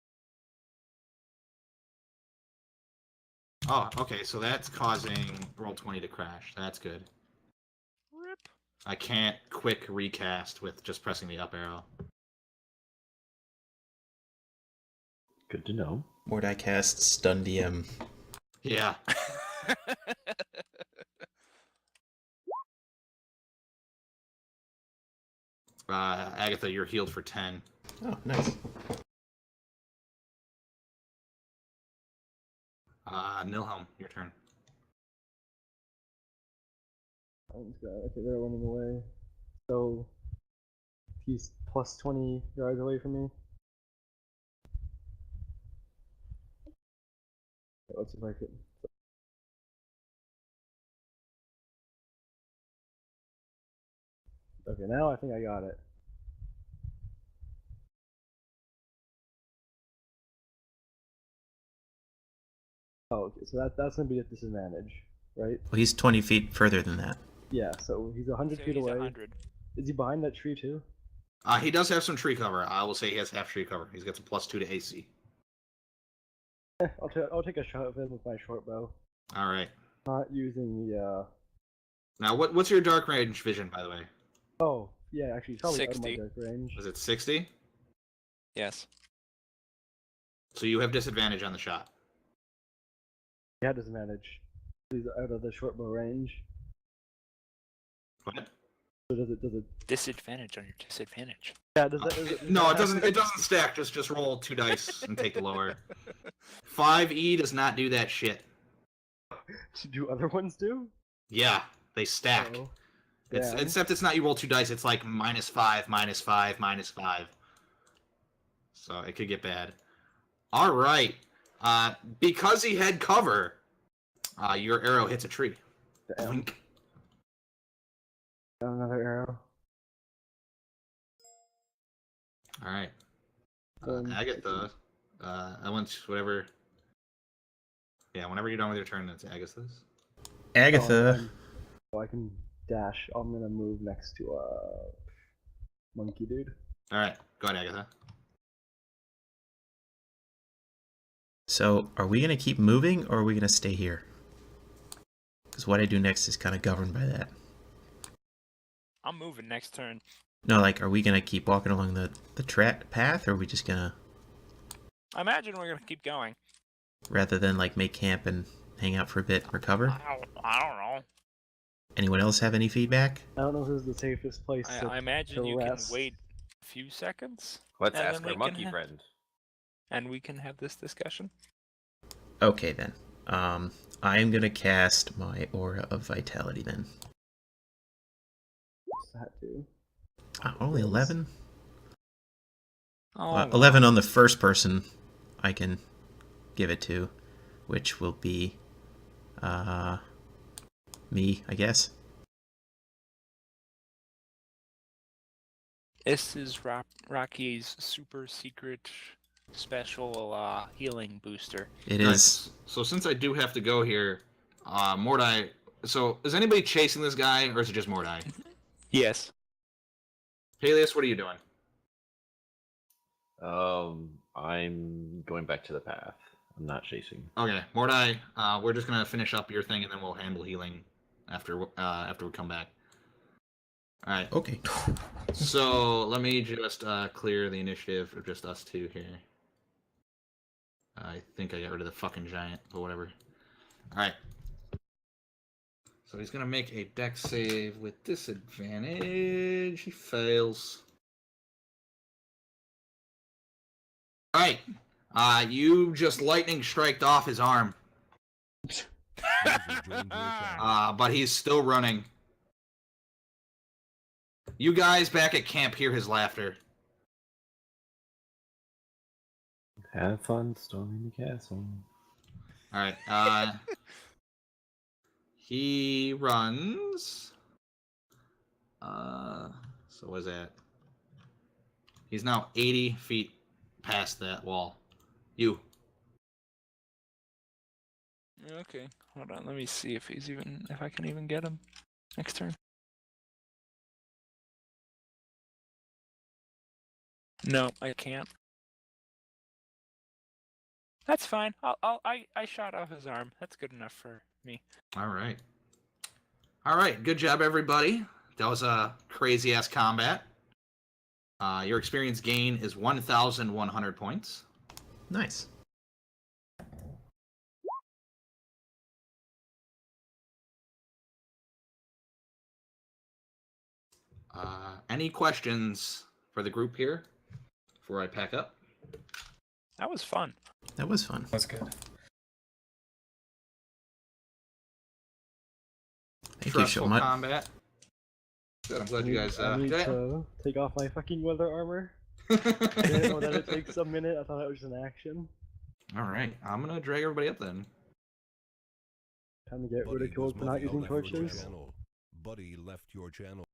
Oh, okay, so that's causing roll 20 to crash. That's good. Rip. I can't quick recast with just pressing the up arrow. Good to know. Mordai casts stun DM. Yeah. Agatha, you're healed for 10. Oh, nice. Nilhelm, your turn. Okay, they're running away. So he's plus 20 yards away from me. Okay, let's see if I can. Okay, now I think I got it. Oh, okay, so that's gonna be a disadvantage, right? Well, he's 20 feet further than that. Yeah, so he's 100 So feet he's away. 100. Is he behind that tree too? He does have some tree cover. I will say he has half tree cover. He's got some +2 to AC. I'll take a shot at him with my short bow. All right. Not using the. Now, what's your dark range vision, by the way? Oh, yeah, actually, it's probably out of my 60. dark range. Was it 60? Yes. So you have disadvantage on the shot. Yeah, disadvantage. He's out of the short bow range. What? So does it? Disadvantage on your disadvantage. Yeah, does it? No, it doesn't. It doesn't stack. Just roll 2 dice and take the lower. 5e does not do that shit. Do other ones do? Yeah, they stack. Oh, It's yeah. except it's not you roll 2 dice. It's like -5, -5, -5. So it could get bad. All right. Because he had cover, your arrow hits a tree. Damn. Blink. Got another arrow. All right. Agatha. I want whatever. Yeah, whenever you're done with your turn, that's Agatha's. Agatha. Oh, I can dash. I'm gonna move next to monkey dude. All right, go ahead, Agatha. So, are we gonna keep moving or are we gonna stay here? Because what I do next is kind of governed by that. I'm moving next turn. No, like, are we gonna keep walking along the path, or are we just gonna, I imagine we're gonna keep going. rather than like make camp and hang out for a bit, recover? I don't know. Anyone else have any feedback? I don't know if this is the safest place. I imagine to you rest. can wait a few seconds. Let's And ask then our we monkey can friend. And we can have this discussion. Okay then. I am gonna cast my Aura of Vitality then. What's that do? Only 11? Oh, 11 on the first person I can give it to, which will be me, I guess. This is Rocky's super secret special healing booster. It Nice. is. So since I do have to go here, Mordai. So is anybody chasing this guy, or is it just Mordai? Yes. Peleus, what are you doing? I'm going back to the path. I'm not chasing. Okay, Mordai. We're just gonna finish up your thing, and then we'll handle healing after we come back. All right. Okay. So let me just clear the initiative of just us two here. I think I got rid of the fucking giant, but whatever. Alright. So he's gonna make a dex save with disadvantage. He fails. Alright. You just lightning striked off his arm. But he's still running. You guys back at camp hear his laughter. Have fun storming the castle. Alright, he runs. So what is that? He's now 80 feet past that wall. You. Okay, hold on. Let me see if I can even get him next turn. No, I can't. That's fine. I shot off his arm. That's good enough for me. All right. All right. Good job, everybody. That was a crazy ass combat. Your experience gain is 1,100 points. Nice. Any questions for the group here before I pack up? That was fun. That was fun. That's good. Thank you, Stressful Shomut. combat. Good. I'm glad you guys. I need yeah. to take off my fucking weather armor. I didn't know that it takes a minute. I thought it was just an action. All right. I'm gonna drag everybody up then. Time to get ridiculed for not using torches. Buddy left your channel.